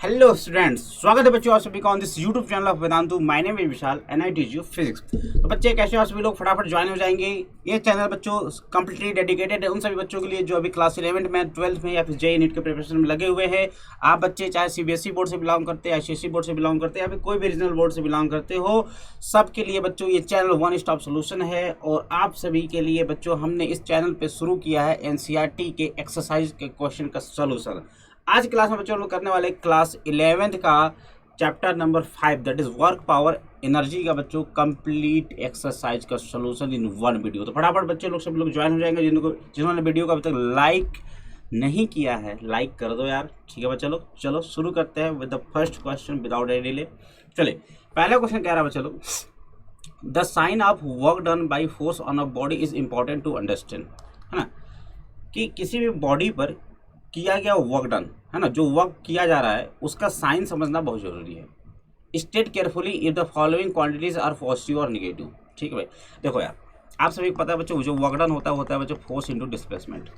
Hello students, स्वागत है बच्चों आप सभी का on this YouTube channel of Vedantu. My name is Vishal and I teach you physics. तो बच्चे कैसे हो आप सभी लोग, फटाफट ज्वाइन हो जाएंगे। ये चैनल बच्चों कंप्लीटली डेडिकेटेड है उन सभी बच्चों के लिए जो अभी क्लास 11 में, 12th में या फिर जेईई नीट के प्रिपरेशन में लगे हुए हैं। आप बच्चे चाहे सीबीएसई बोर्ड से बिलोंग करते हैं, आईसीएसई बोर्ड से बिलोंग करते हैं या फिर कोई भी रीजनल बोर्ड से बिलोंग करते हो, सबके लिए बच्चों ये चैनल वन स्टॉप सोल्यूशन है। और आप सभी के लिए बच्चों हमने इस चैनल पर शुरू किया है एनसीईआरटी के एक्सरसाइज के क्वेश्चन का सोल्यूशन। आज क्लास में बच्चों हम लोग करने वाले क्लास 11th का chapter number 5 that is work power energy का बच्चों कंप्लीट एक्सरसाइज का सोल्यूशन इन वन वीडियो। तो फटाफट बच्चे लोग सभी लोग ज्वाइन हो जाएंगे। जिन्होंने वीडियो को अभी तक लाइक नहीं किया है लाइक कर दो यार, ठीक है बच्चे लोग। चलो शुरू करते हैं with the first question without any delay. चलिए पहला क्वेश्चन कह रहा है बच्चे लोग, the sign of work done by force on a body is important to understand, है ना, कि किसी भी बॉडी पर किया गया वर्क डन, है ना, जो वर्क किया जा रहा है उसका साइन समझना बहुत जरूरी है। State carefully if the following quantities are positive और निगेटिव। ठीक है भाई, देखो यार आप सभी को पता है बच्चों, जो वर्क डन होता है बच्चों force into displacement,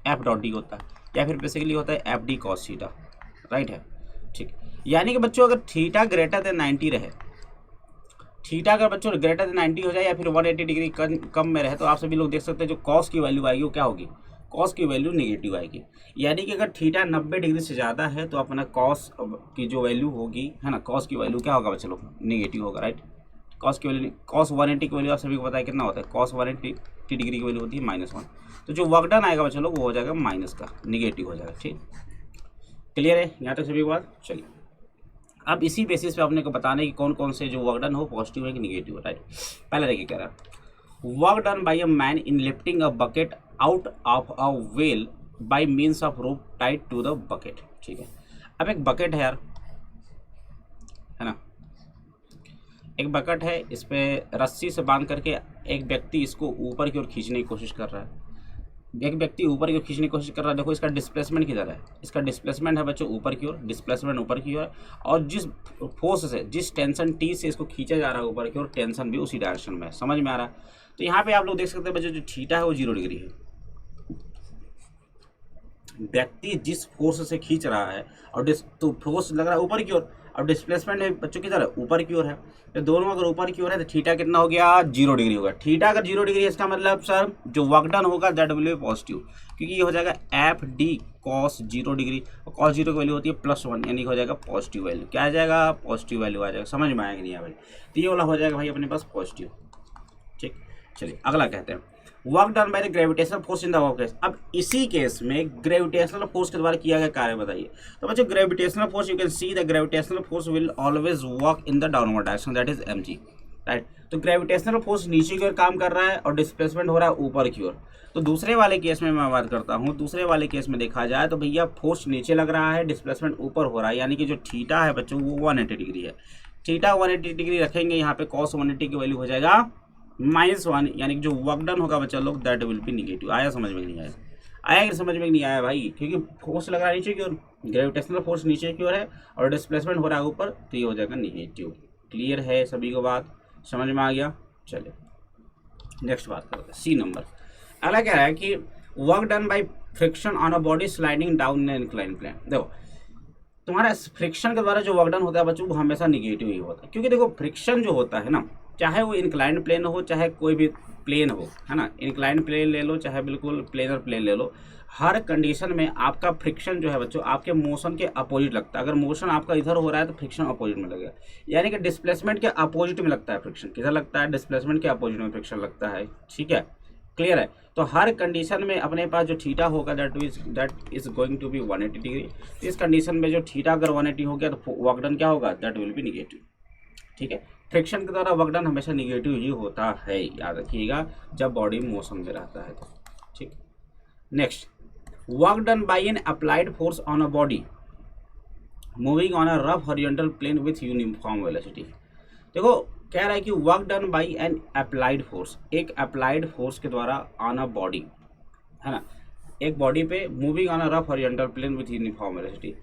F dot D होता है, या फिर बेसिकली होता है F D cos theta, right है। ठीक, यानी कि बच्चों अगर थीटा ग्रेटर देन 90 रहे, थीटा अगर बच्चों ग्रेटर देन 90 हो जाए या फिर 180 डिग्री कम में रहे, तो आप सभी लोग देख सकते हैं जो कॉस की वैल्यू आएगी वो क्या होगी, कॉस की वैल्यू नेगेटिव आएगी। यानी कि अगर थीटा 90 डिग्री से ज़्यादा है तो अपना कॉस की जो वैल्यू होगी, है ना, कॉस की वैल्यू क्या होगा बच्चे लोग, नेगेटिव होगा, राइट। कॉस की वैल्यू, कॉस 180 की वैल्यू आप सभी को पता है कितना होता है, कॉस 180 डिग्री की वैल्यू होती है -1। तो जो वर्क डन आएगा बच्चे लोग वो हो जाएगा माइनस का, नेगेटिव हो जाएगा। ठीक, क्लियर है यहाँ तक सभी बात। चलिए अब इसी बेसिस पे अपने को बताना है कि कौन कौन से जो वर्क डन हो पॉजिटिव है कि निगेटिव है, राइट। पहले देखिए कह रहा है work done by a man in lifting a bucket out of a well by means of rope tied to the bucket. ठीक है, अब एक बकेट है यार, है ना, एक बकेट है, इस पे रस्सी से बांध करके एक व्यक्ति इसको ऊपर की ओर खींचने की कोशिश कर रहा है। एक व्यक्ति ऊपर की ओर खींचने की कोशिश कर रहा है। देखो इसका डिस्प्लेसमेंट किधर है, इसका डिस्प्लेसमेंट है बच्चों ऊपर की ओर, डिस्प्लेसमेंट ऊपर की ओर, और जिस फोर्स से, जिस टेंशन टी से इसको खींचा जा रहा है ऊपर की ओर, टेंशन भी उसी डायरेक्शन में है। समझ में आ रहा है। तो यहाँ पे आप लोग देख सकते हैं बच्चों जो थीटा है वो 0 डिग्री है। व्यक्ति जिस फोर्स से खींच रहा है और तो फोर्स लग रहा है ऊपर की ओर, और डिस्प्लेसमेंट है बच्चों किधर है, ऊपर की ओर है। तो दोनों अगर ऊपर की ओर है तो थीटा कितना हो गया, 0 डिग्री होगा। थीटा अगर 0 डिग्री है इसका मतलब सर जो वर्क डन होगा दैट विल बी पॉजिटिव, क्योंकि ये हो जाएगा एफ डी कॉस 0 डिग्री, और कॉस 0 की वैल्यू होती है +1, यानी हो जाएगा पॉजिटिव वैल्यू। क्या आ जाएगा, पॉजिटिव वैल्यू आ जाएगा। समझ में आएगा नहीं है भाई, तो ये वाला हो जाएगा भाई अपने पास पॉजिटिव। ठीक, चलिए अगला कहते हैं work done by the gravitational force in the workpiece. अब इसी केस में ग्रेविटेशनल फोर्स के द्वारा किया गया कार्य बताइए। तो बच्चों gravitational force, you can see the gravitational force will always work in the downward direction, that is mg, right. तो ग्रेविटेशनल फोर्स नीचे की ओर काम कर रहा है और डिस्प्लेसमेंट हो रहा है ऊपर की ओर। तो दूसरे वाले केस में मैं बात करता हूँ, दूसरे वाले केस में देखा जाए तो भैया फोर्स नीचे लग रहा है, डिस्प्लेसमेंट ऊपर हो रहा है, यानी कि जो थीटा है बच्चों वो 180 डिग्री है। थीटा 180 डिग्री रखेंगे यहाँ पे, कॉस 180 की वैल्यू हो जाएगा -1, यानी कि जो वर्क डन होगा बच्चा लोग दैट विल बी निगेटिव। आया समझ में नहीं आया, आया कि समझ में नहीं आया भाई, क्योंकि फोर्स लग रहा है नीचे की ओर, ग्रेविटेशनल फोर्स नीचे की ओर है और डिस्प्लेसमेंट हो रहा है ऊपर, तो ये हो जाएगा निगेटिव। क्लियर है सभी को बात, समझ में आ गया। चलिए नेक्स्ट बात करते हैं, सी नंबर। अगला क्या है कि work done by friction on a body sliding down in incline plane. देखो तुम्हारा फ्रिक्शन के द्वारा जो वर्क डन होता है बच्चों वो हमेशा निगेटिव ही होता है, क्योंकि देखो फ्रिक्शन जो होता है ना, चाहे वो इंक्लाइंड प्लेन हो चाहे कोई भी प्लेन हो, है ना, इंक्लाइंड प्लेन ले लो चाहे बिल्कुल प्लेनर प्लेन ले लो, हर कंडीशन में आपका फ्रिक्शन जो है बच्चों आपके मोशन के अपोजिट लगता है। अगर मोशन आपका इधर हो रहा है तो फ्रिक्शन अपोजिट में लगेगा, यानी कि डिस्प्लेसमेंट के अपोजिट में लगता है फ्रिक्शन। किधर लगता है, डिस्प्लेसमेंट के अपोजिट में फ्रिक्शन लगता है। ठीक है, क्लियर है। तो हर कंडीशन में अपने पास जो थीटा होगा that is going to be 180 degree. इस कंडीशन में जो थीटा अगर 180 हो गया तो वर्क डन क्या होगा, दैट विल बी निगेटिव। ठीक है, फ्रिक्शन के द्वारा वर्क डन हमेशा निगेटिव ही होता है, याद रखिएगा जब बॉडी मोशन में रहता है तो। ठीक, next work done by an applied force on a body moving on a rough horizontal plane with uniform velocity. देखो कह रहा है कि work done by an applied force, एक अप्लाइड फोर्स के द्वारा ऑन अ बॉडी, है ना, एक बॉडी पे moving on a rough horizontal plane with uniform velocity.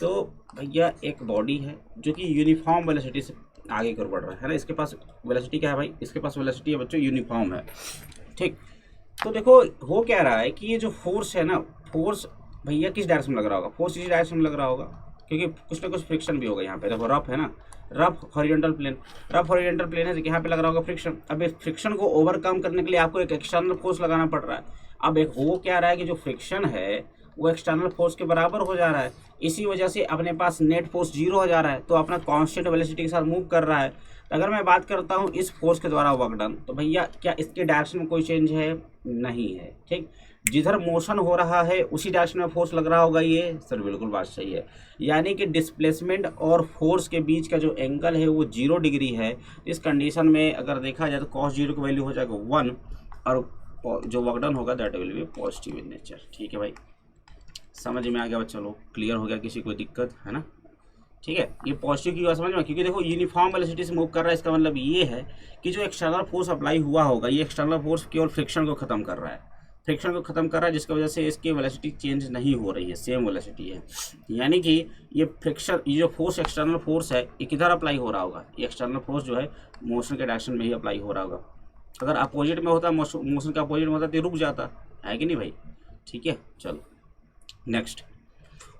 तो भैया एक बॉडी है जो कि यूनिफॉर्म वेलोसिटी से आगे की ओर बढ़ रहा है ना, इसके पास वेलोसिटी क्या है भाई, इसके पास वेलोसिटी है बच्चों यूनिफॉर्म है। ठीक, तो देखो हो क्या रहा है कि ये जो फोर्स है ना, फोर्स भैया किस डायरेक्शन में लग रहा होगा, फोर्स इसी डायरेक्शन में लग रहा होगा, क्योंकि कुछ ना कुछ फ्रिक्शन भी होगा यहाँ पे। देखो रफ है ना, rough horizontal plane, rough horizontal plane है तो यहाँ पे लग रहा होगा फ्रिक्शन। अब इस फ्रिक्शन को ओवरकम करने के लिए आपको एक एक्सटर्नल फोर्स लगाना पड़ रहा है। अब एक हो क्या रहा है कि जो फ्रिक्शन है वो एक्सटर्नल फोर्स के बराबर हो जा रहा है, इसी वजह से अपने पास नेट फोर्स 0 हो जा रहा है, तो अपना कांस्टेंट वेलोसिटी के साथ मूव कर रहा है। अगर मैं बात करता हूँ इस फोर्स के द्वारा वर्क डन, तो भैया क्या इसके डायरेक्शन में कोई चेंज है? नहीं है, ठीक। जिधर मोशन हो रहा है उसी डायरेक्शन में फोर्स लग रहा होगा, ये सर बिल्कुल बात सही है। यानी कि डिस्प्लेसमेंट और फोर्स के बीच का जो एंगल है वो 0 डिग्री है। इस कंडीशन में अगर देखा जाए तो cos 0 की वैल्यू हो जाएगा 1 और जो वर्क डन होगा that will B positive in nature. ठीक है भाई, समझ में आ गया बच्चा लोग? क्लियर हो गया? किसी कोई दिक्कत है ना? ठीक है, ये पॉजिटिव की बात समझ में, क्योंकि देखो यूनिफॉर्म वेलोसिटी से मूव कर रहा है, इसका मतलब ये है कि जो एक्सटर्नल फोर्स अप्लाई हुआ होगा, ये एक्सटर्नल फोर्स केवल फ्रिक्शन को खत्म कर रहा है, फ्रिक्शन को खत्म कर रहा है, जिसकी वजह से इसकी वेलोसिटी चेंज नहीं हो रही है, सेम वेलोसिटी है। यानी कि ये फ्रिक्शन, ये जो फोर्स एक्सटर्नल फोर्स है ये किधर अप्लाई हो रहा होगा? ये एक्सटर्नल फोर्स जो है मोशन के डायरेक्शन में ही अप्लाई हो रहा होगा। अगर अपोजिट में होता, मोशन का अपोजिट में होता तो रुक जाता है कि नहीं भाई? ठीक है, चलो next.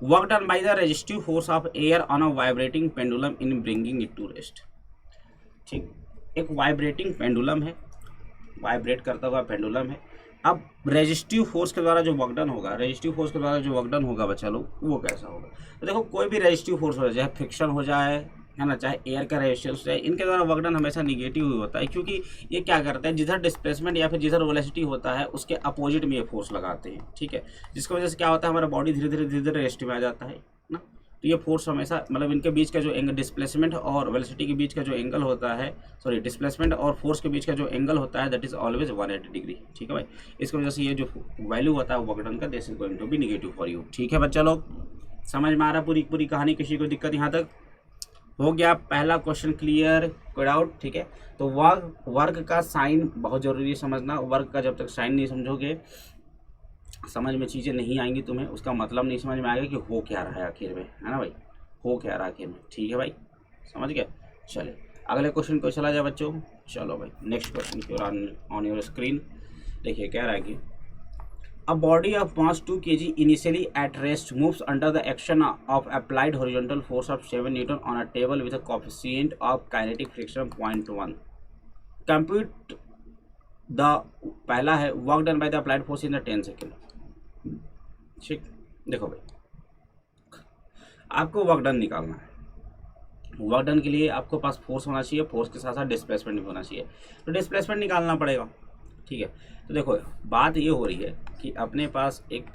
Work done by the resistive force of air on a vibrating pendulum in bringing it to rest. ठीक, एक वाइब्रेटिंग पेंडुलम है, वाइब्रेट करता हुआ पेंडुलम है। अब रेजिस्टिव फोर्स के द्वारा जो वर्क डन होगा, रेजिस्टिव फोर्स के द्वारा जो वर्क डन होगा बच्चा लोग, वो कैसा होगा? तो देखो कोई भी रेजिस्टिव फोर्स हो जाए, चाहे फ्रिक्शन हो जाए है ना, चाहे एयर का रेजिस्टेंस हो जाए, इनके द्वारा वर्क डन हमेशा निगेटिव ही होता है, क्योंकि ये क्या करता है, जिधर डिस्प्लेसमेंट या फिर जिधर वेलोसिटी होता है उसके अपोजिट में ये फोर्स लगाते हैं। ठीक है, जिसकी वजह से क्या होता है, हमारा बॉडी धीरे धीरे रेस्ट में आ जाता है ना। तो ये फोर्स हमेशा, मतलब इनके बीच का जो एंगल, डिस्प्लेसमेंट और वेलोसिटी के बीच का जो एंगल होता है, सॉरी डिस्प्लेसमेंट और फोर्स के बीच का जो एंगल होता है दैट इज ऑलवेज 180 डिग्री। ठीक है भाई, इसकी वजह से ये जो वैल्यू होता है वर्क डन का, this is going to be negative for you. ठीक है बच्चा लोग, समझ में आ रहा पूरी कहानी? किसी को दिक्कत यहाँ तक? हो गया पहला क्वेश्चन क्लियर, कोई डाउट? ठीक है, तो वर्क का साइन बहुत जरूरी है समझना। वर्क का जब तक साइन नहीं समझोगे, समझ में चीज़ें नहीं आएंगी तुम्हें, उसका मतलब नहीं समझ में आएगा कि हो क्या रहा है आखिर में, है ना भाई? हो क्या रहा है आखिर में? ठीक है भाई, समझ गए? चलिए अगले क्वेश्चन को चला जाए बच्चों। चलो भाई, नेक्स्ट क्वेश्चन की ऑन योर स्क्रीन देखिए, कह रहा है कि A body of mass 2 kg initially at rest moves under the action of applied horizontal force of 7 Newton on a table with a coefficient of kinetic friction 0.1. Compute the पहला है work done by the applied force in the 10 second. ठीक, देखो भाई आपको work done निकालना है। Work done के लिए आपको पास फोर्स होना चाहिए, फोर्स के साथ साथ डिस्प्लेसमेंट भी होना चाहिए, तो डिस्प्लेसमेंट निकालना पड़ेगा। ठीक है, तो देखो बात ये हो रही है कि अपने पास एक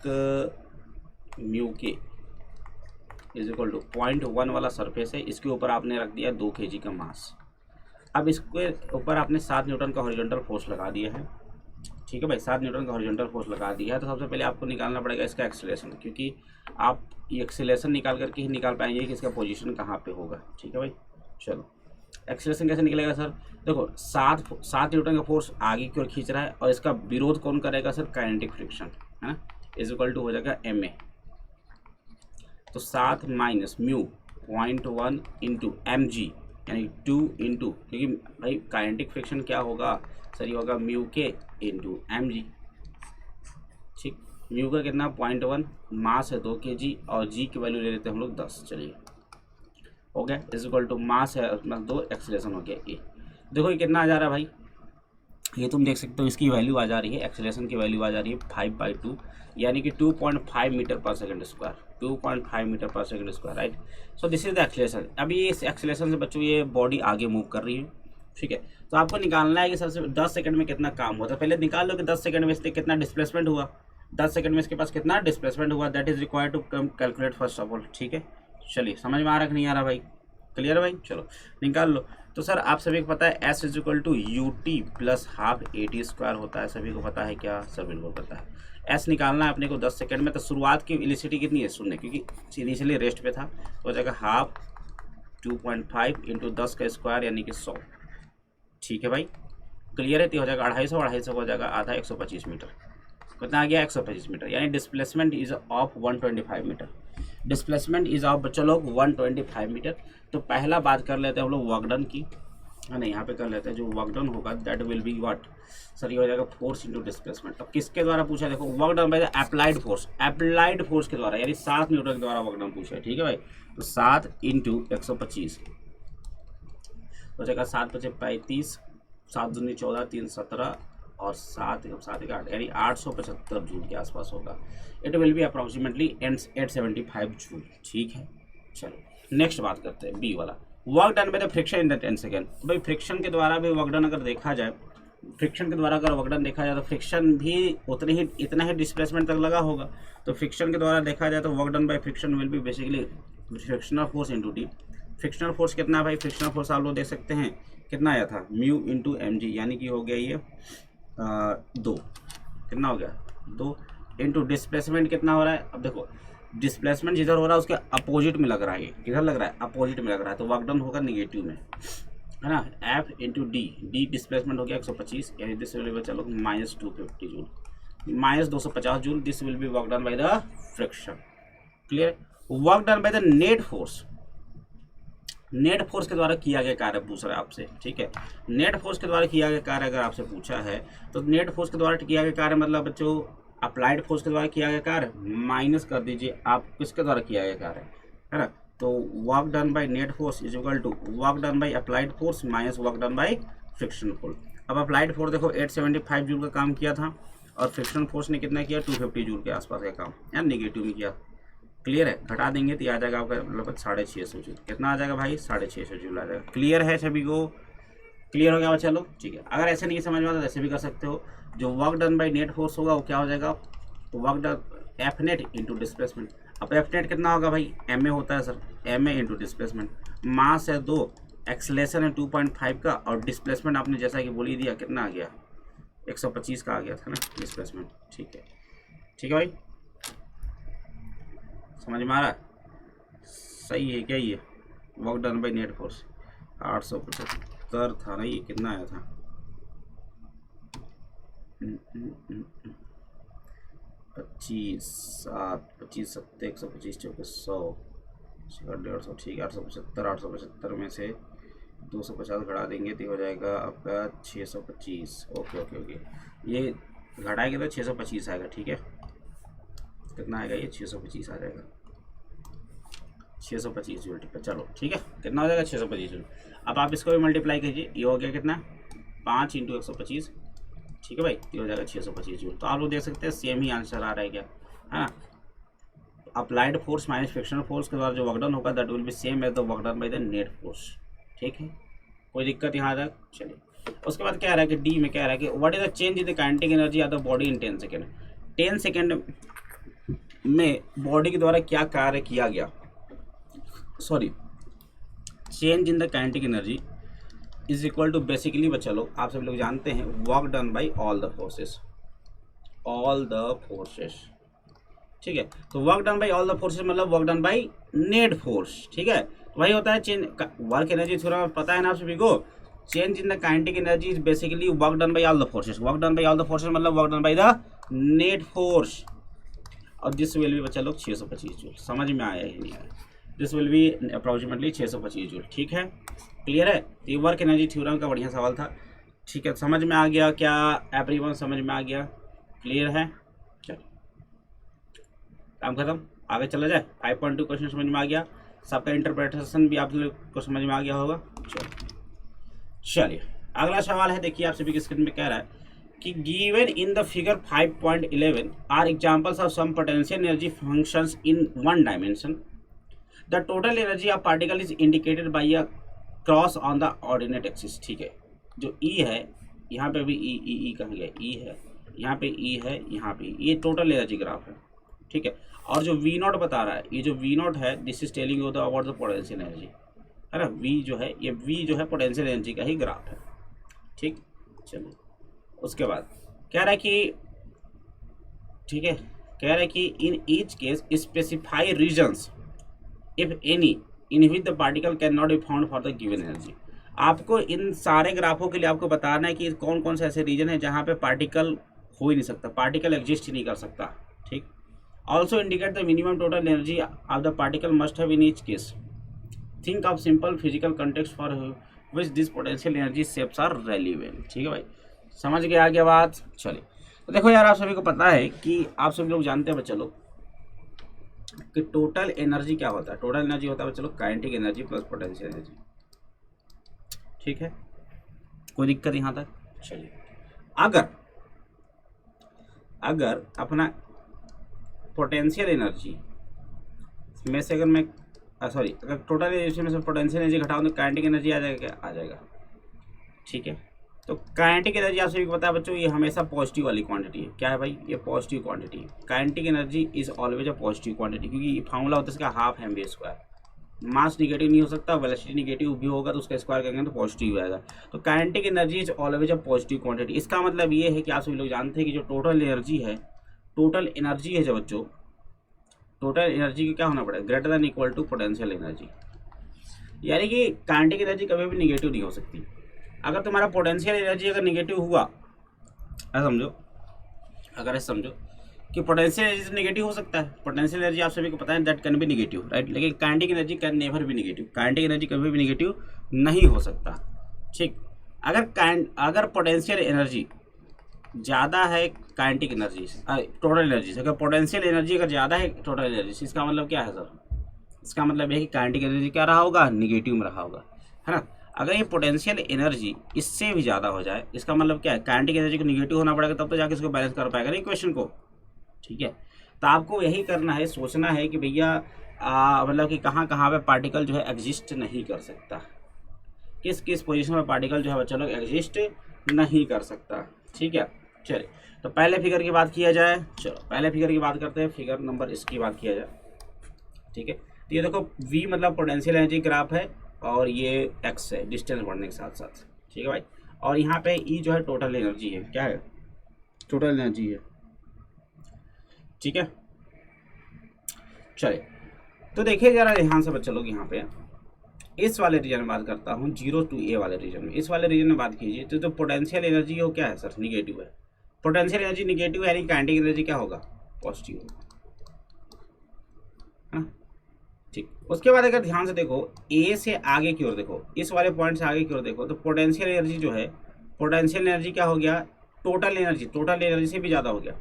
म्यू के इज इक्वल टू 0.1 वाला सरफेस है, इसके ऊपर आपने रख दिया 2 kg का मास। अब इसके ऊपर आपने 7 न्यूटन का हॉरिजॉन्टल फोर्स लगा दिया है। ठीक है भाई, 7 न्यूटन का हॉरिजॉन्टल फोर्स लगा दिया है, तो सबसे पहले आपको निकालना पड़ेगा इसका एक्सेलरेशन, क्योंकि आप ये एक्सेलरेशन निकाल करके ही निकाल पाएंगे कि इसका पोजीशन कहाँ पे होगा। ठीक है भाई, चलो एक्सेलरेशन कैसे निकलेगा सर? देखो 7 न्यूटन का फोर्स आगे की ओर खींच रहा है और इसका विरोध कौन करेगा सर? काइनेटिक फ्रिक्शन, है ना, इज इक्वल टू हो जाएगा ma। तो 7 minus mu 0.1 into m g, यानी 2 इंटू, क्योंकि भाई काइनेटिक फ्रिक्शन क्या होगा सर? ये होगा म्यू के इंटू एम जी। ठीक, म्यू का कितना 0.1, मास है 2 kg और जी की वैल्यू ले लेते हैं हम लोग 10। चलिए हो गया, इज इक्वल टू मास है मतलब 2, एक्सेलरेशन हो गया ए। देखो ये कितना आ जा रहा है भाई? ये तुम देख सकते हो, इसकी वैल्यू आ जा रही है, एक्सेलरेशन की वैल्यू आ जा रही है 5/2, यानी कि 2.5 मीटर पर सेकंड स्क्वायर, 2.5 मीटर पर second square, right. So this is the acceleration. अभी ये इस एक्सेलरेशन से बच्चों ये बॉडी आगे मूव कर रही है। ठीक है, तो आपको निकालना है कि सबसे 10 सेकंड में कितना काम होता है। पहले निकाल लो कि 10 सेकंड में इससे कितना डिस्प्लेसमेंट हुआ, 10 सेकंड में इसके पास कितना डिस्प्लेसमेंट हुआ, that is required to calculate first of all. ठीक है, चलिए समझ में आ रहा कि नहीं आ रहा भाई? क्लियर है भाई? चलो निकाल लो। तो सर आप सभी को पता है S is equal to UT plus half AT square होता है, सभी को पता है क्या? सर बिल्कुल पता है। S निकालना है अपने को 10 सेकंड में, तो शुरुआत की वेलोसिटी कितनी है सुनने, क्योंकि इनिशियली रेस्ट पे था, तो हो जाएगा हाफ 2.5 इंटू 10 का स्क्वायर यानी कि 100। ठीक है भाई, क्लियर है? तो हो जाएगा 250 हो जाएगा आधा, 125 मीटर। कितना आ गया? 125 मीटर, यानी displacement is of 125 metre. Displacement is of बच्चों लोग 125 मीटर। तो पहला बात कर लेते हैं हम लोग वर्क डन की, है ना, यहाँ पे कर लेते हैं। जो वर्क डन होगा that will be what sir? ये हो जाएगा फोर्स इंटू डिस्प्लेसमेंट। अब किसके द्वारा पूछा? देखो work done by the applied force, applied force के द्वारा, यानी 7 न्यूटन के द्वारा वर्क डन पूछा है। ठीक है भाई, तो 7 इंटू 125 हो जाएगा 7 बचे 35, 7 दूनी 14, 3 17 और 7 8 यानी 875 जूल के आसपास होगा। It will be approximately 875 joule. ठीक है, चलो नेक्स्ट बात करते हैं बी वाला, work done by the friction in the 10 second. भाई फ्रिक्शन के द्वारा भी वर्क डन अगर देखा जाए, फ्रिक्शन के द्वारा अगर वर्क डन देखा जाए तो फ्रिक्शन भी इतना ही डिस्प्लेसमेंट तक लगा होगा। तो फ्रिक्शन के द्वारा देखा जाए तो work done by friction will be basically frictional force into T. Frictional force कितना है भाई? फ्रिक्शनल फोर्स आप लोग देख सकते हैं कितना आया था, म्यू इंटू एम जी, यानी कि हो गया ये 2, कितना हो गया 2 इंटू डिस्प्लेसमेंट कितना हो रहा है। अब देखो डिस्प्लेसमेंट जिधर हो रहा है उसके अपोजिट में लग रहा है, किधर लग रहा है? अपोजिट में लग रहा है, तो वर्क डन होगा निगेटिव में, है ना। एफ इंटू डी डिस्प्लेसमेंट हो गया 125, यानी दिस विल बी चलो minus 250 joule, minus 250 joule. This will B work done by the friction. Clear? Work done by the net force, net force के द्वारा किया गया कार्य पूछ रहा है आपसे। ठीक है, नेट फोर्स के द्वारा किया गया कार्य अगर आपसे पूछा है तो नेट फोर्स के द्वारा किया गया कार्य मतलब बच्चों अप्लाइड फोर्स के द्वारा किया गया कार्य माइनस कर दीजिए आप किसके द्वारा किया गया कार्य, है ना। तो work done by net force is equal to work done by applied force minus work done by friction force. अब अप्लाइड फोर्स देखो 875 जूल का काम किया था और फ्रिक्शन फोर्स ने कितना किया 250 जूल के आसपास का काम, या नेगेटिव में किया। क्लियर है? घटा देंगे तो आ जाएगा आपका लगभग 650 जूल। कितना आ जाएगा भाई? 650 जूल आ जाएगा। क्लियर है सभी को? क्लियर हो गया बच्चा लोग? ठीक है, अगर ऐसे नहीं समझ में आता तो ऐसे भी कर सकते हो। जो work done by net force होगा वो क्या हो जाएगा? तो work done F net into displacement. अब एफ नेट कितना होगा भाई? एम ए होता है sir, M A into displacement. Mass है 2, एक्सलेशन है 2.5 का, और डिस्प्लेसमेंट आपने जैसा कि बोल ही दिया कितना आ गया 125 का आ गया था ना डिस्प्लेसमेंट। ठीक है, ठीक है भाई, समझ में आ रहा है? सही है क्या ये? Work done by net force 875 था ना, ये कितना आया था 25 7 25 7 125 चौके 100 150 ठीक है 875 में से 250 घटा देंगे तो हो जाएगा आपका 625। ओके ओके ओके, ये घटाएंगे तो 625 आएगा। ठीक है, कितना आएगा ये? 625 आ जाएगा, 625 जूल। ठीक है, चलो ठीक है, कितना हो जाएगा 625 जूल। अब आप इसको भी मल्टीप्लाई कीजिए, ये हो गया कितना 5 इंटू 125। ठीक है भाई, ये हो जाएगा 625 जूल। तो आप लोग देख सकते हैं सेम ही आंसर आ रहा है क्या, है ना। Applied force minus frictional force के द्वारा जो वर्क डन होगा that will be same as the work done by the net force. ठीक है, कोई दिक्कत यहाँ तक? चलिए, उसके बाद क्या रहा है कि डी में क्या रहा है कि what is the change in the kinetic energy of the body in 10 second. 10 second में बॉडी के द्वारा क्या कार्य किया गया, sorry change in the kinetic energy is equal to basically बच्चा लोग आप सभी लोग जानते हैं work done by all the forces, all the forces. ठीक है, तो work done by all the forces मतलब work done by net force. ठीक है, तो वही होता है चेंज वर्क एनर्जी थोड़ा पता है ना आप सभी को। Change in the kinetic energy is basically work done by all the forces. Work done by all the forces मतलब work done by the net force. और दिस विल भी बच्चा लोग 625 जूल। समझ में आया ही नहीं आया? This will B approximately 625 joule. ठीक है, क्लियर है? तो ये वर्क एनर्जी थ्योरम का बढ़िया सवाल था। ठीक है, समझ में आ गया क्या एवरीवन? समझ में आ गया? क्लियर है? चलो काम खत्म, आगे चला जाए। 5.2 क्वेश्चन समझ में आ गया, सबका इंटरप्रिटेशन भी आप लोग को समझ में आ गया होगा। चलिए अगला सवाल है, देखिए आप सभी की स्क्रीन में कह रहा है कि given in the figure 5.11 are examples of some potential energy functions in one dimension. The total energy of particle is indicated by a cross on the ordinate axis. ठीक है, जो ई है यहाँ पे भी ई कहाँ गया? ई है यहाँ पे, ई है यहाँ पे, ये टोटल एनर्जी ग्राफ है। ठीक है, और जो वी नॉट बता रहा है, ये जो वी नॉट है this is telling you the about the potential energy, है ना। वी जो है ये वी जो है पोटेंशियल एनर्जी का ही ग्राफ है। ठीक, चलिए उसके बाद कह रहा है कि ठीक है, कह रहा है कि in each case specify reasons if any in which the particle can not be found for the given energy. आपको इन सारे ग्राफों के लिए आपको बताना है कि कौन कौन से ऐसे रीजन है जहाँ पे पार्टिकल हो ही नहीं सकता, पार्टिकल एग्जिस्ट ही नहीं कर सकता। ठीक, also indicate the minimum total energy of the particle must have in each case. Think of simple physical context for which this potential energy shapes are relevant. ठीक है भाई, समझ गए आगे बात? चलिए तो देखो यार, आप सभी को पता है कि आप सभी लोग जानते हैं बच्चे लोग कि टोटल एनर्जी क्या होता है। टोटल एनर्जी होता है चलो kinetic energy plus potential energy. ठीक है, कोई दिक्कत यहाँ तक। चलिए, अगर अगर अपना पोटेंशियल एनर्जी में से अगर मैं सॉरी अगर टोटल एनर्जी में से पोटेंशियल एनर्जी घटाऊँ तो काइनेटिक एनर्जी आ जाएगा क्या, आ जाएगा। ठीक है, तो काइनेटिक एनर्जी आप सभी को पता है बच्चों, ये हमेशा पॉजिटिव वाली क्वांटिटी है। क्या है भाई, ये पॉजिटिव क्वांटिटी है। Kinetic energy is always a positive quantity, क्योंकि फार्मूला होता है इसका half m v square. Mass negative नहीं हो सकता, वेलोसिटी निगेटिव भी होगा तो उसका स्क्वायर करेंगे तो पॉजिटिव आएगा। तो kinetic energy is always a positive quantity. इसका मतलब ये है कि आप सभी लोग जानते हैं कि जो टोटल एनर्जी है, टोटल एनर्जी है जो बच्चों, टोटल एनर्जी की क्या होना पड़ेगा, greater than equal to potential energy. यानी कि काइनेटिक एनर्जी कभी भी निगेटिव नहीं हो सकती। अगर तुम्हारा पोटेंशियल एनर्जी अगर निगेटिव हुआ, ऐसा समझो, अगर ऐसा समझो कि पोटेंशियल एनर्जी निगेटिव हो सकता है। पोटेंशियल एनर्जी आप सभी को पता है that can be negative, right. लेकिन kinetic energy can never be negative. Kinetic energy कभी भी नेगेटिव नहीं हो सकता। ठीक, अगर पोटेंशियल एनर्जी ज़्यादा है काइनेटिक एनर्जी टोटल एनर्जी से, अगर पोटेंशियल एनर्जी अगर ज़्यादा है टोटल एनर्जी से, इसका मतलब क्या है सर, इसका मतलब यह है कि काइनेटिक एनर्जी क्या रहा होगा, निगेटिव में रहा होगा, है ना। अगर ये पोटेंशियल एनर्जी इससे भी ज़्यादा हो जाए, इसका मतलब क्या है, काइनेटिक एनर्जी को निगेटिव होना पड़ेगा तब तो जाके इसको बैलेंस कर पाएगा ना इक्वेशन को। ठीक है, तो आपको यही करना है, सोचना है कि भैया मतलब कि कहाँ कहाँ पे पार्टिकल जो है एग्जिस्ट नहीं कर सकता, किस किस पोजीशन में पार्टिकल जो है बच्चों लोग एग्जिस्ट नहीं कर सकता। ठीक है, चलिए तो पहले फिगर की बात किया जाए। चलो पहले फिगर की बात करते हैं, फिगर नंबर इसकी बात किया जाए। ठीक है, तो ये देखो v मतलब पोटेंशियल एनर्जी ग्राफ है और ये x है डिस्टेंस बढ़ने के साथ साथ। ठीक है भाई, और यहाँ पे E जो है टोटल एनर्जी है, क्या है, टोटल एनर्जी है। ठीक है, चलिए तो देखिए जरा ध्यान से बच्चे लोग, यहाँ पे इस वाले रीजन में बात करता हूँ, 0 to a वाले रीजन में, इस वाले रीजन में बात कीजिए तो पोटेंशियल एनर्जी हो क्या है सर, निगेटिव है। पोटेंशियल एनर्जी निगेटिव है, यानी काइनेटिक एनर्जी क्या होगा, पॉजिटिव होगा, है ना। ठीक, उसके बाद अगर ध्यान से देखो ए से आगे की ओर देखो, इस वाले पॉइंट से आगे की ओर देखो, तो पोटेंशियल एनर्जी जो है, पोटेंशियल एनर्जी क्या हो गया, टोटल एनर्जी से भी ज़्यादा हो गया।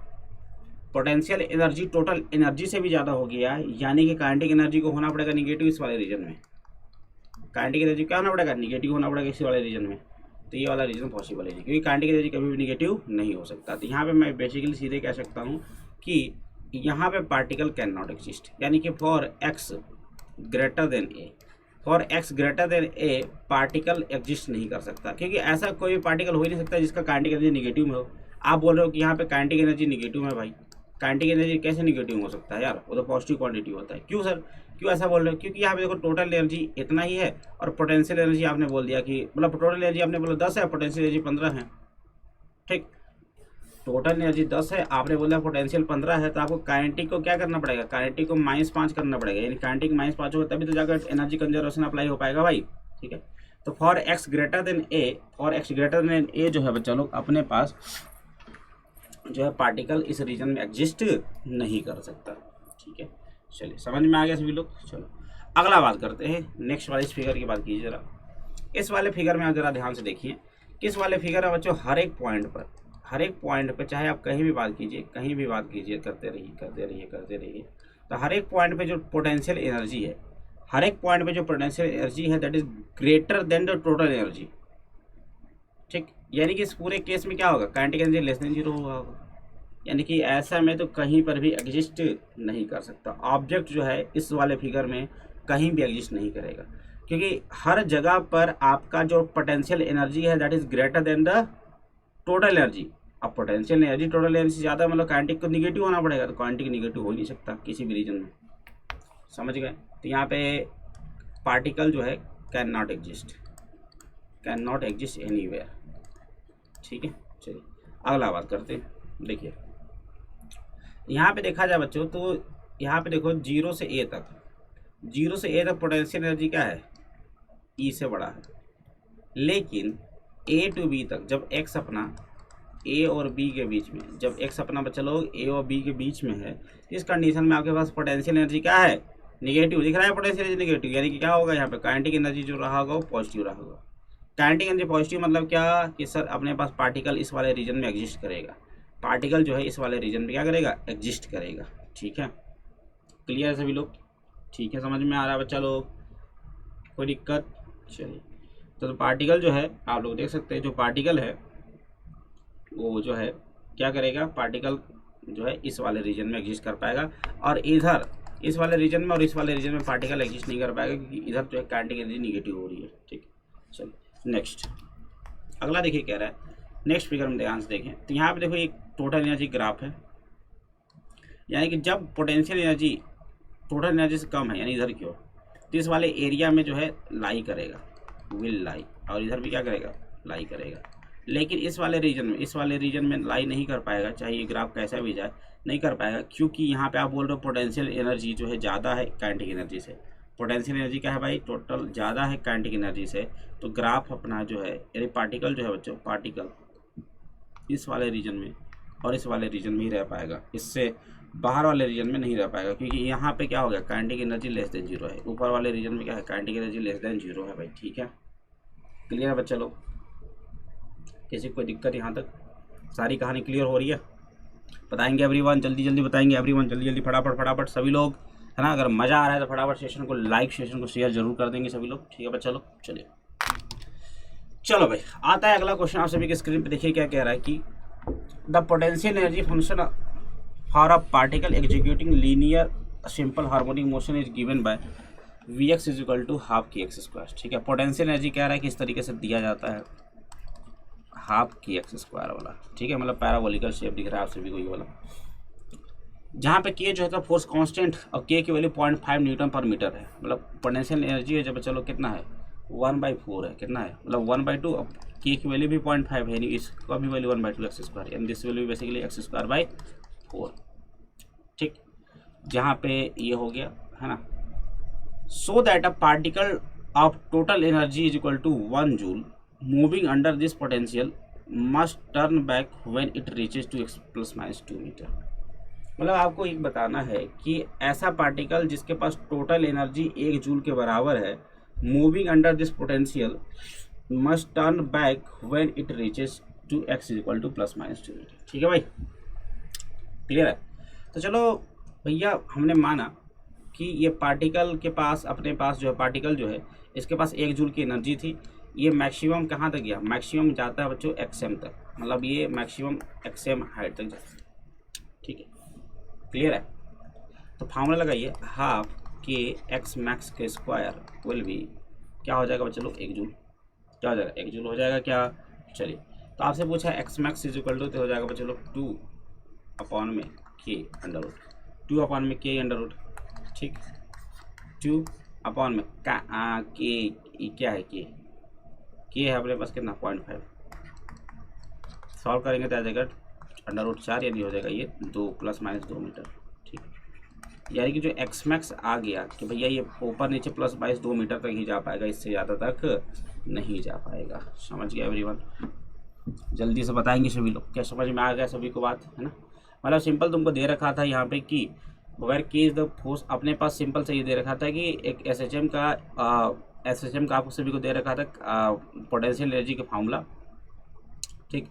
पोटेंशियल एनर्जी टोटल एनर्जी से भी ज़्यादा हो गया, यानी कि काइनेटिक एनर्जी को होना पड़ेगा निगेटिव इस वाले रीजन में। काइनेटिक एनर्जी क्या होना पड़ेगा, निगेटिव होना पड़ेगा इस वाले रीजन में। तो ये वाला रीजन पॉसिबल है, क्योंकि काइनेटिक एनर्जी कभी भी निगेटिव नहीं हो सकता। तो यहाँ पे मैं बेसिकली सीधे कह सकता हूँ कि यहाँ पे पार्टिकल कैन नॉट एग्जिस्ट, यानी कि for x greater than A, for x greater than A particle exist नहीं कर सकता, क्योंकि ऐसा कोई भी पार्टिकल हो ही नहीं सकता जिसका काइनेटिक एनर्जी निगेटिव में हो। आप बोल रहे हो कि यहाँ पे काइनेटिक एनर्जी निगेटिव है, भाई काइनेटिक एनर्जी कैसे निगेटिव हो सकता है यार, वो तो पॉजिटिव क्वांटिटी होता है। क्यों सर, क्यों ऐसा बोल रहे हो, क्योंकि यहाँ पे देखो टोटल एनर्जी इतना ही है और पोटेंशियल एनर्जी आपने बोल दिया कि मतलब टोटल एनर्जी आपने बोला 10 है, पोटेंशियल एनर्जी 15 है। ठीक, टोटल एनर्जी 10 है, आपने बोला पोटेंशियल 15 है, तो आपको काइनेटिक को क्या करना पड़ेगा, काइनेटिक को -5 करना पड़ेगा, यानी काइनेटिक -5 होगा तभी तो जाकर एनर्जी कंजर्वेशन अप्लाई हो पाएगा भाई। ठीक है, तो फॉर एक्स ग्रेटर देन ए जो है बच्चा लोग अपने पास जो है पार्टिकल इस रीजन में एग्जिस्ट नहीं कर सकता। ठीक है, चलिए समझ में आ गया सभी लोग। चलो अगला बात करते हैं, नेक्स्ट वाले इस फिगर की बात कीजिए जरा। इस वाले फिगर में आप जरा ध्यान से देखिए, किस वाले फिगर है बच्चों, हर एक पॉइंट पर चाहे आप कहीं भी बात कीजिए, करते रहिए, तो हर एक पॉइंट पे जो पोटेंशियल एनर्जी है, that is greater than the total energy. ठीक, यानी कि इस पूरे केस में क्या होगा, काइनेटिक एनर्जी लेस देन 0 होगा, यानी कि ऐसा में तो कहीं पर भी एग्जिस्ट नहीं कर सकता। ऑब्जेक्ट जो है इस वाले फिगर में कहीं भी एग्जिस्ट नहीं करेगा, क्योंकि हर जगह पर आपका जो पोटेंशियल एनर्जी है that is greater than the total energy. अब पोटेंशियल एनर्जी टोटल एनर्जी से ज़्यादा मतलब काइनेटिक को निगेटिव होना पड़ेगा, तो काइनेटिक निगेटिव हो ही नहीं सकता किसी भी रीजन में। समझ गए, तो यहाँ पे पार्टिकल जो है कैन नॉट एग्जिस्ट एनीवेयर। ठीक है, चलिए अगला बात करते हैं। देखिए यहाँ पे देखा जाए बच्चों, तो यहाँ पे देखो 0 से a तक पोटेंशियल एनर्जी क्या है, E से बड़ा है, लेकिन A to B तक जब x अपना A और B के बीच में, जब x अपना बच्चा लोग A और B के बीच में है, इस कंडीशन में आपके पास पोटेंशियल एनर्जी क्या है, निगेटिव दिख रहा है, पोटेंशियल एनर्जी निगेटिव, यानी कि क्या होगा, यहाँ पे काइनेटिक एनर्जी जो रहा होगा वो पॉजिटिव रहा होगा। काइनेटिक एनर्जी पॉजिटिव मतलब क्या कि सर अपने पास पार्टिकल इस वाले रीजन में एग्जिस्ट करेगा, पार्टिकल जो है इस वाले रीजन में क्या करेगा, एग्जिस्ट करेगा। ठीक है, क्लियर है सभी लोग? ठीक है, समझ में आ रहा है बच्चा लोग? कोई दिक्कत? चलिए, तो पार्टिकल जो है आप लोग देख सकते हैं, जो पार्टिकल है वो जो है क्या करेगा, पार्टिकल जो है इस वाले रीजन में एग्जिस्ट कर पाएगा, और इधर इस वाले रीजन में और इस वाले रीजन में पार्टिकल एग्जिस्ट नहीं कर पाएगा, क्योंकि इधर जो है काइनेटिक एनर्जी निगेटिव हो रही है। ठीक, चलिए नेक्स्ट अगला देखिए क्या रहा है। नेक्स्ट फिगर में ध्यान से देखें, तो यहाँ पे देखो एक टोटल एनर्जी ग्राफ है, यानी कि जब पोटेंशियल एनर्जी टोटल एनर्जी से कम है, यानी इधर की ओर, तो इस वाले एरिया में जो है लाई करेगा, विल लाई, और इधर भी क्या करेगा, लाई करेगा। लेकिन इस वाले रीजन में लाई नहीं कर पाएगा, चाहे ये ग्राफ कैसा भी जाए, नहीं कर पाएगा, क्योंकि यहाँ पे आप बोल रहे हो पोटेंशियल एनर्जी जो है ज़्यादा है काइनेटिक एनर्जी से। पोटेंशियल एनर्जी क्या है भाई, टोटल ज़्यादा है काइनेटिक एनर्जी से, तो ग्राफ अपना जो है, यानी पार्टिकल जो है बच्चों, पार्टिकल इस वाले रीजन में और इस वाले रीजन में ही रह पाएगा, इससे बाहर वाले रीजन में नहीं रह पाएगा, क्योंकि यहाँ पे क्या हो गया, kinetic energy less than zero है। ऊपर वाले रीजन में क्या है, kinetic energy less than zero है भाई। ठीक है, क्लियर है बच्चा लोग? किसी को कोई दिक्कत यहाँ तक? सारी कहानी क्लियर हो रही है? बताएंगे एवरीवन, जल्दी जल्दी बताएंगे एवरीवन, जल्दी जल्दी फटाफट सभी लोग, है ना? अगर मज़ा आ रहा है तो फटाफट सेशन को लाइक, सेशन को शेयर जरूर कर देंगे सभी लोग। ठीक है बच्चा लोग? चलिए, चलो भाई, आता है अगला क्वेश्चन। आप सभी के स्क्रीन पे देखिए क्या कह रहा है कि the potential energy function for a particle executing linear simple harmonic motion is given by Vx is equal to half k x square. ठीक है, पोटेंशियल एनर्जी कह रहा है कि इस तरीके से दिया जाता है, हाफ की एक्स स्क्वायर वाला। ठीक है, मतलब पैराबोलिकल शेप दिख रहा है आप सभी को ये वाला, जहाँ पे के जो है फोर्स कांस्टेंट और के की वैल्यू 0.5 न्यूटन पर मीटर है। मतलब पोटेंशियल एनर्जी है जब चलो कितना है, 1/4 है, कितना है, मतलब 1/2, अब के की वैल्यू भी 0.5 है, यानी इसका भी वैल्यू 1/2 एक्स स्क्वायर, यानी this value basically x square by 4। ठीक, जहाँ पे ये हो गया है ना, so that a particle of total energy is equal to 1 joule moving under this potential must turn back when it reaches to x plus minus 2 metre. मतलब आपको एक बताना है कि ऐसा पार्टिकल जिसके पास टोटल एनर्जी 1 जूल के बराबर है, moving under this potential must turn back when it reaches to x is equal to plus minus 2 metre. ठीक है भाई, क्लियर है? तो चलो भैया, हमने माना कि ये पार्टिकल के पास, अपने पास जो है पार्टिकल जो है, इसके पास 1 जूल की एनर्जी थी, ये मैक्सिमम कहाँ तक गया, मैक्सिमम जाता है बच्चों एक्सएम तक, मतलब ये मैक्सिमम एक्सएम हाइट तक जाता है। ठीक है, क्लियर है? तो फार्मूला लगाइए, हाफ के एक्स मैक्स के स्क्वायर विल बी, क्या हो जाएगा बच्चों लोग, 1 जूल। क्या हो जाएगा, 1 जूल हो जाएगा क्या? चलिए, तो आपसे पूछा x max is equal to, तो हो जाएगा बच्चों लोग 2 में के अंडर रूट, 2 में के अंडर रूट। ठीक, 2 में के क्या है, के है अपने पास कितना, 0.5। सॉल्व करेंगे तो आ जाएगा √4, यानी हो जाएगा ये 2 ± 2 मीटर। ठीक, यानी कि जो एक्स मैक्स आ गया कि भैया ये ऊपर नीचे +22 मीटर तक ही जा पाएगा, इससे ज़्यादा तक नहीं जा पाएगा। समझ गया एवरीवन? जल्दी से बताएंगे सभी लोग, क्या समझ में आ गया सभी को बात, है ना? मतलब सिंपल तुमको दे रखा था यहाँ पे कि अगर के इज द फोर्स, अपने पास सिंपल से ये दे रखा था कि एक एसएचएम का आपको सभी को दे रखा था पोटेंशियल एनर्जी का फार्मूला। ठीक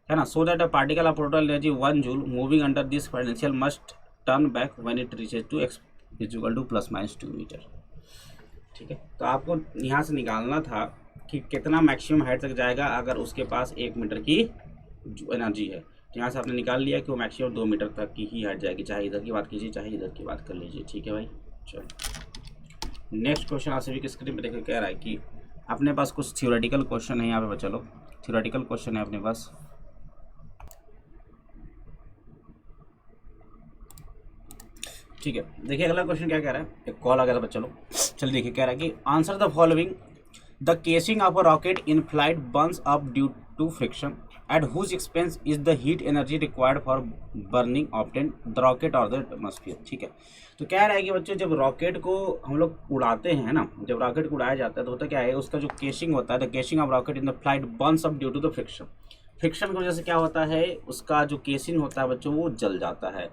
है ना, so that a particle of total energy 1 joule moving under this potential must turn back when it reaches to x is equal to ±2 metre. ठीक है, तो आपको यहाँ से निकालना था कि कितना मैक्सिमम हाइट तक जाएगा अगर उसके पास 1 मीटर की एनर्जी है। तो यहाँ से आपने निकाल लिया कि वो मैक्सिमम 2 मीटर तक की ही हाइट जाएगी, चाहे इधर की बात कीजिए चाहे इधर की बात कर लीजिए। ठीक है भाई, चलो नेक्स्ट क्वेश्चन आप सभी की स्क्रीन पे देखकर कह रहा है कि अपने पास कुछ थ्योरेटिकल क्वेश्चन है यहाँ पे बच्चा लोग, थ्योरेटिकल क्वेश्चन है अपने पास। ठीक है, देखिए अगला क्वेश्चन क्या कह रहा है, एक कॉल आ गया था बच्चा लोग। चलिए देखिए, कह रहा है कि answer the following, the casing of a rocket in flight burns up due to friction at whose expense is the heat energy required for burning obtained the rocket or the atmosphere। ठीक है, तो कह रहा है कि बच्चों जब rocket को हम लोग उड़ाते हैं ना, जब रॉकेट को उड़ाया जाता है तो होता क्या है, उसका जो केसिंग होता है, the casing of rocket in the flight burns up due to the friction. Friction की वजह से क्या होता है, उसका जो केसिंग होता है बच्चों वो जल जाता है।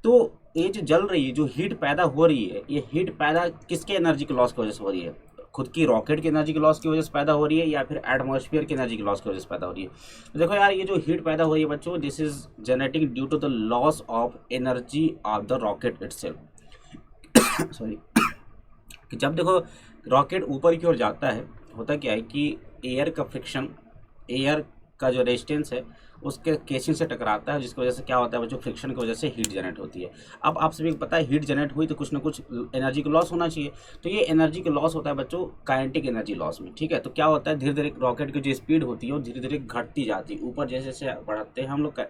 तो ये जो जल रही है, जो हीट पैदा हो रही है, ये हीट पैदा किसके एनर्जी के लॉस की वजह से हो रही है, खुद की रॉकेट की एनर्जी की लॉस की वजह से पैदा हो रही है या फिर एटमॉस्फेयर की एनर्जी की लॉस की वजह से पैदा हो रही है। तो देखो यार, ये जो हीट पैदा हो रही है बच्चों, this is generating due to the loss of energy of the rocket itself. Sorry, कि जब देखो रॉकेट ऊपर की ओर जाता है, होता क्या है कि एयर का फ्रिक्शन, एयर का जो रेजिस्टेंस है उसके केसिंग से टकराता है, जिसकी वजह से क्या होता है बच्चों, फ्रिक्शन की वजह से हीट जनरेट होती है। अब आप सभी को पता है हीट जनरेट हुई तो कुछ ना कुछ एनर्जी का लॉस होना चाहिए, तो ये एनर्जी का लॉस होता है बच्चों काइनेटिक एनर्जी लॉस में। ठीक है, तो क्या होता है धीरे धीरे रॉकेट की जो स्पीड होती है वो धीरे धीरे घटती जाती है, ऊपर जैसे जैसे बढ़ते हैं हम लोग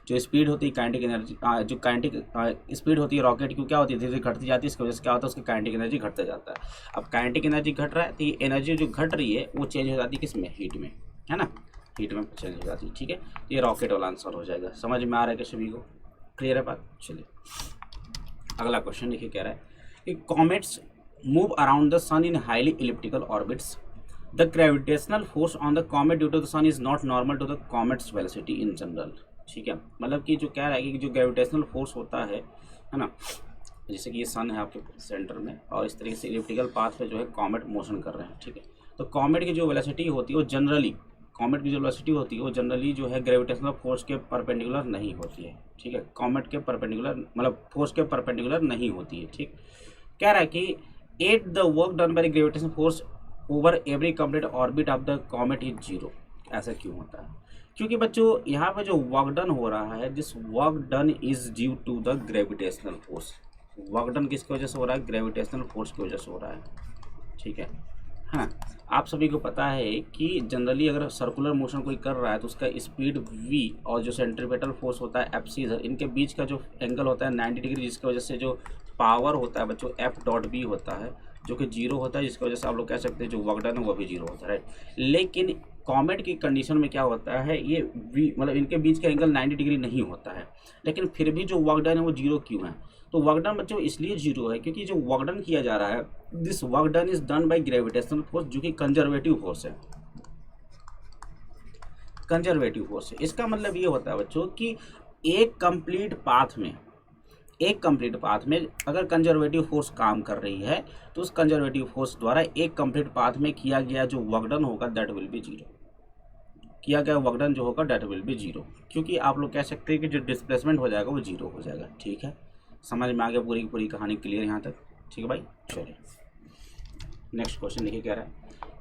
जो स्पीड होती है काइनेटिक एनर्जी, जो काइनेटिक स्पीड होती है रॉकेट की, क्या होती है धीरे धीरे घटती जाती है, इसकी वजह से क्या होता है उसकी काइनेटिक एनर्जी घटता जाता है। अब काइनेटिक एनर्जी घट रहा है तो ये एनर्जी जो घट रही है वो चेंज हो जाती है किसमें, हीट में, है ना, हीट में चेंज हो जाती है। ठीक है, तो ये रॉकेट वाला आंसर हो जाएगा। समझ में आ रहा है कि सभी को, क्लियर है बात। चलिए अगला क्वेश्चन देखिए, कह रहा है कि comets move around the sun in highly elliptical orbits, the gravitational force on the comet due to the sun is not normal to the comets velocity in general. ठीक है, मतलब कि जो कह रहा है कि जो ग्रेविटेशनल फोर्स होता है ना, जैसे कि ये सन है आपके सेंटर में और इस तरीके से इलिप्टिकल पाथ पे जो है कॉमेट मोशन कर रहे हैं। ठीक है, तो कॉमेट की जो वेलोसिटी होती है वो जनरली, कॉमेट की जो वेलोसिटी होती है वो जनरली जो है ग्रेविटेशनल फोर्स के परपेंडिकुलर नहीं होती है। ठीक है, कॉमेट के परपेंडिकुलर मतलब फोर्स के परपेंडिकुलर नहीं होती है। ठीक, कह रहा है कि at the work done by gravitational force over every complete orbit of the comet is zero. ऐसा क्यों होता है? क्योंकि बच्चों यहाँ पे जो वर्क डन हो रहा है, this work done is due to the gravitational force. Work done किसकी वजह से हो रहा है? ग्रेविटेशनल फोर्स की वजह से हो रहा है। ठीक है ना, आप सभी को पता है कि जनरली अगर सर्कुलर मोशन कोई कर रहा है तो उसका स्पीड v और जो सेंट्रीपेटल फोर्स होता है एफ सी, इनके बीच का जो एंगल होता है 90 डिग्री, जिसकी वजह से जो पावर होता है बच्चों एफ डॉट बी होता है जो कि जीरो होता है, जिसकी वजह से आप लोग कह सकते हैं जो वर्क डन है वो भी जीरो होता है, राइट। लेकिन कॉमेट की कंडीशन में क्या होता है, ये v मतलब इनके बीच का एंगल 90 डिग्री नहीं होता है, लेकिन फिर भी जो वर्क डन है वो जीरो क्यों है? तो वर्क डन बच्चों इसलिए जीरो है क्योंकि जो वर्क डन किया जा रहा है, this work done is done by gravitational force, जो कि कंजर्वेटिव फोर्स है, कंजर्वेटिव फोर्स है। इसका मतलब ये होता है बच्चों कि एक कंप्लीट पाथ में अगर कंजर्वेटिव फोर्स काम कर रही है तो उस कंजर्वेटिव फोर्स द्वारा एक कंप्लीट पाथ में किया गया जो वर्क डन होगा दैट विल बी जीरो, किया गया वर्क डन जो होगा दैट विल बी जीरो, क्योंकि आप लोग कह सकते हैं कि जो डिस्प्लेसमेंट हो जाएगा वो जीरो हो जाएगा। ठीक है, समझ में आ गया पूरी की पूरी कहानी, क्लियर यहाँ तक? ठीक है भाई, चलिए नेक्स्ट क्वेश्चन देखिए, कह रहा है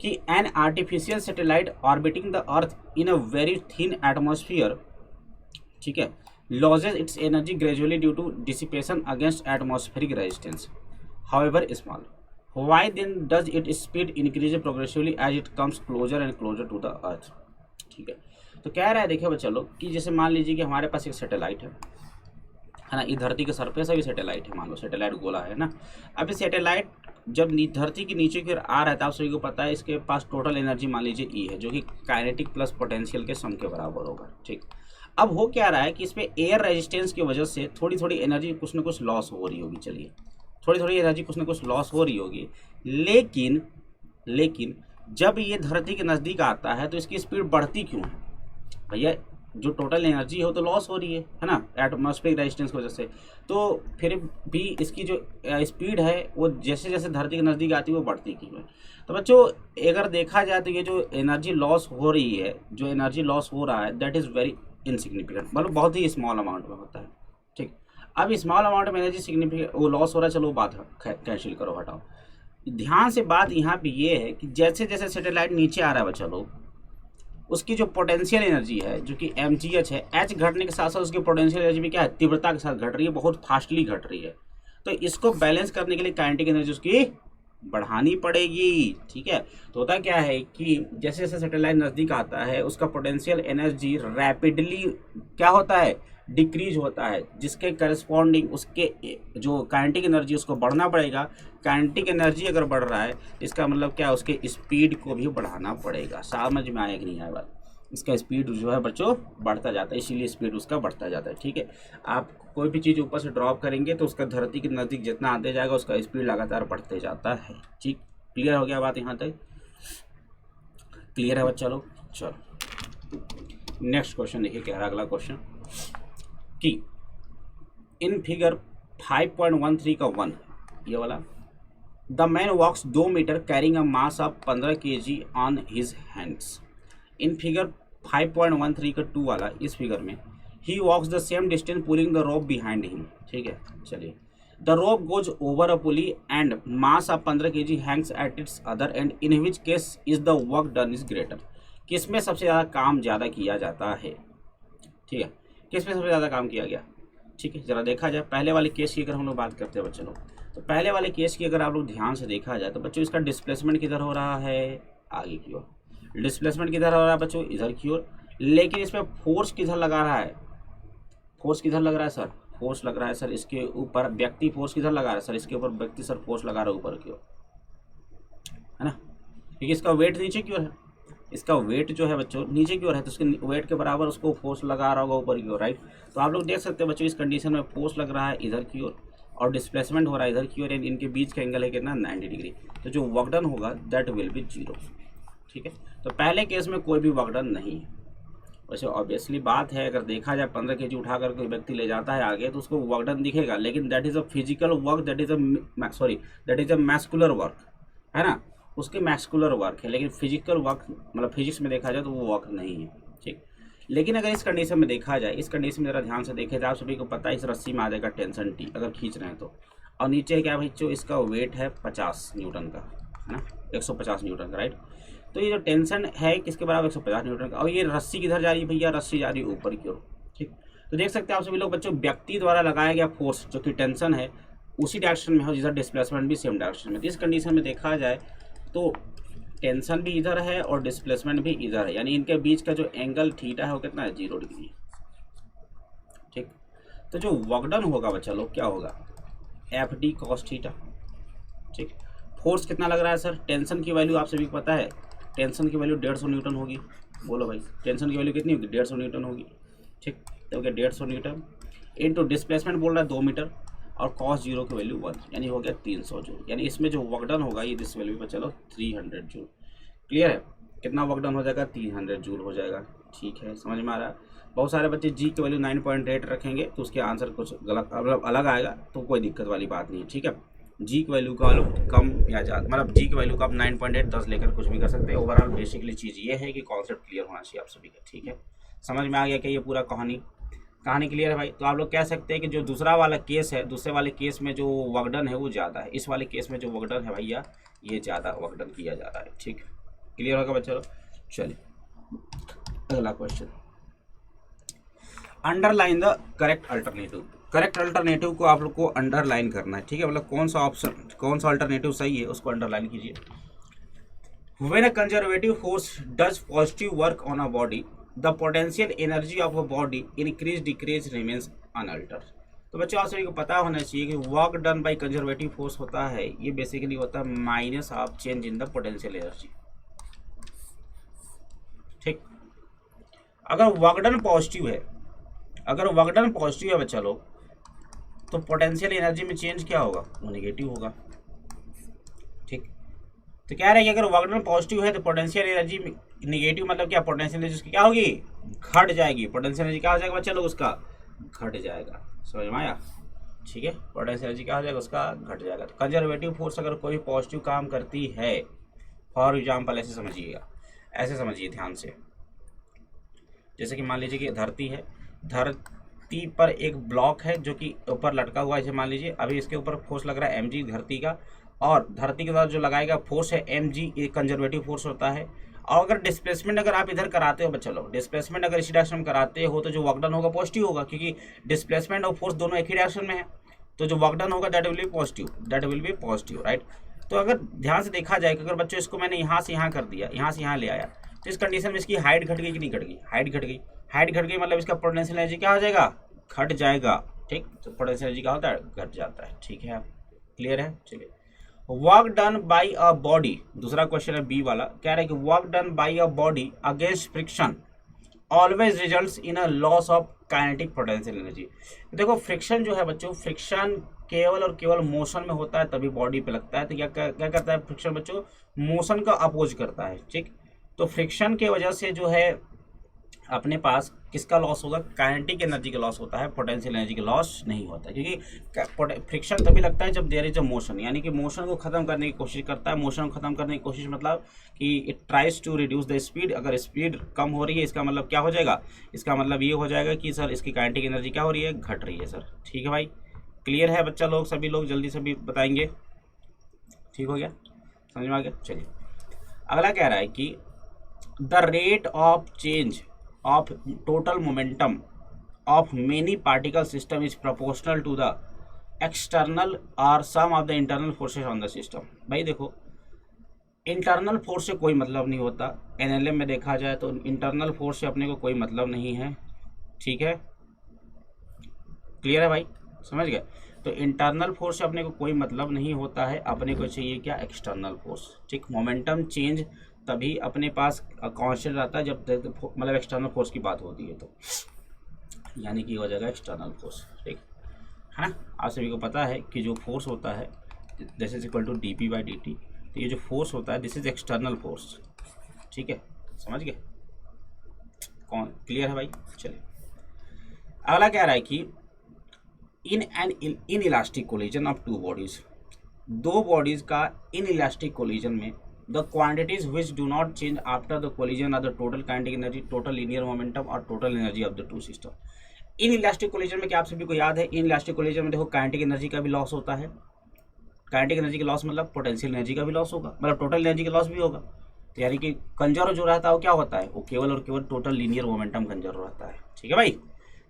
कि an artificial satellite orbiting the earth in a very thin atmosphere, ठीक है, loses its energy gradually due to dissipation against atmospheric resistance, however small. Why then does its speed increase progressively as it comes closer and closer to the earth? ठीक है, तो कह रहा है देखिए बच्चा लोग कि जैसे मान लीजिए कि हमारे पास एक सैटेलाइट है ना, ये धरती के सरफेस अभी सैटेलाइट है, मान लो सैटेलाइट गोला है ना। अभी सैटेलाइट जब धरती के नीचे की ओर आ रहा है तो आप सभी को पता है इसके पास टोटल एनर्जी मान लीजिए ई है, जो कि काइनेटिक प्लस पोटेंशियल के सम के बराबर होगा। ठीक, अब हो क्या रहा है कि इसमें एयर रेजिस्टेंस की वजह से थोड़ी थोड़ी एनर्जी कुछ ना कुछ लॉस हो रही होगी, चलिए थोड़ी थोड़ी एनर्जी कुछ ना कुछ लॉस हो रही होगी, लेकिन जब ये धरती के नज़दीक आता है तो इसकी स्पीड बढ़ती क्यों है भैया? जो टोटल एनर्जी है वो तो लॉस हो रही है ना, एटमॉस्फेरिक रेजिस्टेंस की वजह से, तो फिर भी इसकी जो स्पीड है वो जैसे जैसे धरती के नज़दीक आती है वो बढ़ती क्यों है? तो बच्चों अगर देखा जाए तो ये जो एनर्जी लॉस हो रही है, जो एनर्जी लॉस हो रहा है दैट इज़ वेरी इनसिग्निफिकेंट, मतलब बहुत ही स्मॉल अमाउंट में होता है। ठीक, अब स्मॉल अमाउंट में एनर्जी सिग्निफिकेंट वो लॉस हो रहा है, चलो बात कैंसिल करो, हटाओ। ध्यान से बात यहाँ पे ये है कि जैसे जैसे सैटेलाइट नीचे आ रहा है बच्चा लोग, उसकी जो पोटेंशियल एनर्जी है जो कि mgh है, h घटने के साथ साथ उसकी पोटेंशियल एनर्जी भी क्या है, तीव्रता के साथ घट रही है, बहुत फास्टली घट रही है। तो इसको बैलेंस करने के लिए काइनेटिक एनर्जी उसकी बढ़ानी पड़ेगी। ठीक है, तो होता क्या है कि जैसे जैसे सैटेलाइट नज़दीक आता है उसका पोटेंशियल एनर्जी रैपिडली क्या होता है, डिक्रीज होता है, जिसके करस्पॉन्डिंग उसके जो काइनेटिक एनर्जी उसको बढ़ना पड़ेगा। काइनेटिक एनर्जी अगर बढ़ रहा है इसका मतलब क्या है, उसके स्पीड को भी बढ़ाना पड़ेगा। समझ में आया कि नहीं आया बात? इसका स्पीड जो है बच्चों बढ़ता जाता है, इसीलिए स्पीड उसका बढ़ता जाता है। ठीक है, आप कोई भी चीज़ ऊपर से ड्रॉप करेंगे तो उसका धरती के नज़दीक जितना आते जाएगा उसका स्पीड लगातार बढ़ते जाता है। ठीक, क्लियर हो गया बात यहाँ तक? क्लियर है बच्चा लोग? चलो नेक्स्ट क्वेश्चन देखिए, क्या है अगला क्वेश्चन कि इन फिगर 5.13 का 1 ये वाला, the man walks 2 metre carrying a mass of 15 kg on his hands. In figure 5.13 का 2 वाला, इस फिगर में ही walks the same distance pulling the rope behind him. ठीक है, चलिए the rope goes over a pulley and mass of 15 kg hangs at its other end in which case is the work done is greater. किसमें सबसे ज़्यादा काम ज़्यादा किया जाता है, ठीक है, किसमें सबसे ज़्यादा काम किया गया, ठीक है। जरा देखा जाए पहले वाले केस की अगर हम लोग बात करते हैं बच्चों लोग, तो पहले वाले केस की अगर आप लोग ध्यान से देखा जाए तो बच्चों इसका डिस्प्लेसमेंट किधर हो रहा है, आगे की ओर। डिस्प्लेसमेंट किधर हो रहा है बच्चों, इधर की ओर। लेकिन इसमें फोर्स किधर लगा रहा है, फोर्स किधर लग रहा है सर, फोर्स लग रहा है सर इसके ऊपर, व्यक्ति फोर्स किधर लगा रहा है सर, इसके ऊपर व्यक्ति सर फोर्स लगा रहा है ऊपर की ओर, है ना, क्योंकि इसका वेट नीचे की ओर है, इसका वेट जो है बच्चों नीचे की ओर है, तो उसके वेट के बराबर उसको फोर्स लगा रहा होगा ऊपर की ओर, राइट। तो आप लोग देख सकते हैं बच्चों इस कंडीशन में फोर्स लग रहा है इधर की ओर और डिस्प्लेसमेंट हो रहा है इधर की ओर, इनके बीच का एंगल है कितना 90 डिग्री। तो जो वर्क डन होगा दैट विल बी 0, ठीक है। तो पहले केस में कोई भी वर्क डन नहीं है। वैसे ऑब्वियसली बात है अगर देखा जाए 15 kg उठा कर कोई व्यक्ति ले जाता है आगे तो उसको वर्क डन दिखेगा, लेकिन that is a physical work, that is a muscular work, है ना, उसके मैस्कुलर वर्क है, लेकिन फिजिकल वर्क मतलब फिजिक्स में देखा जाए तो वो वर्क नहीं है, ठीक। लेकिन अगर इस कंडीशन में देखा जाए, इस कंडीशन में ज़रा ध्यान से देखे जाए, आप सभी को पता है इस रस्सी में आ जाएगा टेंशन टी अगर खींच रहे हैं तो, और नीचे क्या भाई जो इसका वेट है 50 न्यूटन का, है ना, 150 न्यूटन का, राइट। तो ये जो टेंशन है किसके बराबर 150 न्यूटन का, और ये रस्सी किधर जा रही है भैया, रस्सी जा रही है ऊपर की ओर, ठीक। तो देख सकते हैं आप सभी लोग बच्चों व्यक्ति द्वारा लगाया गया फोर्स जो कि टेंशन है उसी डायरेक्शन में है जिधर डिस्प्लेसमेंट भी सेम डायरेक्शन में। इस कंडीशन में देखा जाए तो टेंशन भी इधर है और डिस्प्लेसमेंट भी इधर है, यानी इनके बीच का जो एंगल थीटा है वो कितना है 0 डिग्री, ठीक। तो जो वर्क डन होगा बच्चा लोग क्या होगा एफ डी कॉस थीटा, ठीक। फोर्स कितना लग रहा है सर, टेंशन की वैल्यू आप सभी को पता है, टेंशन की वैल्यू 150 न्यूटन होगी, बोलो भाई टेंशन की वैल्यू कितनी होगी 150 न्यूटन होगी, ठीक। तो क्या 150 न्यूटन इनटू डिस्प्लेसमेंट बोल रहा है 2 मीटर और कॉस 0 की वैल्यू 1, यानी हो गया 300 जूल, यानी इसमें जो वर्क डन होगा ये दिस वैल्यू पर चलो 300 जूल। क्लियर है, कितना वर्क डन हो जाएगा 300 जूल हो जाएगा, ठीक है, समझ में आ रहा है। बहुत सारे बच्चे जी की वैल्यू 9.8 रखेंगे तो उसके आंसर कुछ गलत मतलब अलग आएगा, तो कोई दिक्कत वाली बात नहीं है, ठीक है। जी की वैल्यू का कम या ज़्यादा मतलब जी की वैल्यू का आप 9.8 10 लेकर कुछ भी कर सकते हैं। ओवरऑल बेसिकली चीज़ ये है कि कॉन्सेप्ट क्लियर होना चाहिए आप सभी का, ठीक है। समझ में आ गया कि ये पूरा कहानी क्लियर है भाई। तो आप लोग कह सकते हैं कि जो दूसरा वाला केस है, दूसरे वाले केस में जो वर्क डन है वो ज़्यादा है, इस वाले केस में जो वर्क डन है भैया ये ज़्यादा वर्क डन किया जा रहा है, ठीक। क्लियर होगा बच्चों, चलिए अगला question, underline the correct alternative. Correct alternative को आप लोग को अंडरलाइन करना है, ठीक है, मतलब कौन सा ऑप्शन कौन सा अल्टरनेटिव सही है उसको अंडरलाइन कीजिए। When a conservative force does positive work on a body the potential energy of a body increase decrease remains unaltered. तो बच्चों आप सभी को पता होना चाहिए कि work done by conservative force होता है ये बेसिकली होता है minus of change in the potential energy, ठीक। अगर वर्क डन पॉजिटिव है, अगर वर्क डन पॉजिटिव है बच्चा लोग तो पोटेंशियल एनर्जी में चेंज क्या होगा वो नेगेटिव होगा, ठीक। तो कह रहे हैं कि अगर वर्क डन पॉजिटिव है तो पोटेंशियल एनर्जी नेगेटिव मतलब क्या, पोटेंशियल एनर्जी क्या होगी घट जाएगी, पोटेंशियल एनर्जी क्या हो जाएगा बच्चा लोग उसका घट जाएगा, समझ में आया, ठीक है। पोटेंशियल एनर्जी क्या हो जाएगा उसका घट जाएगा। तो कंजर्वेटिव फोर्स अगर कोई पॉजिटिव काम करती है, फॉर एग्जाम्पल ऐसे समझिएगा, ऐसे समझिए ध्यान से, जैसे कि मान लीजिए कि धरती है, धरती पर एक ब्लॉक है जो कि ऊपर लटका हुआ है, जैसे मान लीजिए अभी इसके ऊपर फोर्स लग रहा है mg धरती का, और धरती के साथ जो लगाएगा फोर्स है mg, एक कंजर्वेटिव फोर्स होता है। और अगर डिस्प्लेसमेंट अगर आप इधर कराते हो बच्चा लोग, डिस्प्लेसमेंट अगर इसी डायरेक्शन में कराते हो तो जो वर्क डन होगा पॉजिटिव होगा, क्योंकि डिस्प्लेसमेंट और फोर्स दोनों एक ही डायरेक्शन में है, तो जो वर्क डन होगा that will B positive, that will B positive, right. तो अगर ध्यान से देखा जाए कि अगर बच्चों इसको मैंने यहाँ से यहाँ कर दिया, यहाँ से यहाँ ले आया, तो इस कंडीशन में इसकी हाइट घट गई कि नहीं घट गई, हाइट घट गई, हाइट घट गई मतलब इसका पोटेंशियल एनर्जी क्या हो जाएगा घट जाएगा, ठीक। तो पोटेंशियल एनर्जी क्या होता है घट जाता है, ठीक है, क्लियर है। चलिए work done by a body, दूसरा क्वेश्चन है बी वाला, कह रहा है कि work done by a body against friction always results in a loss of kinetic potential energy. देखो फ्रिक्शन जो है बच्चों, फ्रिक्शन केवल और केवल मोशन में होता है तभी बॉडी पे लगता है, तो क्या करता है फ्रिक्शन बच्चों, मोशन का अपोज करता है, ठीक। तो फ्रिक्शन के वजह से जो है अपने पास किसका लॉस होगा, काइनेटिक एनर्जी का लॉस होता है, पोटेंशियल एनर्जी का लॉस नहीं होता, क्योंकि फ्रिक्शन तभी लगता है जब देयर इज अ मोशन, यानी कि मोशन को खत्म करने की कोशिश करता है। मोशन को खत्म करने की कोशिश मतलब कि it tries to reduce the speed, अगर स्पीड कम हो रही है इसका मतलब क्या हो जाएगा, इसका मतलब ये हो जाएगा कि सर इसकी काइनेटिक एनर्जी क्या हो रही है घट रही है सर, ठीक है भाई, क्लियर है बच्चा लोग, सभी लोग जल्दी सभी बताएंगे। ठीक हो गया, समझ में आ गया। चलिए अगला कह रहा है कि the rate of change of total momentum of many particle system is proportional to the external और sum of the internal forces on the system. भाई देखो, इंटरनल फोर्स से कोई मतलब नहीं होता। एनएलएम में देखा जाए तो इंटरनल फोर्स से अपने को कोई मतलब नहीं है। ठीक है, क्लियर है भाई, समझ गए। तो इंटरनल फोर्स से अपने को कोई मतलब नहीं होता है, अपने को चाहिए क्या, एक्सटर्नल फोर्स। ठीक, मोमेंटम चेंज तभी अपने पास कांस्टेंट रहता है जब मतलब एक्सटर्नल फोर्स की बात होती है, तो यानी कि हो जाएगा एक्सटर्नल फोर्स। ठीक है ना, आप सभी को पता है कि जो फोर्स होता है this is equal to d p by d t. तो ये जो फोर्स होता है दिस इज एक्सटर्नल फोर्स। ठीक है, समझ गए, कौन क्लियर है भाई। चलिए अगला कह रहा है कि in an in elastic collision of two bodies, दो बॉडीज का इन इलास्टिक कोलिजन में the quantities which do not change after the collision are the total kinetic energy, total linear momentum और total energy of the two system. In elastic collision में क्या आप सभी को याद है, इन इलास्टिक कोलिजन में देखो काइनेटिक एनर्जी का भी लॉस होता है। काइनेटिक एनर्जी का लॉस मतलब पोटेंशियल एनर्जी का भी लॉस होगा, मतलब टोटल एनर्जी का लॉस भी होगा। तो यानी कि कंजर्व जो रहता है वो क्या होता है, वो केवल और केवल टोटल लीनियर मोमेंटम कंजर्व रहता है। ठीक है भाई,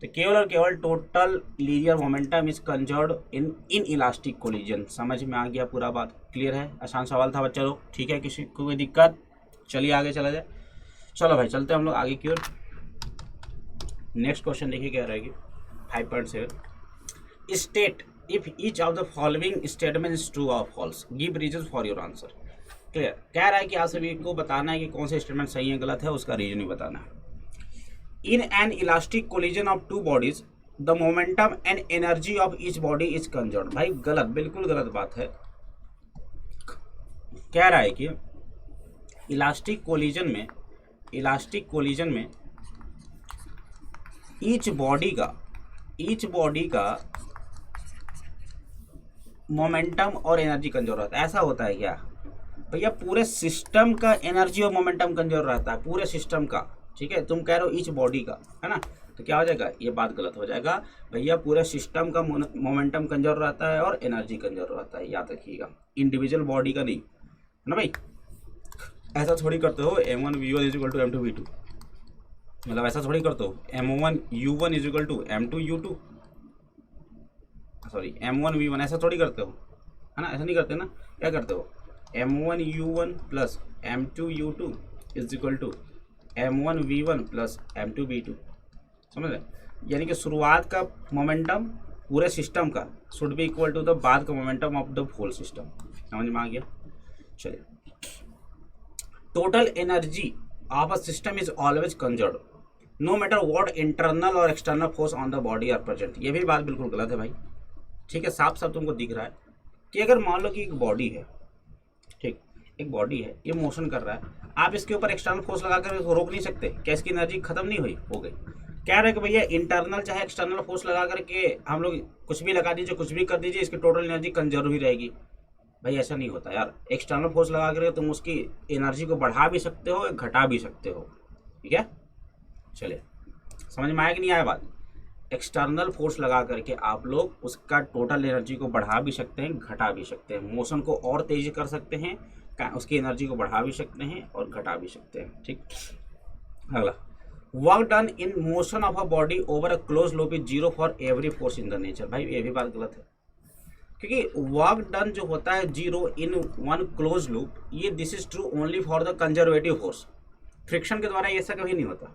तो केवल और केवल total linear momentum is conserved in elastic collision. समझ में आ गया पूरा बात, क्लियर है। आसान सवाल था बच्चा लोग, ठीक है, किसी को कोई दिक्कत। चलिए आगे चला जाए। चलो भाई चलते हैं हम लोग आगे की ओर। नेक्स्ट क्वेश्चन देखिए क्या रहेगी 5.7। State if each of the following statement is true और false, give reason for your answer. Clear, कह रहा है कि आप सभी को बताना है कि कौन से स्टेटमेंट सही है गलत है, उसका रीजन भी बताना है। In an elastic collision of two bodies, the momentum and energy of each body is conserved। भाई गलत, बिल्कुल गलत बात है। कह रहा है कि इलास्टिक कोलिजन में ईच बॉडी का मोमेंटम और एनर्जी कंजर्व रहता है। ऐसा होता है क्या भैया, पूरे सिस्टम का एनर्जी और मोमेंटम कंजर्व रहता है, पूरे सिस्टम का। ठीक है, तुम कह रहे हो ईच बॉडी का, है ना, तो क्या हो जाएगा, ये बात गलत हो जाएगा। भैया पूरे सिस्टम का मोमेंटम कंजर्व रहता है और एनर्जी कंजर्व रहता है, याद रखिएगा, इंडिविजुअल बॉडी का नहीं, है ना भाई। ऐसा थोड़ी करते हो m1v1 is equal to m2v2, मतलब ऐसा थोड़ी करते हो m1u1 is equal to m2u2, sorry m1v1, ऐसा थोड़ी करते हो, है ना, ऐसा नहीं करते ना। क्या करते हो, m1u1 plus m2u2 is equal to m1v1 plus m2v2, समझ रहे। यानी कि शुरुआत का मोमेंटम पूरे सिस्टम का should be equal to the बाद का momentum of the whole system. समझ में आ गया। चलिए, total energy of a system is always conserved no matter what internal और external force on the body are present. ये भी बात बिल्कुल गलत है भाई। ठीक है, साफ साफ तुमको दिख रहा है कि अगर मान लो कि एक बॉडी है, ठीक, एक बॉडी है, ये मोशन कर रहा है, आप इसके ऊपर एक्सटर्नल फोर्स लगाकर इसको रोक नहीं सकते, क्या इसकी एनर्जी खत्म नहीं हुई, हो गई। कह रहे हैं कि भैया इंटरनल चाहे एक्सटर्नल फोर्स लगा करके हम लोग कुछ भी लगा दीजिए, कुछ भी कर दीजिए, इसकी टोटल एनर्जी कंजर्व ही रहेगी। भाई ऐसा नहीं होता यार, एक्सटर्नल फोर्स लगा करके तुम उसकी एनर्जी को बढ़ा भी सकते हो, घटा भी सकते हो। ठीक है, चलिए समझ में आया कि नहीं आया बात। एक्सटर्नल फोर्स लगा करके आप लोग उसका टोटल एनर्जी को बढ़ा भी सकते हैं, घटा भी सकते हैं, मोशन को और तेज कर सकते हैं, उसकी एनर्जी को बढ़ा भी सकते हैं और घटा भी सकते हैं। ठीक, अगला, work done in motion of a body over a close loop is zero for every force in the nature. भाई ये भी बात गलत है, क्योंकि वर्क डन जो होता है zero in one close loop, ये this is true only for the conservative force. Friction के द्वारा ऐसा कभी नहीं होता,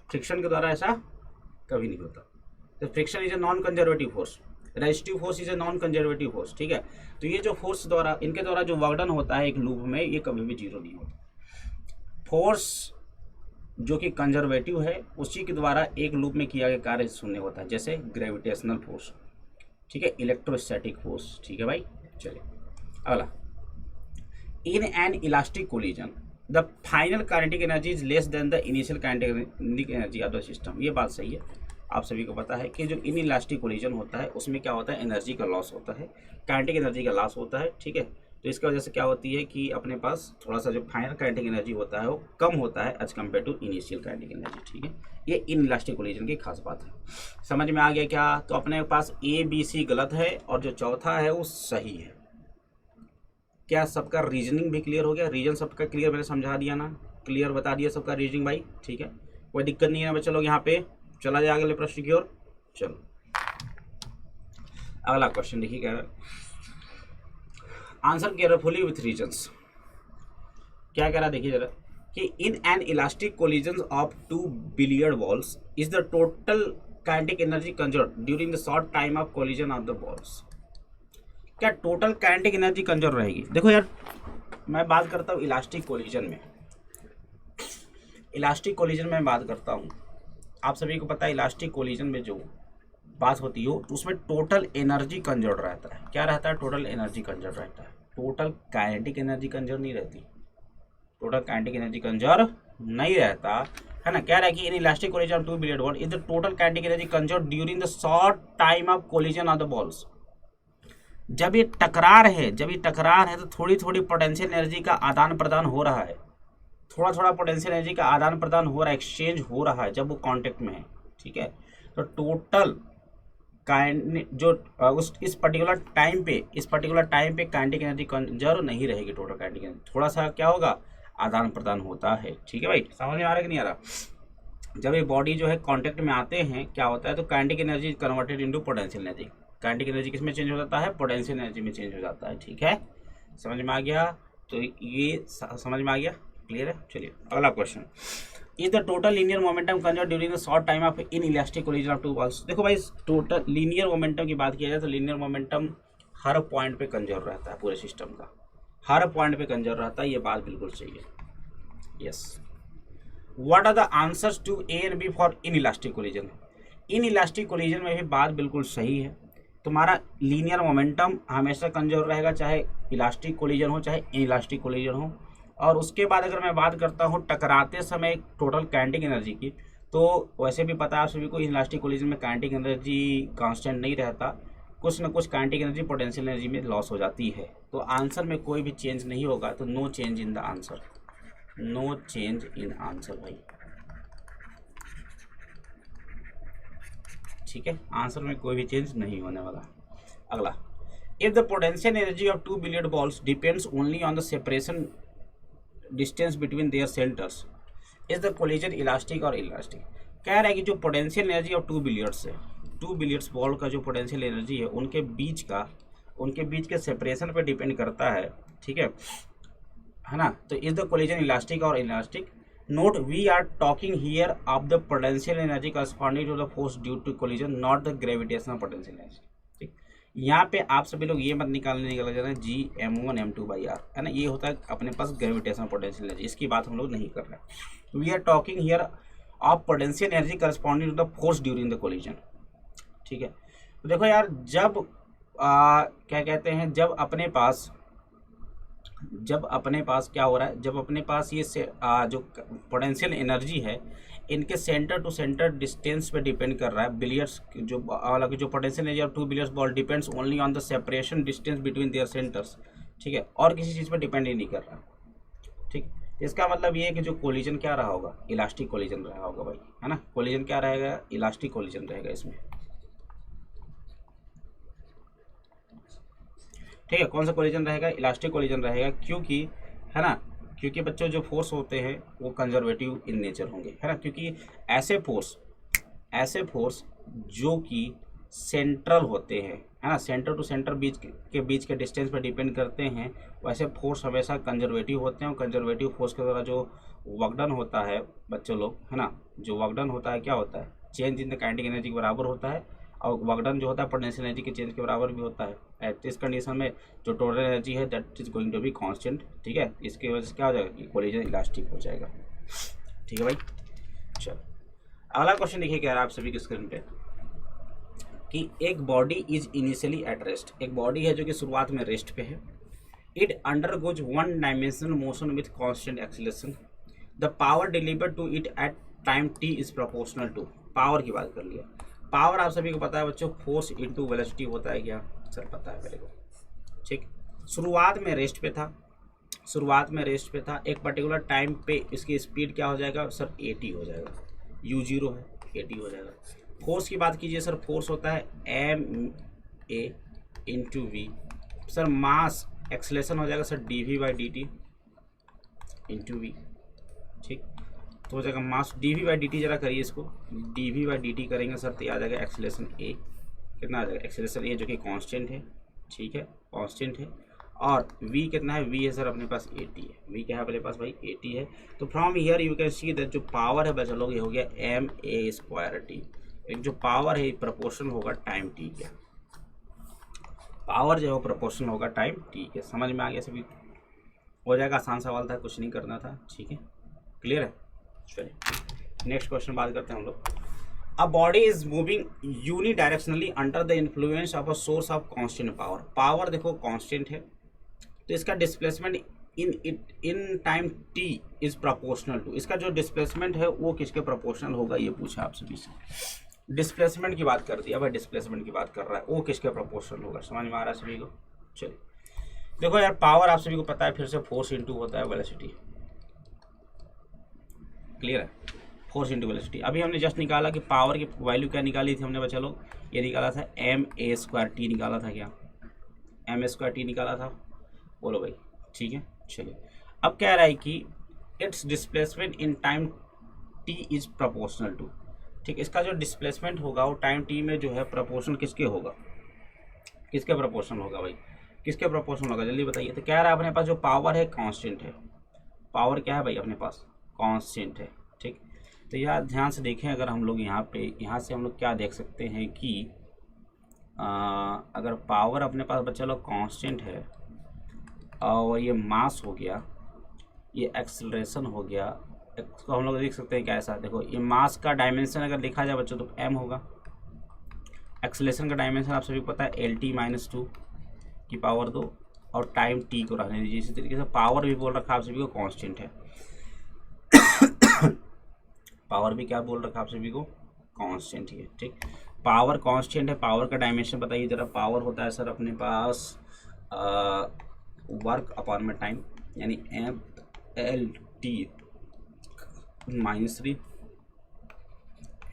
फ्रिक्शन के द्वारा ऐसा कभी नहीं होता। तो friction is a non conservative force, resistive force is a non conservative force. ठीक है, तो ये जो फोर्स द्वारा, इनके द्वारा जो वर्क डन होता है एक लूप में, ये कभी भी जीरो नहीं होता। फोर्स जो कि कंजर्वेटिव है उसी के द्वारा एक लूप में किया गया कार्य शून्य होता है, जैसे ग्रेविटेशनल फोर्स, ठीक है, इलेक्ट्रोस्टैटिक फोर्स। ठीक है भाई, चलिए अगला, इन an elastic collision the final kinetic energy is less than the initial kinetic energy of the system. ये बात सही है, आप सभी को पता है कि जो इन इलास्टिक कोलिजन होता है उसमें क्या होता है, एनर्जी का लॉस होता है, काइनेटिक एनर्जी का लॉस होता है। ठीक है, तो इसका वजह से क्या होती है कि अपने पास थोड़ा सा जो फाइनल काइनेटिक एनर्जी होता है वो कम होता है as compare to initial kinetic energy. ठीक है, ये इन इलास्टिक कोलिजन की खास बात है। समझ में आ गया क्या? तो अपने पास ए बी सी गलत है और जो चौथा है वो सही है। क्या सबका रीजनिंग भी क्लियर हो गया? रीजन सबका क्लियर मैंने समझा दिया ना, क्लियर बता दिया सबका रीजनिंग भाई। ठीक है, कोई दिक्कत नहीं है बच्चे लोग। यहाँ पे चला जाए अगले प्रश्न की ओर। चलो अगला क्वेश्चन देखिए क्या है। Answer carefully with reasons. क्या कह रहा देखिए जरा कि in an elastic collision of two billiard balls is the total kinetic energy conserve during the short time of collision of the balls. क्या टोटल काइनेटिक एनर्जी कंजर्व रहेगी? देखो यार, मैं बात करता हूँ इलास्टिक कोलिजन में, इलास्टिक कोलिजन में बात करता हूँ। आप सभी को पता है इलास्टिक कोलिजन में जो बात होती हो तो उसमें टोटल एनर्जी कंजर्व रहता है। क्या रहता है? टोटल एनर्जी कंजर्व रहता है। टोटल काइनेटिक एनर्जी कंजर्व नहीं रहती। टोटल काइनेटिक एनर्जी कंजर्व नहीं रहता है ना। क्या रहा कि in elastic collision of two billiard ball is the total kinetic energy conserve during the short time of collision of the balls. जब ये टकरार है, जब ये टकरार है तो थोड़ी थोड़ी पोटेंशियल एनर्जी का आदान प्रदान हो रहा है, थोड़ा थोड़ा पोटेंशियल एनर्जी का आदान प्रदान हो रहा है, एक्सचेंज हो रहा है जब वो कांटेक्ट में है। ठीक है, तो टोटल जो उस इस पर्टिकुलर टाइम पे काइनेटिक एनर्जी कंजर्व नहीं रहेगी। टोटल काइनेटिक एनर्जी थोड़ा सा क्या होगा, आदान प्रदान होता है। ठीक है भाई, समझ में आ रहा है कि नहीं आ रहा? जब ये बॉडी जो है कांटेक्ट में आते हैं क्या होता है, तो kinetic energy converted into potential energy. Kinetic energy किस में चेंज हो जाता है? पोटेंशियल एनर्जी में चेंज हो जाता है। ठीक है, समझ में आ गया? तो ये समझ में आ गया, क्लियर है? चलिए अगला question. Is the total linear momentum conserve during the short time of in elastic collision of two balls. देखो भाई, टोटल लीनियर मोमेंटम की बात किया जाए तो लीनियर मोमेंटम हर पॉइंट पे कंजर्व रहता है। पूरे सिस्टम का हर पॉइंट पे कंजर्व रहता है, ये बात बिल्कुल सही है। Yes, what are the answers to a and b for in elastic collision. In elastic collision में भी बात बिल्कुल सही है। तुम्हारा लीनियर मोमेंटम हमेशा कंजर्व रहेगा, चाहे इलास्टिक कोलिजन हो चाहे इन इलास्टिक कोलिजन हो। और उसके बाद अगर मैं बात करता हूँ टकराते समय टोटल काइनेटिक एनर्जी की, तो वैसे भी पता है आप सभी को इलास्टिक कोलिजन में काइनेटिक एनर्जी कांस्टेंट नहीं रहता, कुछ ना कुछ काइनेटिक एनर्जी पोटेंशियल एनर्जी में लॉस हो जाती है। तो आंसर में कोई भी चेंज नहीं होगा, तो no change in the answer, no change in answer भाई। ठीक है, आंसर में कोई भी चेंज नहीं होने वाला। अगला, if the potential energy of two billiard balls depends only on the separation distance between their centres is the collision elastic और इलास्टिक। कह रहा है कि जो potential energy of two billiards है, टू बिलियर्ड्स बॉल का जो potential energy है उनके बीच के सेपरेशन पर डिपेंड करता है। ठीक है ना। तो इज द कोलिजन इलास्टिक और elastic. Note, we are talking here of the potential energy corresponding to the force due to collision, not the gravitational potential energy. ठीक, यहाँ पे आप सभी लोग ये मत निकल जाना Gm1m2/r, है ना। ये होता है अपने पास ग्रेविटेशनल पोटेंशियल एनर्जी, इसकी बात हम लोग नहीं कर रहे। We are talking here of potential energy corresponding to the force during the collision. ठीक है, तो देखो यार, जब क्या कहते हैं, जब अपने पास क्या हो रहा है, जब अपने पास ये जो पोटेंशियल एनर्जी है इनके सेंटर टू सेंटर डिस्टेंस पे डिपेंड कर रहा है। बिलियर्ड्स जो potential energy of two billiards ball depends only on the separation distance between their centres. ठीक है, और किसी चीज़ पे डिपेंड ही नहीं कर रहा। ठीक, इसका मतलब ये है कि जो कोलिजन क्या रहा होगा, इलास्टिक कोलिजन रहा होगा भाई, है ना। कोलिजन क्या रहेगा, इलास्टिक कोलिजन रहेगा इसमें। ठीक है, कौन सा कोलिजन रहेगा, इलास्टिक कोलिजन रहेगा, क्योंकि है ना, क्योंकि बच्चों जो फोर्स होते हैं वो कंजर्वेटिव इन नेचर होंगे, है ना। क्योंकि ऐसे फोर्स जो कि सेंट्रल होते हैं, है ना, सेंटर टू सेंटर बीच के डिस्टेंस पर डिपेंड करते हैं, वैसे फोर्स हमेशा कंजर्वेटिव होते हैं। और कंजर्वेटिव फोर्स के द्वारा जो वर्क डन होता है बच्चों लोग, है ना, जो वर्क डन होता है क्या होता है, change in the kinetic energy के बराबर होता है। और वर्क डन जो होता है पोटेंशियल एनर्जी के चेंज के बराबर भी होता है। एट दिस कंडीशन में जो टोटल एनर्जी है that is going to be constant. ठीक है, इसकी वजह से क्या हो जाएगा कि कोलिजन इलास्टिक हो जाएगा। ठीक है भाई, चलो अगला क्वेश्चन देखिए क्या है आप सभी की स्क्रीन पे, कि एक body is initially at rest. एक बॉडी है जो कि शुरुआत में रेस्ट पे है। It undergoes one dimensional motion with constant acceleration. The power delivered to it at time t is proportional to. Power की बात कर लिया। पावर आप सभी को पता है बच्चों, फोर्स इनटू वेलोसिटी होता है क्या, सर पता है मेरे को। ठीक, शुरुआत में रेस्ट पे था, एक पर्टिकुलर टाइम पे इसकी स्पीड क्या हो जाएगा सर 80 हो जाएगा, u0 है 80 हो जाएगा। फोर्स की बात कीजिए सर, फोर्स होता है ma into v. Sir mass acceleration हो जाएगा सर dv/dt इंटू वी, ठीक। तो हो जाएगा मास dv/dt, जरा करिए इसको, dv/dt करेंगे सर तो आ जाएगा एक्सलेशन a, कितना आ जाएगा एक्सलेशन a जो कि कांस्टेंट है, ठीक है कांस्टेंट है। और v कितना है, v है सर अपने पास 80 है, v क्या है अपने पास भाई 80 है। तो from here you can see that जो पावर है बच्चा लोग ये हो गया ma²t, एक जो पावर है प्रोपोर्शन होगा टाइम t के, पावर जो है प्रोपोर्शन होगा टाइम t के। समझ में आ गया सभी, हो जाएगा, आसान सवाल था, कुछ नहीं करना था, ठीक है क्लियर है। चलिए नेक्स्ट क्वेश्चन बात करते हैं हम लोग। A body is moving unidirectionally under the influence of a source of constant power. Power देखो कांस्टेंट है, तो इसका displacement in time t is proportional to, इसका जो डिस्प्लेसमेंट है वो किसके प्रोपोर्शनल होगा, ये पूछा आप सभी से। डिस्प्लेसमेंट की बात कर दिया भाई, डिस्प्लेसमेंट की बात कर रहा है, वो किसके प्रोपोर्शनल होगा, समझ में आ रहा है सभी को। चलिए देखो यार, पावर आप सभी को पता है फिर से फोर्स इंटू होता है वेलोसिटी, क्लियर है, फोर्स इंटू वेलोसिटी। अभी हमने जस्ट निकाला कि पावर की वैल्यू क्या निकाली थी हमने बच्चा लोग, ये निकाला था ma² निकाला था, क्या ma² निकाला था, बोलो भाई, ठीक है। चलिए अब कह रहा है कि its displacement in time t is proportional to, ठीक। इसका जो डिस्प्लेसमेंट होगा वो टाइम t में जो है प्रोपोर्शनल किसके होगा, किसके प्रोपोर्शनल होगा भाई, किसके प्रोपोर्शनल होगा जल्दी बताइए। तो कह रहा है अपने पास जो पावर है कांस्टेंट है, पावर क्या है भाई अपने पास कांस्टेंट है, ठीक। तो यार ध्यान से देखें, अगर हम लोग यहाँ से हम लोग क्या देख सकते हैं कि अगर पावर अपने पास बच्चा लोग कांस्टेंट है और ये मास हो गया, ये एक्सेलरेशन हो गया, इसको हम लोग देख सकते हैं कैसा, देखो ये मास का डायमेंशन अगर देखा जाए बच्चों तो m होगा, एक्सेलरेशन का डायमेंशन आप सभी को पता है LT-2 की पावर 2, और टाइम t को रखने दीजिए। इसी तरीके से पावर भी बोल रखा आप सभी को कांस्टेंट है, पावर भी क्या बोल रखा आप सभी को कांस्टेंट ही है, ठीक। पावर कांस्टेंट है, पावर का डायमेंशन बताइए जरा। पावर होता है सर अपने पास वर्क अपॉन में टाइम, यानी MLT-3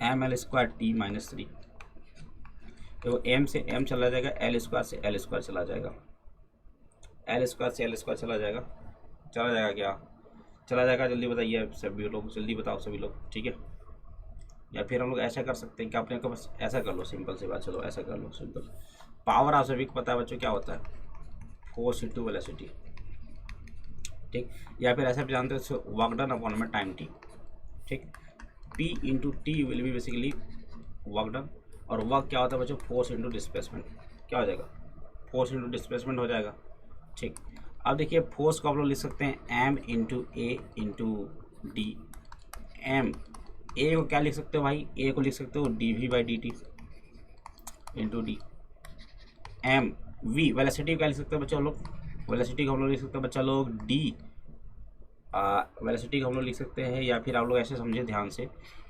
ML²T-3। तो m से m चला जाएगा, L² से L² चला जाएगा, L² से L² चला जाएगा क्या चला जाएगा, जल्दी बताइए सभी लोग, जल्दी बताओ सभी लोग, ठीक है। या फिर हम लोग ऐसा कर सकते हैं कि अपने को बस ऐसा कर लो, सिंपल सी बात, चलो ऐसा कर लो सिंपल। पावर आप सभी को पता है बच्चों क्या होता है, फोर्स इंटू वेलोसिटी, ठीक। या फिर ऐसा भी जानते हैं वर्क डन अपॉन में टाइम t, ठीक। P into T will be basically work done, और वर्क क्या होता है बच्चों, फोर्स इंटू डिस्प्लेसमेंट, क्या हो जाएगा, फोर्स इंटू डिस्प्लेसमेंट हो जाएगा, ठीक। अब देखिए फोर्स को आप लोग लिख सकते हैं m into a into d. M a को क्या लिख सकते हो भाई, ए को लिख सकते हो dv/dt into d. M v velocity क्या लिख सकते हो बच्चा लोग, वेलोसिटी को हम लोग लिख सकते हैं बच्चा लोग डी, वेलोसिटी को हम लोग लिख सकते हैं, या फिर आप लोग ऐसे समझे ध्यान से,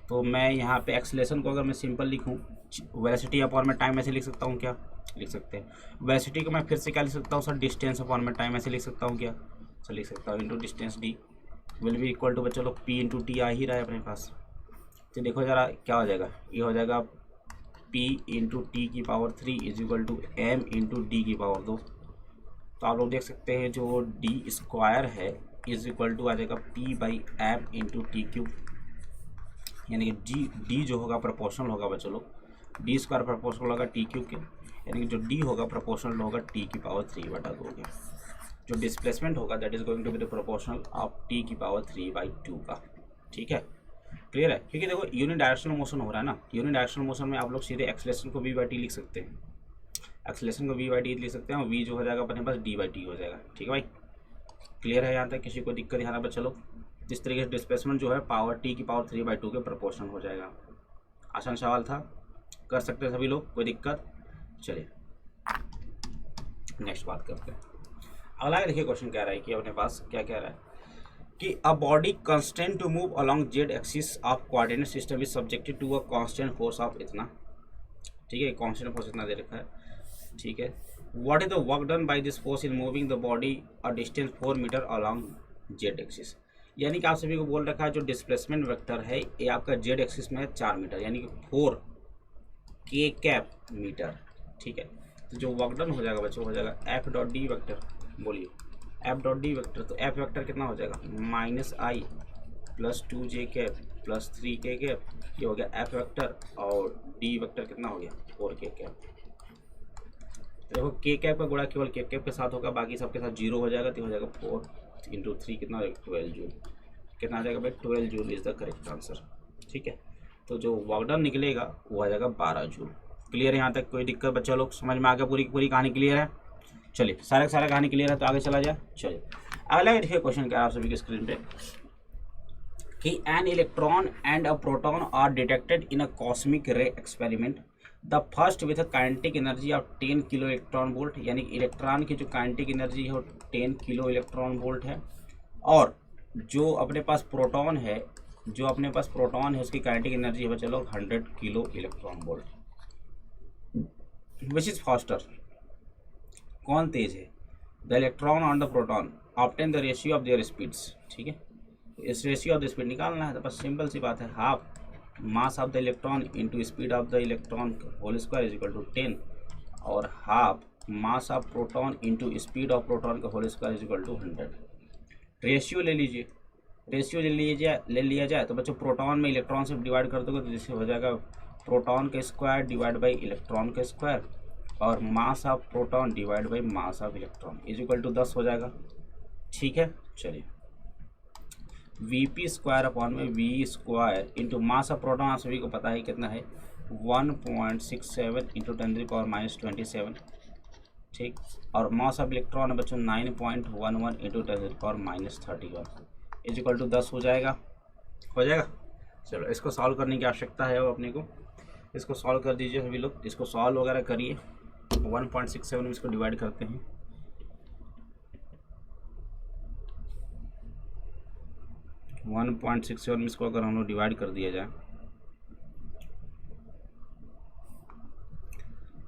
तो मैं यहाँ पे एक्सेलरेशन को अगर मैं सिंपल लिखूँ वेलोसिटी अपॉन में टाइम ऐसे लिख सकता हूँ, क्या लिख सकते हैं। वेलोसिटी को मैं फिर से क्या लिख सकता हूँ सर, डिस्टेंस अपॉन में टाइम ऐसे लिख सकता हूँ, क्या सर लिख सकता हूँ into distance d will be equal to बच्चा लोग p इंटू टी आ ही रहा है अपने पास। तो देखो ज़रा क्या हो जाएगा, ये हो जाएगा p इंटू टी की power 3 is equal to m into d की पावर 2। तो आप लोग देख सकते हैं जो d² है इज इक्वल टू आ जाएगा p/m इंटू t³, यानी कि d जो होगा प्रोपोर्शनल होगा बच्चों लोग, d² प्रोपोर्शनल होगा t³ के, यानी कि जो d होगा प्रोपोर्शनल होगा t की पावर 3/2 के। जो डिस्प्लेसमेंट होगा that is going to be the proportional of t की पावर 3/2 का, ठीक है क्लियर है। क्योंकि देखो यूनि डायरेक्शनल मोशन हो रहा है ना, यूनि डायरेक्शनल मोशन में आप लोग सीधे एक्सेलरेशन को v/t लिख सकते हैं, एक्सेलरेशन को v/t लिख सकते हैं, और v जो हो जाएगा अपने पास d/t हो जाएगा, ठीक है भाई क्लियर है। यहाँ तक किसी को दिक्कत यहाँ पर चलो, इस तरीके से डिस्प्लेसमेंट जो है पावर t की पावर 3/2 के प्रोपोर्शनल हो जाएगा। आसान सवाल था, कर सकते हैं सभी लोग, कोई दिक्कत। चलिए नेक्स्ट बात करते हैं। अगला देखिए क्वेश्चन कह रहा है कि अपने पास क्या कह रहा है कि a body constant to move along z axis of coordinate system is subjected to a constant force of इतना, ठीक है कांस्टेंट फोर्स इतना दे रखा है, ठीक है। What is the work done by this force in moving the body a distance 4 metre along z axis. यानी कि आप सभी को बोल रखा है जो डिस्प्लेसमेंट वेक्टर है ये आपका जेड एक्सिस में है 4 मीटर, यानी कि 4 के कैप मीटर। ठीक है, तो जो वर्क डन हो जाएगा बच्चों हो जाएगा एफ डॉट डी वेक्टर। बोलिए एफ डॉट डी वेक्टर, तो एफ वेक्टर कितना हो जाएगा -i plus 2j cap plus 3k cap, ये हो गया एफ वेक्टर, और डी वेक्टर कितना हो गया 4k कैप। देखो के कैप का गुणा केवल के कैप के साथ होगा, बाकी सबके साथ 0 हो जाएगा, तो हो जाएगा 4 इंटू 3 कितना हो जाएगा 12 जूल। कितना आ जाएगा भाई 12 joule is the correct answer. ठीक है, तो जो वर्क डन निकलेगा वो आ जाएगा 12 जूल। क्लियर है यहाँ तक, कोई दिक्कत बच्चा लोग समझ में आ गया, पूरी पूरी कहानी क्लियर है। चलिए सारा कहानी क्लियर है तो आगे चला जाए। चलिए अगला देखिए क्वेश्चन क्या है आप सभी की स्क्रीन पे कि an electron and a proton are detected in a cosmic ray experiment, the first with a kinetic energy of 10 kilo electron volt, यानी कि इलेक्ट्रॉन की जो काइनेटिक एनर्जी है वो 10 किलो इलेक्ट्रॉन वोल्ट है, और जो अपने पास प्रोटॉन है उसकी काइनेटिक एनर्जी है चलो 100 kilo electron volt. Which is faster, कौन तेज है? The electron on the proton obtain the ratio of their speeds. ठीक है, इस रेशियो ऑफ द स्पीड निकालना है, तो बस सिंपल सी बात है, half mass of the electron into speed of the electron whole square is equal to 10, और half mass of proton into speed of proton का whole square is equal to 100। Ratio ले लीजिए, ले लिया जाए तो बच्चों प्रोटॉन में इलेक्ट्रॉन से डिवाइड कर दोगे तो जिससे हो जाएगा प्रोटॉन का स्क्वायर डिवाइड बाई इलेक्ट्रॉन का स्क्वायर, और mass of proton divide by mass of electron is equal to 10 हो जाएगा। ठीक है, चलिए Vp स्क्वायर अपॉन में V square into mass of proton आप सभी को पता है कितना है 1.67 इंटू 10⁻27। ठीक, और मास ऑफ इलेक्ट्रॉन है बच्चों 9.11 इंटू 10⁻31 इज इक्वल टू 10 हो जाएगा। चलो इसको सॉल्व करने की आवश्यकता है अपने को, इसको सॉल्व कर दीजिए सभी लोग, इसको सॉल्व वगैरह करिए। 1.67 में इसको डिवाइड करते हैं, 1.67 में इसको अगर हम लोग डिवाइड कर दिया जाए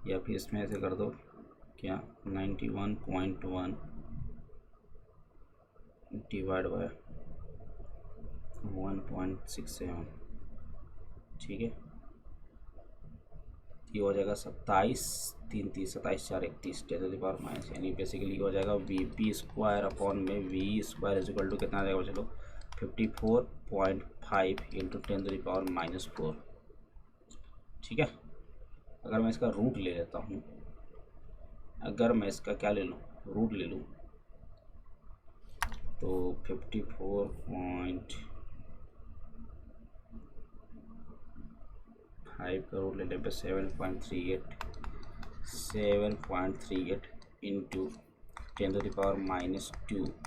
या फिर इसमें ऐसे कर दो क्या 91.1 डिवाइड बाय 1.67, ठीक है, ये हो जाएगा 27 माइनस, यानी बेसिकली हो जाएगा Vp स्क्वायर अपॉन में V square is equal to कितना आ जाएगा चलो 54.5 इंटू 10⁻⁻4। ठीक है, अगर मैं इसका रूट ले लेता हूँ, अगर मैं इसका क्या ले लूँ रूट ले लूँ तो 54.5 का रूट ले लें पे 7.38 into 10⁻²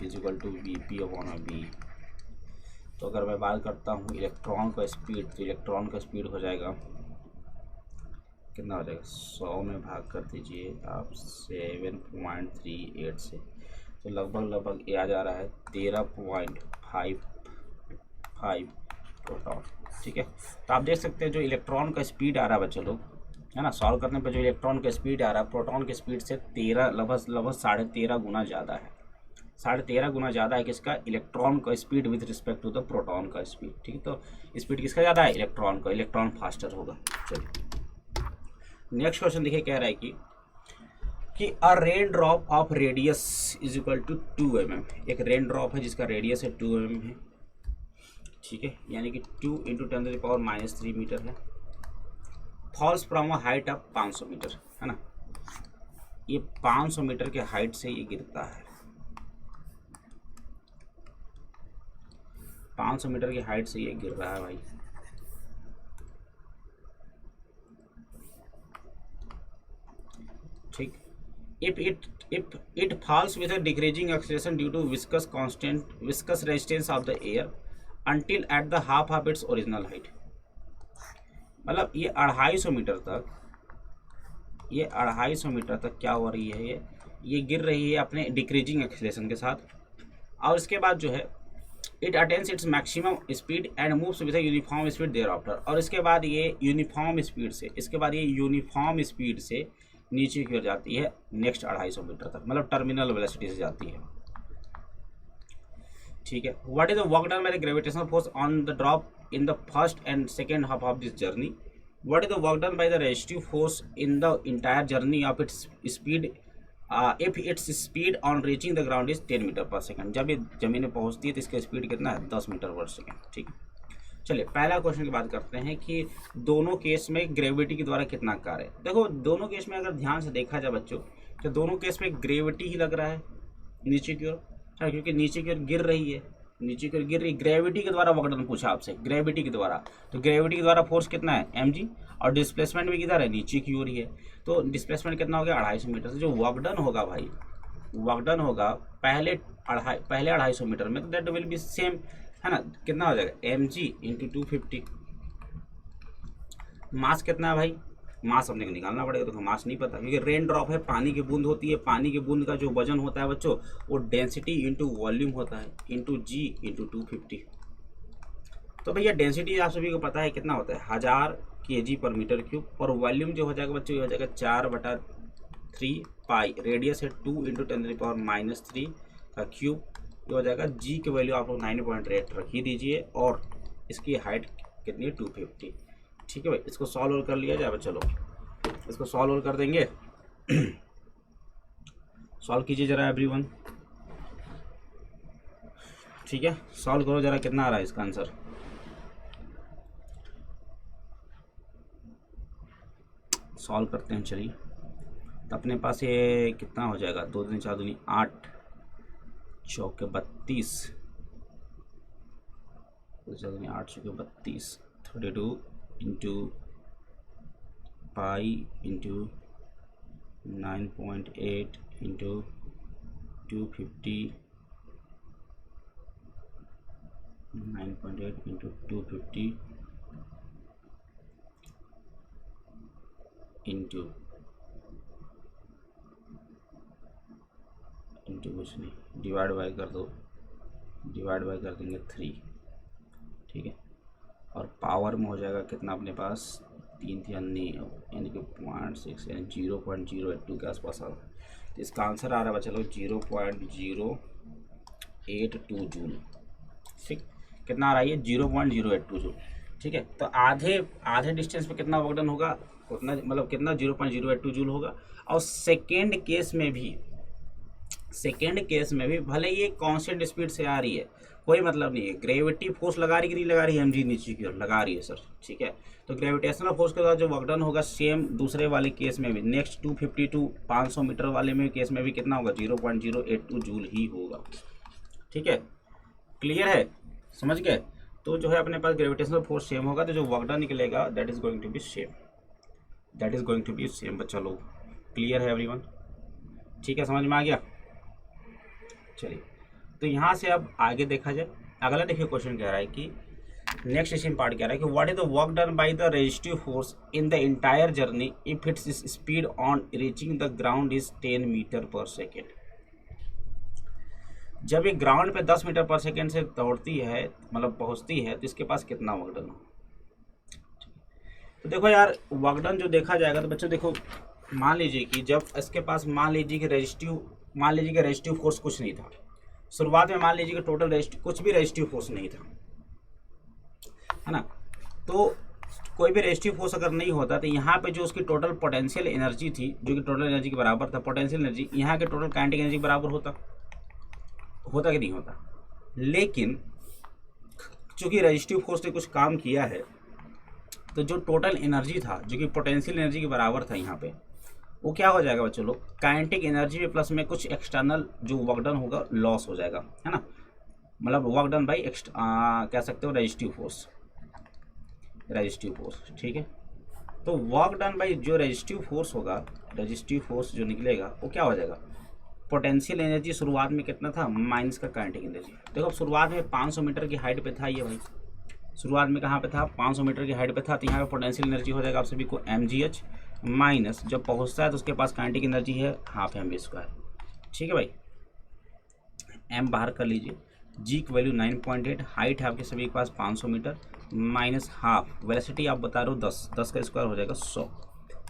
is equal to Vp upon V। तो अगर मैं बात करता हूँ इलेक्ट्रॉन का स्पीड, तो इलेक्ट्रॉन का स्पीड हो जाएगा कितना हो जाएगा 100 में भाग कर दीजिए आप 7.38 से, तो लगभग ये आ जा रहा है 13.55 प्रोटॉन। ठीक है, तो आप देख सकते हैं जो इलेक्ट्रॉन का स्पीड आ रहा है बच्चों लोग, है ना, सॉल्व करने पर जो इलेक्ट्रॉन का स्पीड आ रहा है प्रोटॉन के स्पीड से लगभग 13.5 गुना ज़्यादा है, 13.5 गुना ज़्यादा है किसका, इलेक्ट्रॉन का speed with respect to the proton का स्पीड। ठीक है, तो स्पीड किसका ज़्यादा है, इलेक्ट्रॉन का, इलेक्ट्रॉन फास्टर होगा। चलिए नेक्स्ट क्वेश्चन देखिए, कह रहा है कि a rain drop of radius is equal to 2 mm, एक रेन ड्रॉप है जिसका रेडियस है 2 mm है। ठीक है, यानी कि 2 इंटू 10⁻³ मीटर है, falls from a height of 500 metre, है ना, ये 500 मीटर के हाइट से ये गिरता है, 500 मीटर की हाइट से ये गिर रहा है भाई। ठीक, if it falls with a decreasing acceleration due to viscous resistance of the air until at the half of its original height, मतलब ये 250 मीटर तक क्या हो रही है, ये गिर रही है अपने डिक्रीजिंग एक्सेलरेशन के साथ, और इसके बाद जो है it attains its maximum speed and moves with uniform speed thereafter, और इसके बाद ये यूनिफॉर्म स्पीड से नीचे की ओर जाती है नेक्स्ट 250 मीटर तक, मतलब टर्मिनल वेलोसिटी से जाती है। ठीक है, what is the work done by the gravitational force on the drop in the first and second half of this journey. What is the work done by the resistive force in the entire journey of its speed if its speed on reaching the ground is 10 metre per second. जब ये जमीन में पहुंचती है तो इसका speed कितना है, 10 मीटर पर सेकेंड। ठीक है, चलिए पहला क्वेश्चन की बात करते हैं कि दोनों केस में ग्रेविटी के द्वारा कितना कार्य है। देखो दोनों केस में अगर ध्यान से देखा जाए बच्चों, तो दोनों केस में ग्रेविटी ही लग रहा है नीचे की ओर, है क्योंकि नीचे की ओर गिर रही है, नीचे की ओर गिर रही, ग्रेविटी के द्वारा वर्क डन पूछा आपसे, ग्रेविटी के द्वारा, तो ग्रेविटी के द्वारा फोर्स कितना है mg, और डिस्प्लेसमेंट भी किधर है, नीचे की ओर ही है, तो डिस्प्लेसमेंट कितना हो गया 250 मीटर से। जो वर्क डन होगा भाई, वर्क डन होगा पहले 250 मीटर में, तो दैट विल बी सेम, है ना, कितना हो जाएगा mg इंटू 250। मास कितना है भाई, मास अपने को निकालना पड़ेगा, तो मास नहीं पता क्योंकि रेन ड्रॉप है, पानी की बूंद होती है, पानी की बूंद का जो वजन होता है बच्चों वो डेंसिटी इंटू वॉल्यूम होता है, इंटू g इंटू 250। तो भैया डेंसिटी आप सभी को पता है कितना होता है 1000 kg पर मीटर क्यूब, और वॉल्यूम जो हो जाएगा बच्चों ये हो जाएगा 4/3 पाई, रेडियस है 2 इंटू 10⁻³ का क्यूब, ये हो जाएगा। जी की वैल्यू आप लोग 9.8 रख ही दीजिए, और इसकी हाइट कितनी है 250। ठीक है भाई, इसको सॉल्व कर लिया जाए, चलो इसको सॉल्व कर देंगे। सॉल्व कीजिए जरा एवरीवन, ठीक है, सॉल्व करो जरा, कितना आ रहा है इसका आंसर। सॉल्व करते हैं, चलिए। तो अपने पास ये कितना हो जाएगा, 2 दूनी 4 दूनी 8, चौके 32, 8 चौके 32, 32 into pi into 9.8 into 250, 9.8 into 250 into कुछ नहीं, डिवाइड बाय कर दो, डिवाइड बाय कर देंगे 3। ठीक है, और पावर में हो जाएगा कितना अपने पास 3 यानी कि 0.6 यानी 0.082 के आसपास आ रहा है। तो इसका आंसर आ रहा है चलो 0.082 जूल। ठीक, कितना आ रहा है ये 0.082 जूल। ठीक है, तो आधे डिस्टेंस पे कितना वर्क डन होगा, उतना मतलब कितना 0.082 जूल होगा। और सेकेंड केस में भी भले ये कांस्टेंट स्पीड से आ रही है, कोई मतलब नहीं है, ग्रेविटी फोर्स लगा रही कि नहीं लगा रही है, mg नीचे की ओर लगा रही है सर। ठीक है, तो ग्रेविटेशनल फोर्स के द्वारा जो वर्क डन होगा सेम दूसरे वाले केस में भी, नेक्स्ट 252 500 मीटर वाले में केस में भी कितना होगा 0.082 जूल ही होगा। ठीक है, क्लियर है, समझ गए। तो जो है अपने पास ग्रेविटेशनल फोर्स सेम होगा, तो जो वर्क डन निकलेगा that is going to be same, बच्चा लोग। क्लियर है एवरीवन, ठीक है, समझ में आ गया। चलिए, तो यहाँ से अब आगे देखा जाए, अगला देखिए क्वेश्चन कह रहा है कि नेक्स्ट सेशन पार्ट कह रहा है कि what is the work done by the resistive force in the entire journey if its speed on reaching the ground is 10 metre per second. जब ये ग्राउंड पे 10 मीटर पर सेकेंड से दौड़ती है, मतलब पहुँचती है, तो इसके पास कितना वर्क डन हो। तो देखो यार, वर्क डन जो देखा जाएगा तो बच्चों देखो, मान लीजिए कि जब इसके पास मान लीजिए कि रेजिस्टिव फोर्स कुछ नहीं था शुरुआत में, मान लीजिए कि टोटल कुछ भी रेजिस्टिव फोर्स नहीं था, है ना। तो कोई भी रेजिस्टिव फोर्स अगर नहीं होता तो यहाँ पे जो उसकी टोटल पोटेंशियल एनर्जी थी, जो कि टोटल एनर्जी के बराबर था, पोटेंशियल एनर्जी यहाँ के टोटल काइनेटिक एनर्जी के बराबर होता कि नहीं होता। लेकिन चूंकि रेजिस्टिव फोर्स ने कुछ काम किया है, तो जो टोटल एनर्जी था जो कि पोटेंशियल एनर्जी के बराबर था यहाँ पे, वो क्या हो जाएगा बच्चों लोग, काइनेटिक एनर्जी में प्लस में कुछ एक्सटर्नल जो वर्क डन होगा लॉस हो जाएगा, है ना। मतलब वर्क डन बाई कह सकते हो रेजिस्टिव फोर्स। ठीक है, तो वर्क डन बाई जो रेजिस्टिव फोर्स होगा, रेजिस्टिव फोर्स जो निकलेगा वो क्या हो जाएगा, पोटेंशियल एनर्जी शुरुआत में कितना था माइनस का काइनेटिक एनर्जी। देखो अब शुरुआत में 500 मीटर की हाइट पे था ये भाई, शुरुआत में कहाँ पे था 500 मीटर की हाइट पे था, तो यहाँ पे पोटेंशियल एनर्जी हो जाएगा आप सभी को mgh माइनस, जब पहुँचता है तो उसके पास काइनेटिक एनर्जी है हाफ mv²। ठीक है भाई, m बाहर कर लीजिए, g की वैल्यू 9.8, हाइट है आपके सभी के पास 500 मीटर माइनस हाफ, वेलोसिटी आप बता रहे हो 10 का स्क्वायर हो जाएगा 100।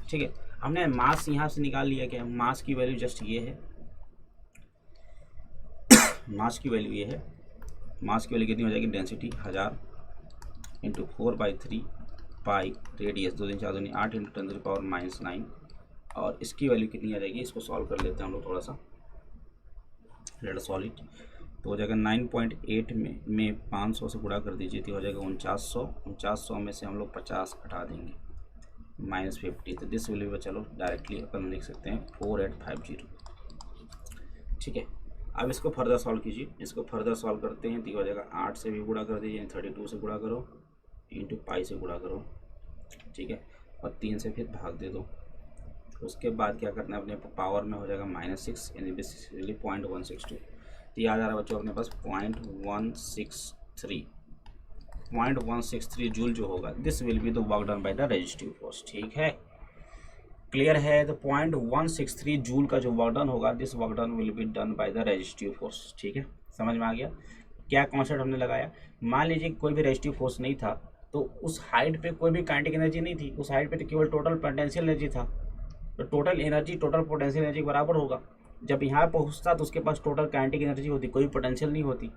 ठीक है, हमने मास यहाँ से निकाल लिया क्या, मास की वैल्यू जस्ट ये है, मास की वैल्यू ये है, मास की वैल्यू कितनी हो जाएगी, डेंसिटी 1000 इंटू 4/3 पाई रेडियस 2 3 4 2 8 इंटू 10⁻⁻9 और इसकी वैल्यू कितनी आ जाएगी, इसको सॉल्व कर लेते हैं हम लोग थोड़ा सा, लेट सॉल्व इट। तो हो जाएगा 9.8 में 500 से गुणा कर दीजिए तो हो जाएगा 4900, 4900 में से हम लोग 50 हटा देंगे -50, तो दिस वैल्यू चलो डायरेक्टली अपन लिख सकते हैं 4850। ठीक है, अब इसको फर्दर सॉल्व कीजिए, इसको फर्दर सॉल्व करते हैं तो हो जाएगा 8 से भी गुणा कर दीजिए, 32 से गुणा करो इंटू पाई से गुणा करो, ठीक है, और 3 से फिर भाग दे दो। उसके बाद क्या करना है, अपने पावर में हो जाएगा -6 यानी बेसिकली 0.162, तो याद आ रहा है बच्चों अपने पास 0.163 जूल जो होगा, this will be the work done by the resistive force. ठीक है, क्लियर है, तो 0.163 जूल का जो वर्क डन होगा, this work done will be done by the resistive force. ठीक है, समझ में आ गया क्या कॉन्सेप्ट हमने लगाया। मान लीजिए कोई भी रेजिस्टिव फोर्स नहीं था तो उस हाइट पे कोई भी काइनेटिक एनर्जी नहीं थी, उस हाइट पे तो केवल टोटल पोटेंशियल एनर्जी था, तो total energy total potential energy बराबर होगा। जब यहाँ पहुँचता तो उसके पास टोटल काइनेटिक एनर्जी होती, कोई पोटेंशियल नहीं होती,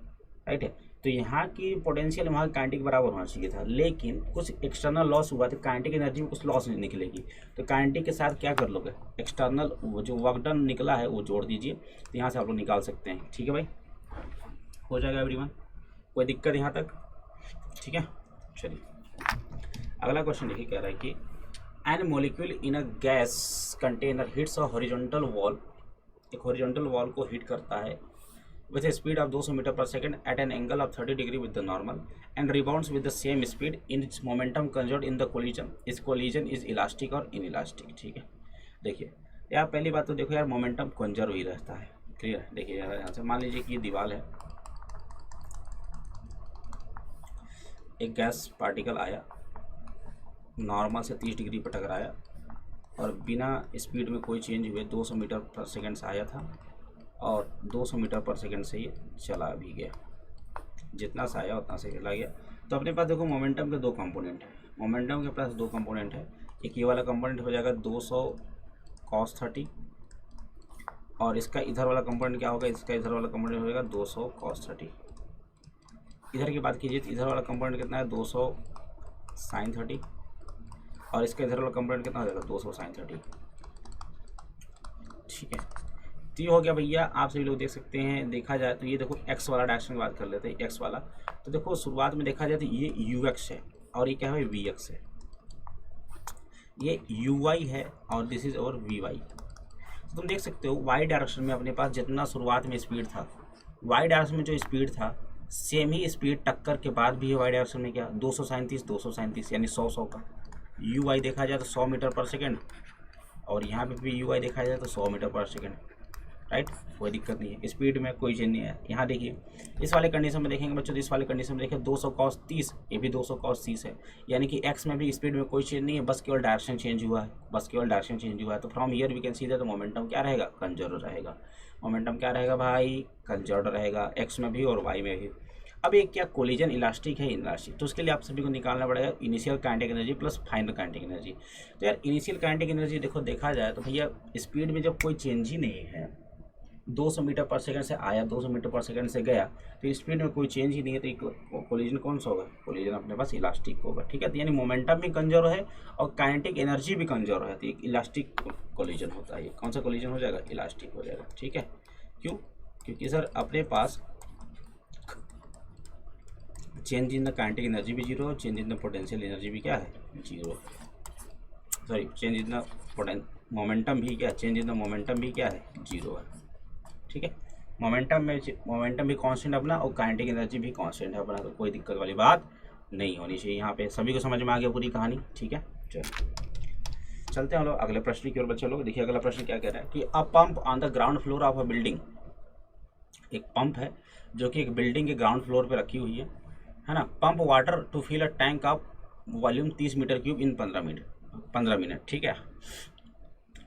राइट है। तो यहाँ की पोटेंशियल वहाँ काइनेटिक बराबर होना चाहिए था, लेकिन कुछ एक्सटर्नल लॉस हुआ तो काइनेटिक एनर्जी में कुछ लॉस नहीं निकलेगी, तो काइनेटिक के साथ क्या कर लोगे, एक्सटर्नल जो वर्क डन निकला है वो जोड़ दीजिए, तो यहाँ से आप लोग निकाल सकते हैं। ठीक है भाई, हो जाएगा एवरीवन, कोई दिक्कत यहाँ तक, ठीक है। चलिए अगला क्वेश्चन देखिए, कह रहा है कि an molecule in a gas container hits a horizontal wall, एक हॉरिजॉन्टल वॉल को हिट करता है with a speed of 200 metre per second at an angle of 30 degree with the normal and rebounds with the same speed in its momentum conserved in the collision. इस collision is elastic और inelastic। ठीक है, देखिए यार पहली बात तो देखो यार मोमेंटम कंजर्व ही रहता है, क्लियर है। देखिए यार यहाँ से मान लीजिए कि ये दीवार है, एक गैस पार्टिकल आया, नॉर्मल से 30 डिग्री पर टकराया और बिना स्पीड में कोई चेंज हुए 200 मीटर पर सेकेंड से आया था और 200 मीटर पर सेकंड से ये चला भी गया, जितना सा आया उतना से चला गया। तो अपने पास देखो मोमेंटम के दो कंपोनेंट हैं, मोमेंटम के पास दो कंपोनेंट है, एक ये वाला कंपोनेंट हो जाएगा 200 cos 30 और इसका इधर वाला कंपोनेंट क्या होगा, इसका इधर वाला कंपोनेंट हो जाएगा 200 cos 30। इधर की बात कीजिए तो इधर वाला कंपोनेंट कितना है 200 sin 30 और इसका इधर वाला कंपोनेंट कितना हो जाएगा 200 sin 30। ठीक है, तो ये हो गया भैया, आप सभी लोग देख सकते हैं। देखा जाए तो ये देखो एक्स वाला डायरेक्शन की बात कर लेते हैं, एक्स वाला, तो देखो शुरुआत में देखा जाए तो ये यू एक्स है और ये क्या है वी एक्स है, ये यू वाई है और दिस इज और वी वाई। तो तुम देख सकते हो वाई डायरेक्शन में अपने पास जितना शुरुआत में स्पीड था, वाई डायरेक्शन में जो स्पीड था सेम ही स्पीड टक्कर के बाद भी है वाई डायरेक्शन में क्या 237 यानी 100 का यू वाई देखा जाए तो 100 मीटर पर सेकेंड और यहाँ पे भी यू वाई देखा जाए तो 100 मीटर पर सेकेंड, राइट। कोई दिक्कत नहीं है, स्पीड में कोई चेंज नहीं है। यहाँ देखिए इस वाले कंडीशन में देखेंगे बच्चों, इस वाले कंडीशन में देखिए 200 cos 30, ये भी 200 cos 30 है, यानी कि एक्स में भी स्पीड में कोई चेंज नहीं है, बस केवल डायरेक्शन चेंज हुआ है, बस केवल डायरेक्शन चेंज हुआ है। तो from here we can see that तो मोमेंटम क्या रहेगा, कंजर्व रहेगा। मोमेंटम क्या रहेगा भाई, कंजर्व रहेगा, एक्स में भी और वाई में भी। अब एक क्या कोलिजन इलास्टिक है इलास्टिक, तो उसके लिए आप सभी को निकालना पड़ेगा initial kinetic energy plus final kinetic energy. तो यार इनिशियल काइनेटिक एनर्जी देखो देखा जाए तो भैया स्पीड में जब कोई चेंज ही नहीं है, 200 मीटर पर सेकंड से आया 200 मीटर पर सेकंड से गया, तो स्पीड में कोई चेंज ही नहीं है, तो कोलिजन कौन सा होगा, कोलिजन अपने पास इलास्टिक होगा। ठीक है, तो यानी मोमेंटम भी कंजर्व है और काइनेटिक एनर्जी भी कंजर्व है, तो एक इलास्टिक कोलिजन होता है। कौन सा कोलिजन हो जाएगा, इलास्टिक हो जाएगा। ठीक है, क्यों, क्योंकि सर अपने पास change in the kinetic energy भी zero, change in the potential energy भी क्या है zero, sorry change in the momentum भी क्या, चेंज इन द मोमेंटम भी क्या है जीरो है। ठीक है, मोमेंटम भी कांस्टेंट अपना और काइनेटिक एनर्जी भी कांस्टेंट है अपना, तो कोई दिक्कत वाली बात नहीं होनी चाहिए। यहाँ पे सभी को समझ में आ गया पूरी कहानी। ठीक है, चलते हैं लोग अगले प्रश्न की ओर बच्चे लोग। देखिए अगला प्रश्न क्या कह रहा है कि अ pump on the ground floor of a building, एक पंप है जो कि एक बिल्डिंग के ग्राउंड फ्लोर पे रखी हुई है ना। Pump water to fill a tank of volume 30 metre cube in 15 minute. ठीक है,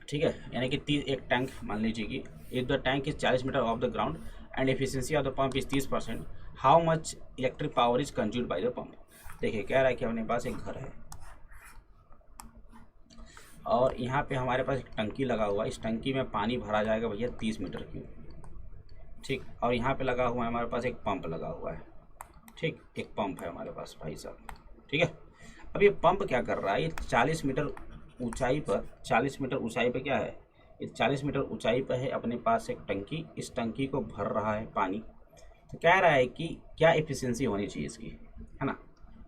ठीक है, यानी कि एक टैंक मान लीजिए कि if the tank is 40 metre of the ground and efficiency of the pump is 30%, how much electric power is consumed by the pump. देखिए कह रहा है कि अपने पास एक घर है और यहाँ पे हमारे पास एक टंकी लगा हुआ है, इस टंकी में पानी भरा जाएगा भैया 30 मीटर क्यूब, ठीक। और यहाँ पे लगा हुआ है हमारे पास एक पंप लगा हुआ है, ठीक, एक पंप है हमारे पास भाई साहब, ठीक है। अब ये पंप क्या कर रहा है, ये 40 मीटर ऊंचाई पर, 40 मीटर ऊंचाई पर क्या है, ये 40 मीटर ऊंचाई पर है अपने पास एक टंकी, इस टंकी को भर रहा है पानी। तो कह रहा है कि क्या एफिशिएंसी होनी चाहिए इसकी, है ना,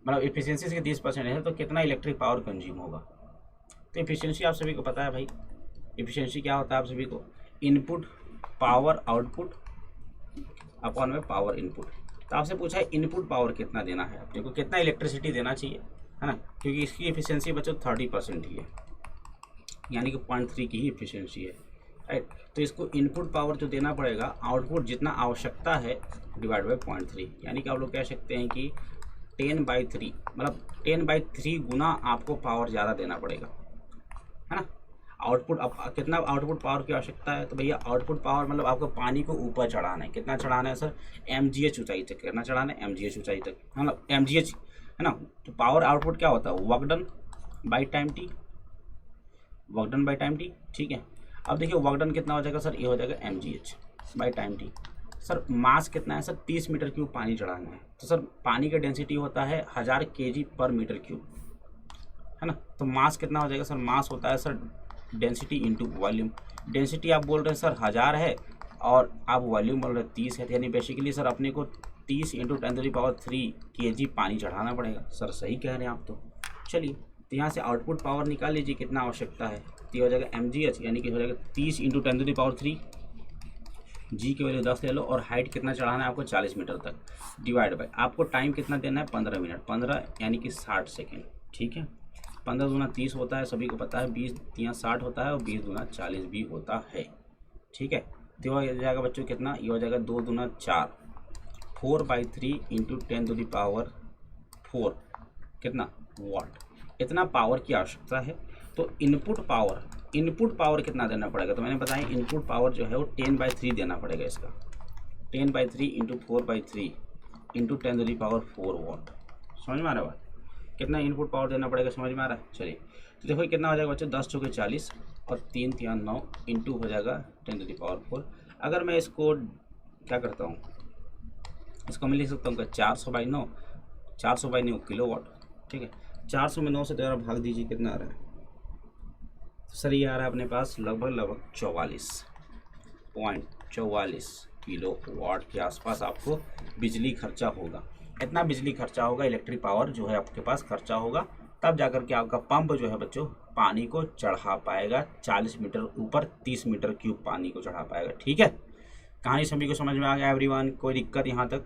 मतलब एफिशिएंसी इसकी 30% है तो कितना इलेक्ट्रिक पावर कंज्यूम होगा। तो एफिशिएंसी आप सभी को पता है भाई, एफिशिएंसी क्या होता है आप सभी को, इनपुट पावर आउटपुट अपॉन में पावर इनपुट। तो आपसे पूछा है इनपुट पावर कितना देना है अपने को, कितना इलेक्ट्रिसिटी देना चाहिए, है ना, क्योंकि इसकी एफिशिएंसी बच्चों 30% ही है, यानी कि 0.3 की ही एफिशिएंसी है, राइट। तो इसको इनपुट पावर जो देना पड़ेगा, आउटपुट जितना आवश्यकता है डिवाइड बाई 0.3, यानी कि आप लोग कह सकते हैं कि 10/3, मतलब 10/3 गुना आपको पावर ज़्यादा देना पड़ेगा, है ना। आउटपुट अब कितना आउटपुट पावर की आवश्यकता है, तो भैया आउटपुट पावर मतलब आपको पानी को ऊपर चढ़ाना है, कितना चढ़ाना है सर, mgh ऊंचाई तक, कितना चढ़ाना है, mgh ऊंचाई तक, मतलब mgh, है ना। तो पावर आउटपुट क्या होता है, work done by time T, work done by time T, ठीक है। अब देखिए वर्क डन कितना हो जाएगा सर, ये हो जाएगा mgh by time T. Sir mass कितना है सर, 30 मीटर क्यूब पानी चढ़ाना है, तो सर पानी का डेंसिटी होता है 1000 kg पर मीटर क्यूब, है ना। तो मास कितना हो जाएगा सर, मास होता है sir density into volume. Density आप बोल रहे हैं सर 1000 है और आप वॉल्यूम बोल रहे हैं 30 है, यानी बेसिकली सर अपने को 30 × 10⁻³ kg पानी चढ़ाना पड़ेगा। सर सही कह रहे हैं आप तो। चलिए तो यहाँ से आउटपुट पावर निकाल लीजिए कितना आवश्यकता है, तो हो जाएगा mgh, यानी कि हो जाएगा 30 × 10⁻³ जी की वैल्यू 10 ले लो, और हाइट कितना चढ़ाना है आपको 40 मीटर तक, डिवाइड बाई आपको टाइम कितना देना है 15 मिनट, 15 यानी कि 60 सेकेंड, ठीक है। 15 दूना 30 होता है, सभी को पता है, 20 तिया 60 होता है और 20 दूना 40 भी होता है, ठीक है। तो हो जाएगा बच्चों कितना, ये हो जाएगा 2 दूना 4, 4/3 × 10⁻⁴ कितना वाट, इतना पावर की आवश्यकता है। तो इनपुट पावर कितना देना पड़ेगा, तो मैंने बताया इनपुट पावर जो है वो 10/3 देना पड़ेगा इसका, 10/3 × 4/3 × 10⁻⁴ वाट। समझ में आ रहा है बात, कितना इनपुट पावर देना पड़ेगा, समझ में आ रहा है। चलिए तो देखो कितना हो जाएगा बच्चों, 10 × 40 और 3 × 9 इंटू हो जाएगा 10⁻⁴। अगर मैं इसको क्या करता हूँ, इसको मैं लिख सकता हूँ 400/9, 400/9 किलोवाट, ठीक है। 400 में 9 से दोबारा भाग दीजिए, कितना आ रहा है, तो सर ये आ रहा है अपने पास लगभग 44.44 किलोवाट के आसपास आपको बिजली खर्चा होगा। इतना बिजली खर्चा होगा, इलेक्ट्रिक पावर जो है आपके पास खर्चा होगा, तब जाकर के आपका पंप जो है बच्चों पानी को चढ़ा पाएगा 40 मीटर ऊपर, 30 मीटर क्यूब पानी को चढ़ा पाएगा, ठीक है। कहानी सभी को समझ में आ गया एवरीवन, कोई दिक्कत यहाँ तक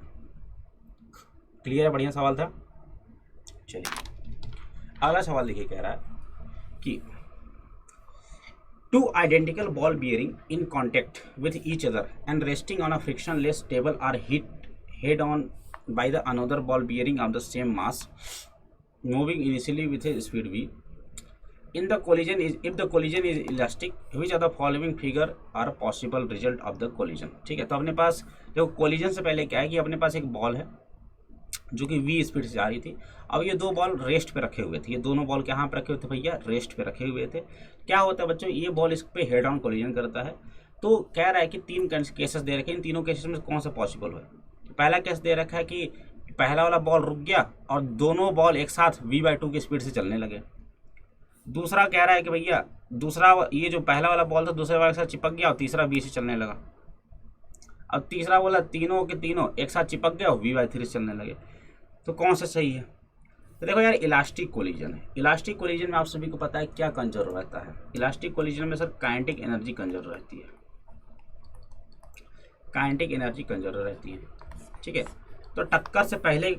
क्लियर है, बढ़िया सवाल था। चलिए अगला सवाल देखिए, कह रहा है कि 2 identical ball bearing in contact with each other and resting on a frictionless table are hit head on by the another ball bearing of the same mass moving initially with a speed v. If the collision is elastic, which of the following figure are possible result of the collision। ठीक है, तो अपने पास देखो collision से पहले क्या है कि अपने पास एक बॉल है जो कि v स्पीड से जा रही थी। अब ये दो बॉल रेस्ट पे रखे हुए थे, ये दोनों बॉल कहाँ पे रखे हुए थे भैया, रेस्ट पे रखे हुए थे। क्या होता है बच्चों, ये बॉल इस पे हेड ऑन कोलिजन करता है। तो कह रहा है कि 3 केसेस दे रखे हैं, इन तीनों केसेस में कौन सा पॉसिबल है। पहला केस दे रखा है कि पहला वाला बॉल रुक गया और दोनों बॉल एक साथ v/2 की स्पीड से चलने लगे। दूसरा कह रहा है कि भैया दूसरा ये जो पहला वाला बॉल था दूसरे वाले के साथ चिपक गया और तीसरा v से चलने लगा। अब तीसरा बोला तीनों के तीनों एक साथ चिपक गया और v/3 से चलने लगे। तो कौन सा सही है, तो देखो यार इलास्टिक कोलिजन है। इलास्टिक कोलिजन में आप सभी को पता है क्या कंजर्व रहता है, इलास्टिक कोलिजन में सर काइनेटिक एनर्जी कंजर्व रहती है, काइनेटिक एनर्जी कंजर्व रहती है, ठीक है। तो टक्कर से पहले की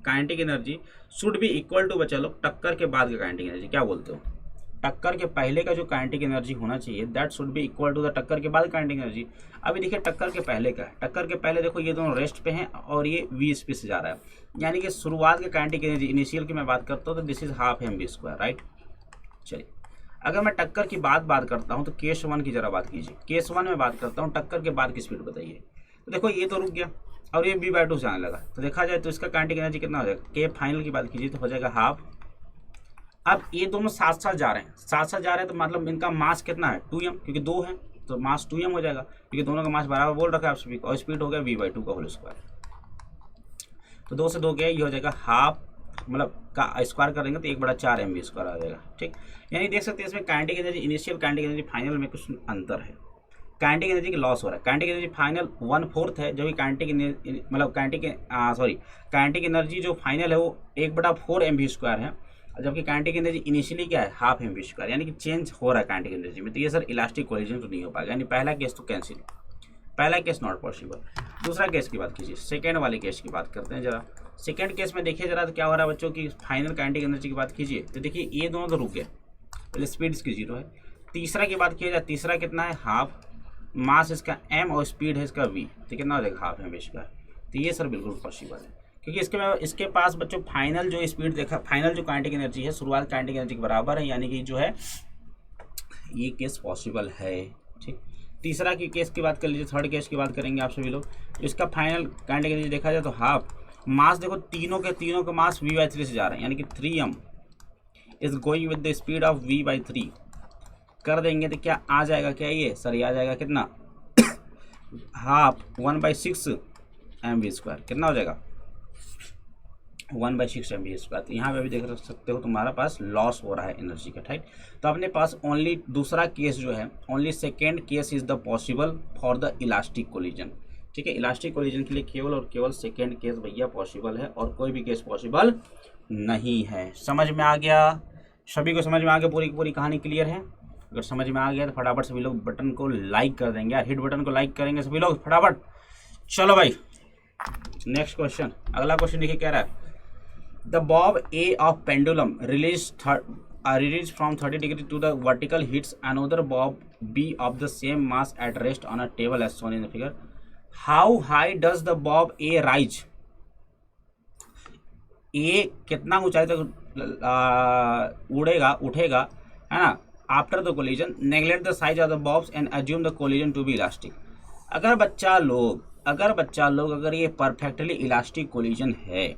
kinetic energy should be equal to, बच्चा लोग टक्कर के बाद का काइनेटिक एनर्जी क्या बोलते हो, टक्कर के पहले का जो काइनेटिक एनर्जी होना चाहिए that should be equal to the टक्कर के बाद काइनेटिक एनर्जी। अभी देखिए टक्कर के पहले का है, टक्कर के पहले देखो ये दोनों रेस्ट पे हैं और ये v स्पीड से जा रहा है, यानी कि शुरुआत के काइनेटिक एनर्जी इनिशियल की मैं बात करता हूँ तो this is half mv², right. चलिए अगर मैं टक्कर की बात करता हूँ तो केस 1 की जरा बात कीजिए, केस 1 में बात करता हूँ टक्कर के बाद की स्पीड बताइए। तो देखो ये तो रुक गया और ये v/2 से आने लगा, तो देखा जाए तो इसका काइनेटिक एनर्जी कितना हो जाएगा, के फाइनल की बात कीजिए तो हो जाएगा हाफ अब ये दोनों साथ साथ जा रहे हैं, साथ साथ जा रहे हैं, तो मतलब इनका मास कितना है 2m, क्योंकि 2 है तो मास 2m हो जाएगा, क्योंकि दोनों का मास बराबर बोल रखा है आप सभी को, और स्पीड हो गया v/2 का होल स्क्वायर। तो 2 से 2 गया, ये हो जाएगा हाफ, मतलब का स्क्वायर करेंगे तो 1/4 mv² आ जाएगा। ठीक, यानी देख सकते हैं इसमें kinetic energy initial, kinetic energy final में कुछ अंतर है। काइनेटिक एनर्जी की लॉस हो रहा है, काइनेटिक एनर्जी फाइनल 1/4 है, जबकि काइनेटिक एनर्जी जो फाइनल है वो 1/4 mv² है, जबकि काइनेटिक एनर्जी इनिशियली क्या है हाफ mv², यानी कि चेंज हो रहा है काइनेटिक एनर्जी में। तो ये सर इलास्टिक कोलिजन तो नहीं हो पाएगा, यानी पहला केस तो कैंसिल, पहला केस नॉट पॉसिबल। दूसरा केस की बात कीजिए, सेकेंड वाले केस की बात करते हैं जरा। सेकेंड केस में देखिए जरा तो क्या हो रहा है बच्चों की, फाइनल काइनेटिक एनर्जी की बात कीजिए तो देखिए ये दोनों तो रुक गए, पहले स्पीड इसकी 0 है। तीसरा की बात किया जाए, तीसरा कितना है हाफ, मास इसका m और स्पीड है इसका v, तो कितना हो जाएगा हाफ mv²। तो ये सर बिल्कुल पॉसिबल है, क्योंकि इसके पास बच्चों फाइनल जो स्पीड देखा, फाइनल जो काइनेटिक एनर्जी है शुरुआत काइनेटिक एनर्जी के बराबर है, यानी कि जो है ये केस पॉसिबल है। ठीक, तीसरा की केस की बात कर लीजिए, थर्ड केस की बात करेंगे आप सभी लोग। इसका फाइनल काइनेटिक एनर्जी देखा जाए तो हाफ, मास देखो तीनों के मास v/3 से जा रहे हैं, यानी कि 3m is going with the speed of v/3 कर देंगे तो क्या आ जाएगा, क्या ये सर ये आ जाएगा कितना हाफ 1/6 mv², कितना हो जाएगा 1/6 mv²। तो यहाँ पे भी देख सकते हो तुम्हारा पास लॉस हो रहा है एनर्जी का। ठीक, तो अपने पास ओनली दूसरा केस जो है, only second case is the possible for the elastic collision. ठीक है, इलास्टिक कोलिजन के लिए केवल और केवल सेकेंड केस भैया पॉसिबल है, और कोई भी केस पॉसिबल नहीं है। समझ में आ गया सभी को, समझ में आ गया, पूरी की पूरी कहानी क्लियर है। अगर समझ में आ गया तो फटाफट सभी लोग बटन को लाइक कर देंगे यार, हिट बटन को लाइक करेंगे सभी लोग फटाफट। चलो भाई नेक्स्ट क्वेश्चन, अगला क्वेश्चन देखिए क्या रहा है, the bob A of pendulum release from 30 degree to the vertical hits another bob B of the same mass at rest on a table as shown in the figure. How high does the bob A rise, ए कितना ऊंचाई तक उठेगा है ना, after the collision neglect the size of the bobs and assume the collision to be elastic. अगर बच्चा लोग अगर ये परफेक्टली इलास्टिक कोलिजन है,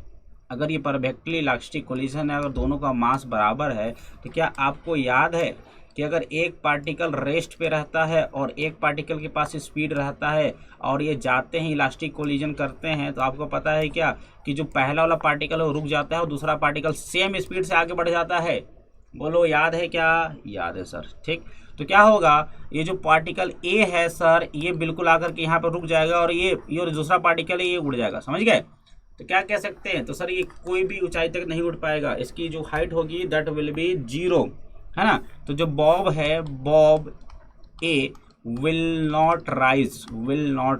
अगर ये परफेक्टली इलास्टिक कोलिजन है, अगर दोनों का मास बराबर है, तो क्या आपको याद है कि अगर एक पार्टिकल रेस्ट पे रहता है और एक पार्टिकल के पास स्पीड रहता है और ये जाते हैं इलास्टिक कोलिजन करते हैं, तो आपको पता है क्या कि जो पहला वाला पार्टिकल है वो रुक जाता है और दूसरा पार्टिकल सेम स्पीड से आगे बढ़ जाता है। बोलो याद है क्या, याद है सर। ठीक, तो क्या होगा, ये जो पार्टिकल ए है सर ये बिल्कुल आकर के यहाँ पर रुक जाएगा और ये दूसरा पार्टिकल है ये उड़ जाएगा, समझ गए। तो क्या कह सकते हैं, तो सर ये कोई भी ऊंचाई तक नहीं उठ पाएगा, इसकी जो हाइट होगी दैट विल बी 0, है ना। तो जो बॉब है, Bob A will not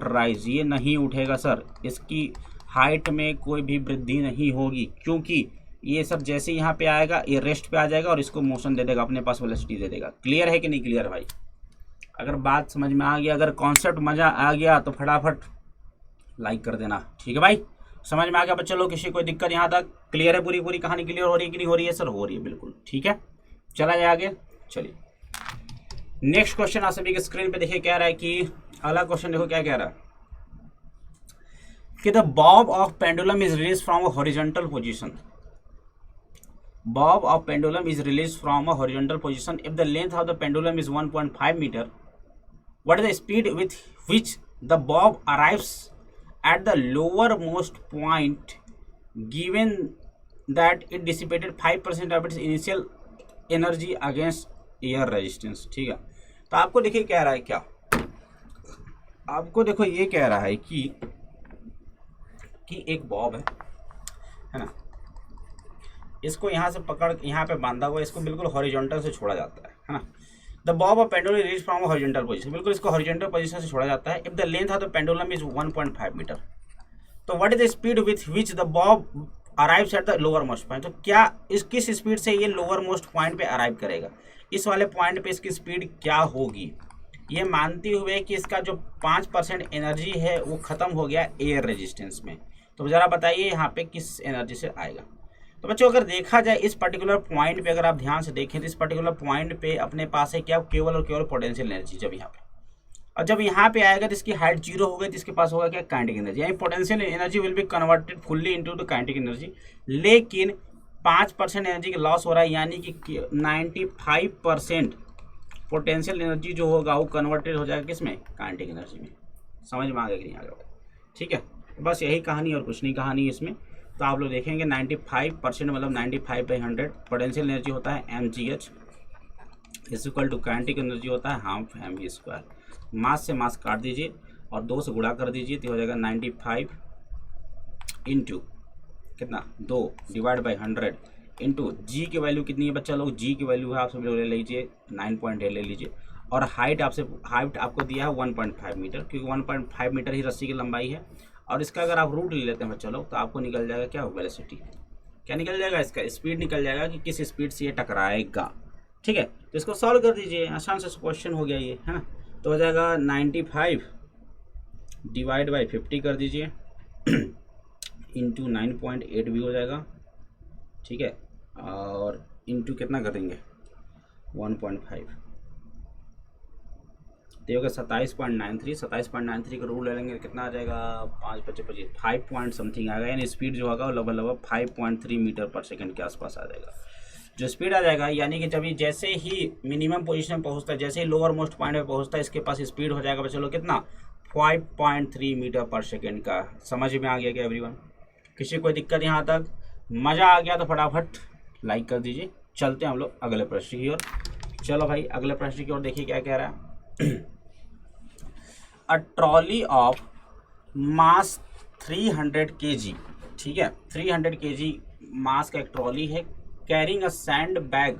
rise, ये नहीं उठेगा सर, इसकी हाइट में कोई भी वृद्धि नहीं होगी, क्योंकि ये सर जैसे यहाँ पे आएगा ये रेस्ट पे आ जाएगा और इसको मोशन दे देगा, अपने पास वेलोसिटी दे देगा। क्लियर है कि नहीं क्लियर भाई? अगर बात समझ में आ गया, अगर कॉन्सेप्ट मजा आ गया तो फटाफट लाइक कर देना। ठीक है भाई, समझ में आ गया बच्चों लोग, किसी कोई दिक्कत यहाँ तक? क्लियर है, पूरी कहानी क्लियर हो रही है कि नहीं हो रही है? सर हो रही है बिल्कुल। ठीक है, चला जाए आगे। चलिए नेक्स्ट क्वेश्चन आप सभी के स्क्रीन पे देखिए क्या रहा है कि अगला क्वेश्चन देखो क्या कह रहा है कि the bob of pendulum is release from a horizontal position. Bob of pendulum is released from a horizontal position if the length of the pendulum is 1.5 meter. What is the speed with which the bob arrives at the lowermost point given that it dissipated 5% of its initial energy against air resistance? ठीक है, तो आपको देखिए कह रहा है क्या, आपको देखो ये कह रहा है कि एक बॉब है ना, इसको यहाँ से पकड़ यहाँ पे बांधा हुआ, इसको बिल्कुल हॉरिजॉन्टल से छोड़ा जाता है ना। The bob of pendulum is released from horizontal position, बिल्कुल इसको हॉरिजॉन्टल पोजीशन से छोड़ा जाता है। If the length of the pendulum is 1.5 metre, तो what is the speed with which the bob arrives at the lower most point. तो क्या किस स्पीड से ये लोअर मोस्ट पॉइंट पे अराइव करेगा, इस वाले पॉइंट पे इसकी स्पीड क्या होगी, ये मानते हुए कि इसका जो 5% एनर्जी है वो खत्म हो गया एयर रेजिस्टेंस में। तो ज़रा बताइए यहाँ पे किस एनर्जी से आएगा। तो बच्चों अगर देखा जाए इस पर्टिकुलर पॉइंट पे, अगर आप ध्यान से देखें तो इस पर्टिकुलर पॉइंट पे अपने पास है क्या, केवल और केवल पोटेंशियल एनर्जी। जब यहाँ पे और जब यहाँ पे आएगा तो इसकी हाइट 0 हो गई, तो इसके पास होगा क्या, काइनेटिक एनर्जी, यानी potential energy will be converted fully into the kinetic energy. लेकिन 5% एनर्जी का लॉस हो रहा है, यानी कि 95% पोटेंशियल एनर्जी जो होगा वो कन्वर्टेड हो जाएगा किस में, काइनेटिक एनर्जी में। समझ में आ गया कि नहीं आ गया? ठीक है, बस यही कहानी और कुछ नहीं कहानी इसमें। तो आप लोग देखेंगे 95% मतलब 95/100 पोटेंशियल एनर्जी होता है mgh is equal to kinetic energy होता है हाफ mv²। मास से मास काट दीजिए और 2 से गुणा कर दीजिए तो हो जाएगा 95 इंटू कितना 2 डिवाइड बाई 100 इंटू जी की वैल्यू कितनी है बच्चा लोग, जी की वैल्यू है आप सब लोग ले लीजिए 9.8 ले लीजिए, और हाइट आपको दिया है 1.5 मीटर, क्योंकि 1.5 मीटर ही रस्सी की लंबाई है। और इसका अगर आप रूट ले लेते हैं बच्चा लोग तो आपको निकल जाएगा क्या, वेलोसिटी। क्या निकल जाएगा, इसका स्पीड निकल जाएगा कि किस स्पीड से ये टकराएगा। ठीक है, तो इसको सॉल्व कर दीजिए, आसान से क्वेश्चन हो गया ये, है ना। तो हो जाएगा 95 डिवाइड बाई 50 कर दीजिए इंटू 9.8 भी हो जाएगा। ठीक है, और इंटू कितना करेंगे 1.5 तो होगा 27.93 का रूल ले लेंगे, कितना आ जाएगा 5×5=25 5 पॉइंट समथिंग आएगा, यानी स्पीड जो होगा वो लगभग 5.3 मीटर पर सेकंड के आसपास आ जाएगा जो स्पीड आ जाएगा। यानी कि जब जैसे ही मिनिमम पोजीशन में पहुंचता है, जैसे ही लोअर मोस्ट पॉइंट में पहुंचता है, इसके पास स्पीड हो जाएगा चलो कितना 5.3 मीटर पर सेकंड का। समझ में आ गया क्या एवरीवन? किसी कोई दिक्कत यहाँ तक? मज़ा आ गया तो फटाफट लाइक कर दीजिए। चलते हैं हम लोग अगले प्रश्न की ओर। चलो भाई अगले प्रश्न की ओर देखिए क्या कह रहा है। A trolley of mass 300 kg, ठीक है 300 kg मास का एक ट्रॉली है, carrying a sand bag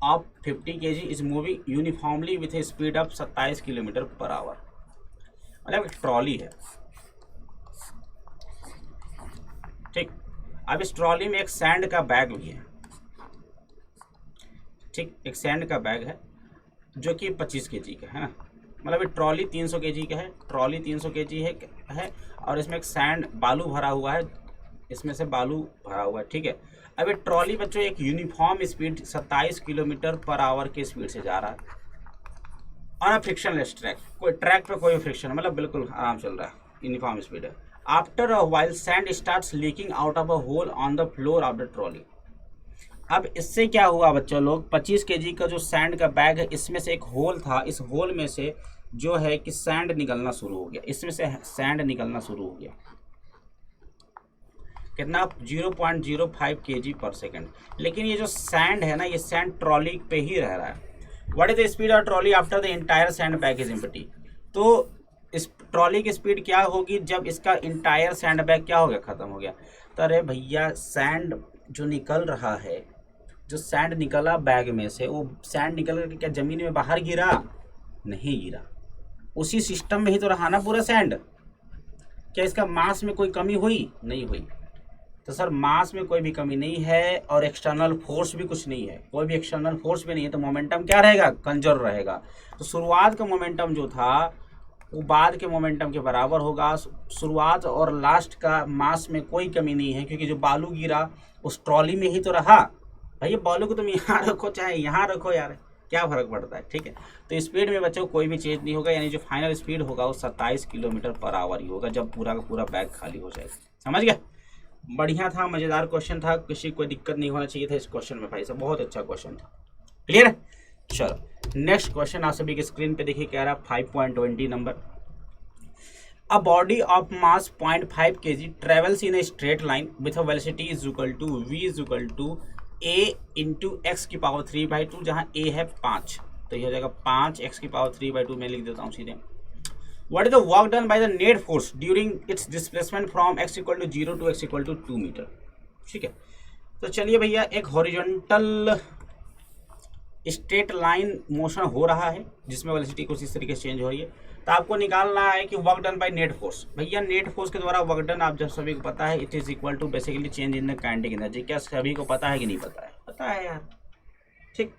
of 50 kg is moving uniformly with A speed of 27 kilometre per our. मतलब एक ट्रॉली है, ठीक। अब इस ट्रॉली में एक सैंड का बैग भी है, ठीक, एक सैंड का बैग है जो कि 25 kg का है ना। मतलब ये ट्रॉली 300 kg का है, ट्रॉली 300 kg है और इसमें एक सैंड बालू भरा हुआ है, इसमें से बालू भरा हुआ है, ठीक है। अब ये ट्रॉली बच्चों एक uniform speed 27 kilometre per hour के स्पीड से जा रहा है ऑन अ फ्रिक्शनलेस ट्रैक, कोई ट्रैक पे कोई फ्रिक्शन, मतलब बिल्कुल आराम चल रहा है, यूनिफॉर्म स्पीड है। After a while sand starts leaking out of a hole on the floor of the trolley. अब इससे क्या हुआ बच्चों लोग, 25 kg का जो सैंड का बैग है, इसमें से एक होल था, इस होल में से जो है कि सैंड निकलना शुरू हो गया, इसमें से सैंड निकलना शुरू हो गया। कितना 0.05 kg पर सेकेंड। लेकिन ये जो सैंड है ना, ये सैंड ट्रॉली पे ही रह रहा है। What is the speed of trolley after the entire sand bag is empty. तो इस ट्रॉली की स्पीड क्या होगी जब इसका इंटायर सैंड बैग क्या हो गया, खत्म हो गया। तो अरे भैया सैंड जो निकल रहा है, जो सैंड निकला बैग में से, वो सैंड निकल करके क्या ज़मीन में बाहर गिरा? नहीं गिरा, उसी सिस्टम में ही तो रहा ना पूरा सैंड। क्या इसका मास में कोई कमी हुई? नहीं हुई। तो सर मास में कोई भी कमी नहीं है और एक्सटर्नल फोर्स भी कुछ नहीं है, कोई भी एक्सटर्नल फोर्स भी नहीं है, तो मोमेंटम क्या रहेगा? कंजर्व रहेगा। तो शुरुआत का मोमेंटम जो था वो बाद के मोमेंटम के बराबर होगा। शुरुआत और लास्ट का मास में कोई कमी नहीं है, क्योंकि जो बालू गिरा उस ट्रॉली में ही तो रहा। भैया बालू को तुम यहाँ रखो चाहे यहाँ रखो यार, क्या फ़र्क पड़ता है, ठीक है। तो स्पीड में बच्चों कोई भी चेंज नहीं होगा, यानी जो फाइनल स्पीड होगा वो 27 किलोमीटर पर आवर ही होगा जब पूरा का पूरा बैग खाली हो जाएगा। समझ गया? बढ़िया था, मज़ेदार क्वेश्चन था, किसी कोई दिक्कत नहीं होना चाहिए था इस क्वेश्चन में भाई साहब, बहुत अच्छा क्वेश्चन था। क्लियर है? चलो नेक्स्ट क्वेश्चन आप सभी के स्क्रीन पे देखिए, कह रहा है 5.20 number. A body of mass 0.5 kg travels in a straight line with a velocity is equal to v is equal to a into x की पावर 3/2, जहाँ a है 5, तो ये हो जाएगा 5 x की पावर 3/2 में लिख देता हूँ सीधे। What is the work done by the net force during its displacement from x equal to 0 to x equal to 2 metre? ठीक है, तो चलिए भैया एक हॉरिजॉन्टल स्ट्रेट लाइन मोशन हो रहा है जिसमें वेलोसिटी कुछ इस तरीके से चेंज हो रही है, तो आपको निकालना है कि work done by net force. भैया नेट फोर्स के द्वारा वर्क डन आप जब सभी को पता है, it is equal to basically change in the kinetic energy. क्या सभी को पता है कि नहीं पता है? पता है यार, ठीक।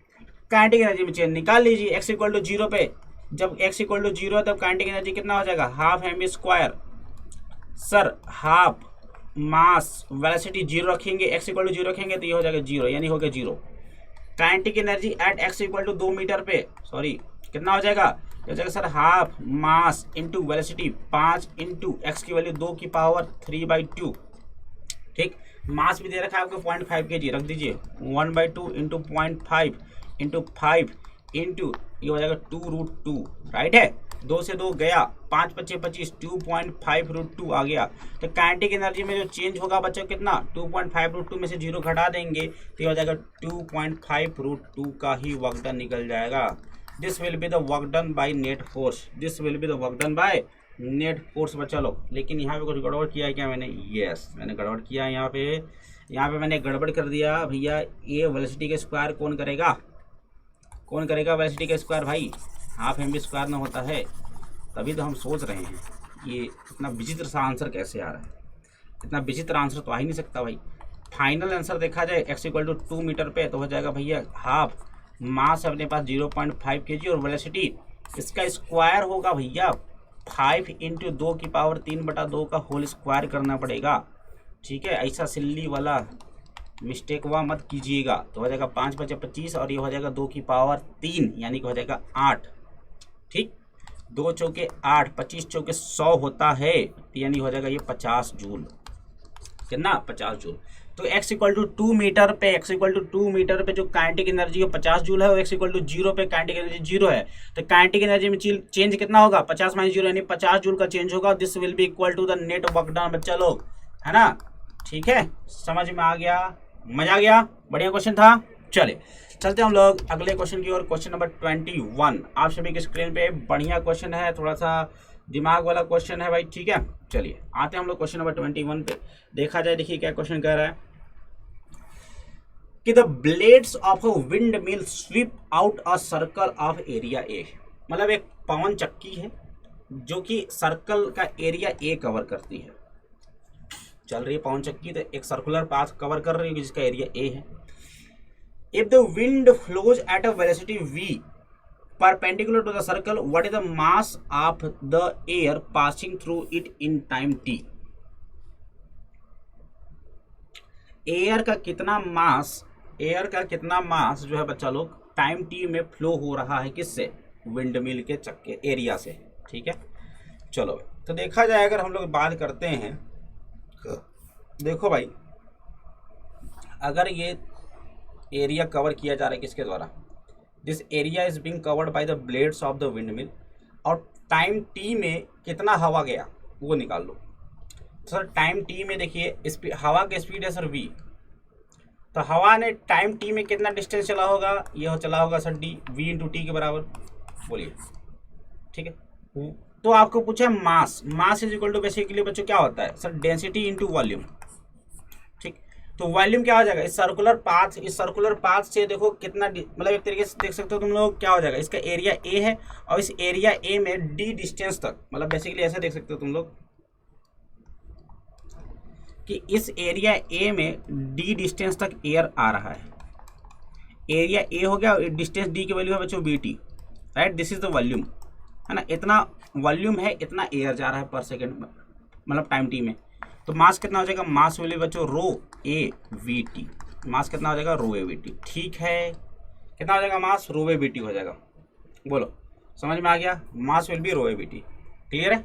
काइनेटिक एनर्जी में चेंज निकाल लीजिए, x इक्वल टू 0 पे, जब x इक्वल टू 0 है तब काइनेटिक एनर्जी कितना हो जाएगा? Half mv²। सर हाफ मास वेलोसिटी 0 रखेंगे, x इक्वल टू 0 रखेंगे तो ये हो जाएगा 0, यानी हो गया 0। Kinetic energy at x equal to 2 metre पे, सॉरी कितना हो जाएगा? हो जाएगा sir half mass into velocity 5 into x की वैल्यू 2 की पावर 3/2 ठीक। मास भी दे रखा है आपको 0.5 kg, रख दीजिए 1/2 इंटू 0.5 इंटू 5 इंटू ये हो जाएगा 2√2, राइट है। 2 से 2 गया, 5 × 5 = 25, 2.5√2 आ गया। तो काइनेटिक एनर्जी में जो चेंज होगा बच्चों कितना, 2.5√2 में से 0 घटा देंगे तो ये हो जाएगा 2.5√2 का ही वर्क डन निकल जाएगा। This will be the work done by net force, this will be the work done by net force बच्चा लोग। लेकिन यहाँ पे कुछ गड़बड़ किया है क्या मैंने, यस मैंने गड़बड़ किया है यहाँ पे मैंने गड़बड़ कर दिया भैया। ये वेलोसिटी का स्क्वायर कौन करेगा, कौन करेगा वेलोसिटी का स्क्वायर भाई, हाफ एम बी स्क्वायर ना होता है। तभी तो हम सोच रहे हैं ये इतना विचित्र सा आंसर कैसे आ रहा है, इतना विचित्र आंसर तो आ ही नहीं सकता भाई। फाइनल आंसर देखा जाए x = 2 मीटर पे तो हो जाएगा भैया हाफ, मास अपने पास 0.5 kg और वेलोसिटी इसका स्क्वायर होगा भैया 5 × 2⁻³ का होल स्क्वायर करना पड़ेगा, ठीक है। ऐसा सिल्ली वाला मिस्टेक हुआ मत कीजिएगा। तो हो जाएगा 5 × 5 = 25 और ये हो जाएगा 2⁻³ यानी कि हो जाएगा 8, ठीक। 2 चौके 8, 25 चौके 100 होता है यानी हो जाएगा ये 50 जूल, कितना 50 जूल। तो x = 2 मीटर पे, x = 2 मीटर पे जो काइनेटिक एनर्जी है 50 जूल है और x = 0 पे काइनेटिक एनर्जी 0 है। तो काइनेटिक एनर्जी में चेंज कितना होगा, 50 - 0 यानी 50 जूल का चेंज होगा। This will be equal to the net work done बच्चा लोग, है ना, ठीक है। समझ में आ गया, मजा आ गया, बढ़िया क्वेश्चन था। चलिए चलते हम लोग अगले क्वेश्चन की ओर। क्वेश्चन नंबर 21 आप सभी के स्क्रीन पे बढ़िया क्वेश्चन है, थोड़ा सा दिमाग वाला क्वेश्चन है भाई, ठीक है। चलिए आते हैं हम लोग क्वेश्चन नंबर 21 पे। देखा जाए, देखिए क्या क्वेश्चन कह रहा है कि the blades of a wind mill SVEEP out a circle of area A. मतलब एक पवन चक्की है जो कि सर्कल का एरिया ए कवर करती है, चल रही है पवन चक्की, तो एक सर्कुलर पाथ कवर कर रही है जिसका एरिया ए है। If the wind flows at a velocity v perpendicular to the circle, what is the mass of the air passing through it in time t? Air का कितना मास जो है बच्चा लोग टाइम टी में फ्लो हो रहा है, किससे, विंड मिल के चक्के एरिया से, ठीक है। चलो तो देखा जाए, अगर हम लोग बात करते हैं, देखो भाई अगर ये एरिया कवर किया जा रहा है किसके द्वारा, this area is being covered by the blades of the wind mill, और टाइम टी में कितना हवा गया वो निकाल लो। सर टाइम टी में देखिए हवा का स्पीड है सर v, तो हवा ने टाइम टी में कितना डिस्टेंस चला होगा, यह चला होगा सर d, v × t के बराबर, बोलिए, ठीक है। तो आपको पूछा mass, mass is equal to basically बच्चों क्या होता है सर, डेंसिटी इंटू वॉल्यूम, ठीक। तो वॉल्यूम क्या हो जाएगा, इस सर्कुलर पाथ से देखो कितना, मतलब एक तरीके से देख सकते हो तुम लोग क्या हो जाएगा, इसका एरिया ए है और इस एरिया ए में डी डिस्टेंस तक, मतलब बेसिकली ऐसा देख सकते हो तुम लोग कि इस एरिया ए में डी डिस्टेंस तक एयर आ रहा है। एरिया ए हो गया, डिस्टेंस डी की वैल्यू है बच्चों bt, right, this is the volume, है ना। इतना वॉल्यूम है, इतना एयर जा रहा है पर सेकेंड, मतलब टाइम टी में। तो मास कितना हो जाएगा, मास वैल्यू बच्चों ρ/a/v/t, मास कितना हो जाएगा ρ/a/v/t, ठीक है। कितना हो जाएगा मास, ρ/a/v/t हो जाएगा, बोलो समझ में आ गया, mass will be ρ/a/v/t, clear है,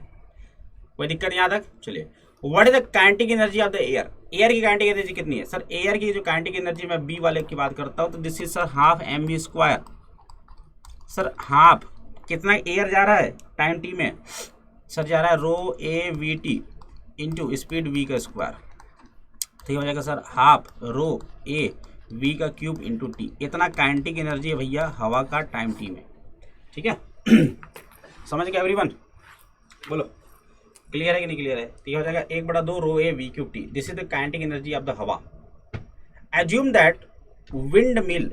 कोई दिक्कत यहाँ तक। चलिए what is the kinetic energy of the air, air की काइनेटिक एनर्जी कितनी है सर, एयर की जो काइनेटिक एनर्जी मैं बी वाले की बात करता हूँ, तो this is sir half mv²। Sir half कितना एयर जा रहा है टाइम टी में, सर जा रहा है ρ/a/v/t इंटू स्पीड v का स्क्वायर, ठीक हो जाएगा sir half ρ/a/v³ into T. इतना काइनेटिक एनर्जी है भैया हवा का टाइम टी में, ठीक है। समझ गया एवरीवन, बोलो क्लियर है कि नहीं क्लियर है। तो ये हो जाएगा 1/2 ρ/a/v³t, this is the kinetic energy of the हवा। Assume that wind mill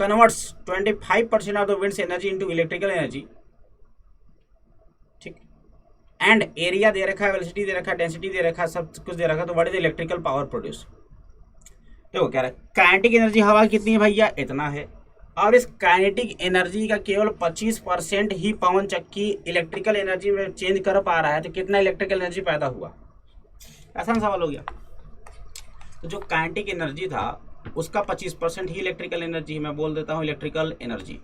converts 25% of the wind's energy into electrical energy, ठीक, एंड एरिया दे रखा है, वेलोसिटी दे रखा है, डेंसिटी दे रखा है, सब कुछ दे रखा है। तो what is electrical power produce, देखो क्या रहा है, काइनेटिक एनर्जी हवा कितनी है भैया, इतना है, और इस काइनेटिक एनर्जी का केवल 25% ही पवन चक्की इलेक्ट्रिकल एनर्जी में चेंज कर पा रहा है। तो कितना इलेक्ट्रिकल एनर्जी पैदा हुआ, आसान सवाल हो गया। तो जो काइनेटिक एनर्जी था उसका 25% ही इलेक्ट्रिकल एनर्जी, मैं बोल देता हूँ इलेक्ट्रिकल एनर्जी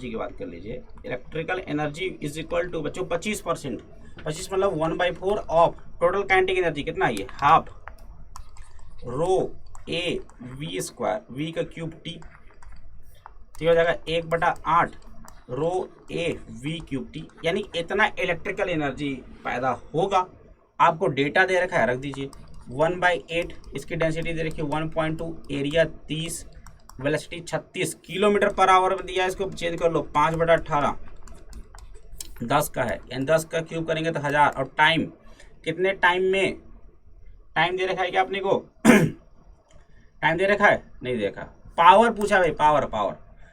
की बात कर लीजिए। Electrical energy is equal to बच्चों 25%, 25 मतलब 1/4 ऑफ टोटल काइनेटिक एनर्जी कितना है ये, half rho A v square, v का क्यूब टी, ठीक हो जाएगा 1/8 rho A v cube T, यानी इतना इलेक्ट्रिकल एनर्जी पैदा होगा। आपको डेटा दे रखा है, रख दीजिए 1/8, इसकी डेंसिटी दे रखी है 1.2, area 30, velocity 36 kilometre per our में दिया है। इसको चेंज कर लो 5/18 10 का है, यानी 10 का क्यूब करेंगे तो 1000। और टाइम कितने टाइम में, टाइम दे रखा है क्या अपने को टाइम दे रखा है, नहीं देखा। पावर पूछा भाई, पावर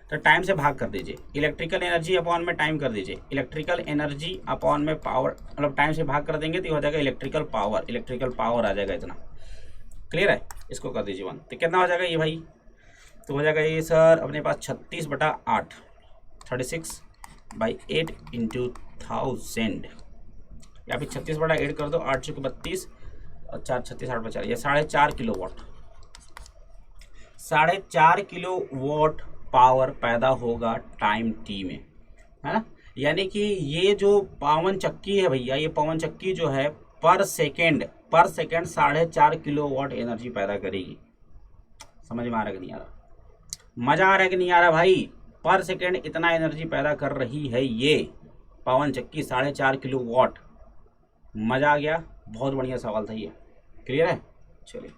तो टाइम से भाग कर दीजिए, इलेक्ट्रिकल एनर्जी अपॉन में टाइम कर दीजिए, इलेक्ट्रिकल एनर्जी अपॉन में पावर, मतलब टाइम से भाग कर देंगे तो हो जाएगा इलेक्ट्रिकल पावर आ जाएगा इतना। क्लियर है, इसको कर दीजिए 1, तो कितना हो जाएगा ये भाई, तो हो जाएगा ये सर अपने पास 36/8 36/8 इंटू 1000, या फिर 36/8 कर दो, 8 चुके 32 और 4 36 8 4, ये 4.5 किलोवाट, 4.5 किलोवाट पावर पैदा होगा टाइम टी में, है ना। यानी कि ये जो पवन चक्की है भैया, ये पवन चक्की जो है पर सेकेंड 4.5 किलोवाट एनर्जी पैदा करेगी। समझ में आ रहा है कि नहीं आ रहा, मजा आ रहा है कि नहीं आ रहा भाई, पर सेकेंड इतना एनर्जी पैदा कर रही है ये पवन चक्की 4.5 किलोवाट। मजा आ गया, बहुत बढ़िया सवाल था ये। क्लियर है, चलिए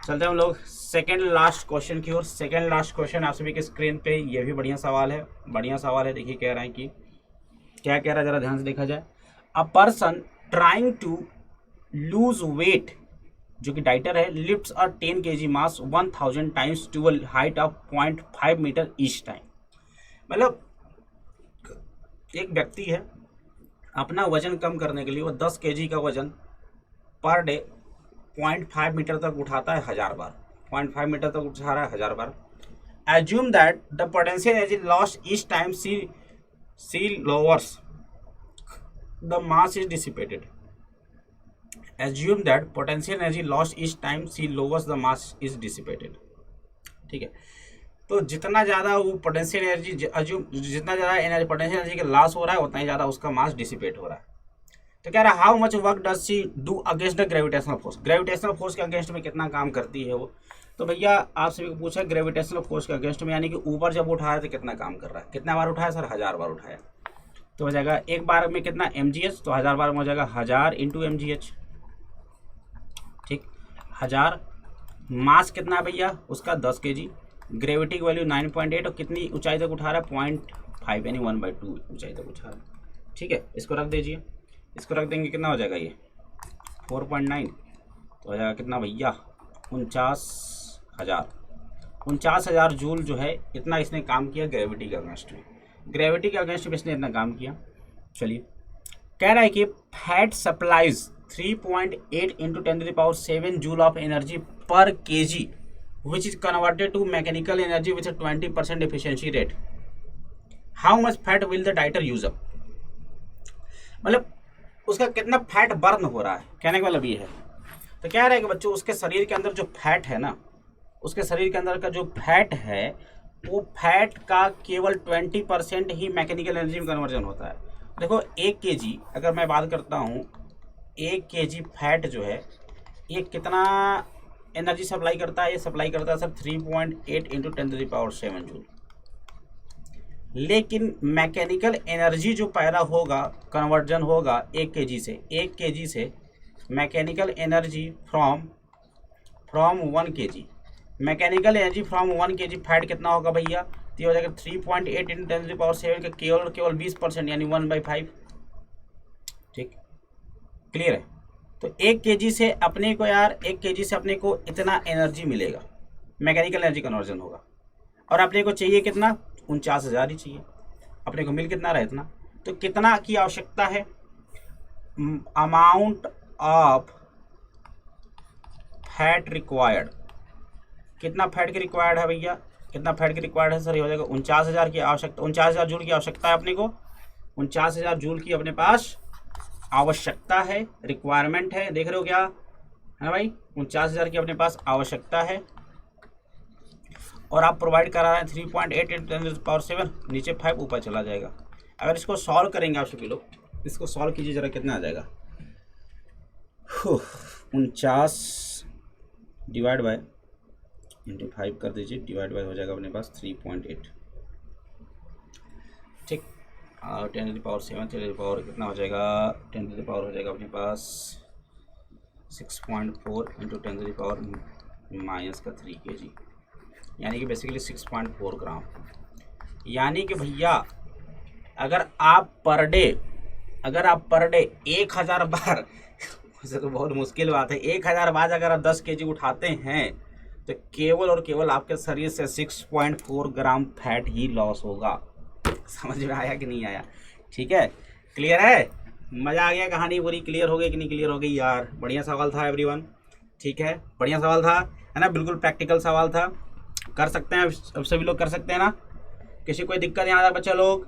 चलते हैं हम लोग सेकेंड लास्ट क्वेश्चन की ओर। सेकेंड लास्ट क्वेश्चन आप सभी के स्क्रीन पे, ये भी बढ़िया सवाल है, देखिए कह रहा है कि क्या कह रहा है, जरा ध्यान से देखा जाए। A person trying to lose weight, जो कि डाइटर है, lifts a 10 kg mass 1000 times to a height of 0.5 metre each time. मतलब एक व्यक्ति है, अपना वजन कम करने के लिए वो 10 kg का वजन पर डे 0.5 मीटर तक उठाता है 1000 बार, 0.5 मीटर तक उठा रहा है 1000 बार। Assume that the potential energy lost each time she lowers the mass is dissipated. Assume that potential energy lost each time she lowers the mass is dissipated. ठीक है, तो जितना ज़्यादा वो पोटेंशियल एनर्जी जितना ज़्यादा एनर्जी पोटेंशियल एनर्जी का loss हो रहा है, उतना ही ज़्यादा उसका मास डिसिपेट हो रहा है। तो कह रहा है how much work does she do against the gravitational force, gravitational force के अगेंस्ट में कितना काम करती है वो। तो भैया आप सभी को पूछा ग्रेविटेशनल फोर्स के अगेंस्ट में, यानी कि ऊपर जब उठाया तो कितना काम कर रहा है, कितना बार उठाया सर, 1000 बार उठाया। तो हो जाएगा एक बार में कितना mgh, तो 1000 बार में हो जाएगा 1000 इंटू mgh। ठीक, 1000 मास कितना है भैया उसका 10 kg, ग्रेविटी की वैल्यू 9.8 और कितनी ऊंचाई तक उठा रहा है 0.5 यानी 1/2 ऊंचाई तक उठा रहा है। ठीक है, इसको रख दीजिए, इसको रख देंगे कितना हो जाएगा ये 4.9, तो हो जाएगा कितना भैया 49,000 जूल जो है, इतना इसने काम किया ग्रेविटी के अगेंस्ट में, ग्रेविटी के अगेंस्ट में इसने इतना काम किया। चलिए कह रहा है कि fat supplies 3.8 into 10⁻7 joule of energy पर kg which is converted to mechanical energy with a 20% efficiency rate. How much fat will the dieter use up? मतलब उसका कितना फैट बर्न हो रहा है, कहने का मतलब ये है। तो कह रहा है कि बच्चों उसके शरीर के अंदर जो फैट है ना, उसके शरीर के अंदर का जो फैट है वो फैट का केवल 20% ही मैकेनिकल एनर्जी में कन्वर्जन होता है। देखो 1 kg अगर मैं बात करता हूँ, 1 kg फैट जो है ये कितना एनर्जी सप्लाई करता है, ये सप्लाई करता है सर 3.8 इंटू 10⁻7 जूल। लेकिन मैकेनिकल एनर्जी जो पैदा होगा, कन्वर्जन होगा 1 kg से mechanical energy from 1 kg, mechanical energy from 1 kg fat कितना होगा भैया, तो ये हो जाएगा 3.8 इंटू 10⁻7 का केवल 20% यानी 1/5। ठीक, क्लियर है। तो 1 kg से अपने को यार 1 kg से अपने को इतना एनर्जी मिलेगा, मैकेनिकल एनर्जी कन्वर्जन होगा, और अपने को चाहिए कितना 49,000 ही चाहिए, अपने को मिल कितना रहा इतना। तो कितना की आवश्यकता है, अमाउंट ऑफ फैट रिक्वायर्ड, कितना फैट की रिक्वायर्ड है भैया, कितना फैट की रिक्वायर्ड है सर, ये हो जाएगा 49,000 की आवश्यकता, 49,000 जूल की आवश्यकता है अपने को, 49,000 जूल की अपने पास आवश्यकता है, रिक्वायरमेंट है, देख रहे हो क्या है भाई, 49,000 की अपने पास आवश्यकता है, और आप प्रोवाइड करा रहे हैं 3.8 इंटू 10⁻7, नीचे 5 ऊपर चला जाएगा। अगर इसको सॉल्व करेंगे आप सभी लोग, इसको सॉल्व कीजिए जरा, कितना आ जाएगा, 49 डिवाइड बाय इंटू 5 कर दीजिए, डिवाइड बाय हो जाएगा अपने पास 3.8, ठीक। और 10 to the power 7, 10 to the power कितना हो जाएगा, 10 टू द पावर हो जाएगा अपने पास 6.4 into 10 to the power -3 kg, यानी कि बेसिकली 6.4 ग्राम। यानी कि भैया अगर आप पर डे 1000 बार वैसे तो बहुत मुश्किल बात है, 1000 बार अगर आप 10 kg उठाते हैं तो केवल और केवल आपके शरीर से 6.4 ग्राम फैट ही लॉस होगा। समझ में आया कि नहीं आया? ठीक है, क्लियर है? मज़ा आ गया? कहानी पूरी क्लियर हो गई कि नहीं क्लियर हो गई यार? बढ़िया सवाल था एवरीवन, ठीक है, बढ़िया सवाल था, है ना, बिल्कुल प्रैक्टिकल सवाल था। कर सकते हैं अब सभी लोग, कर सकते हैं ना? किसी कोई दिक्कत यहाँ तक बच्चा लोग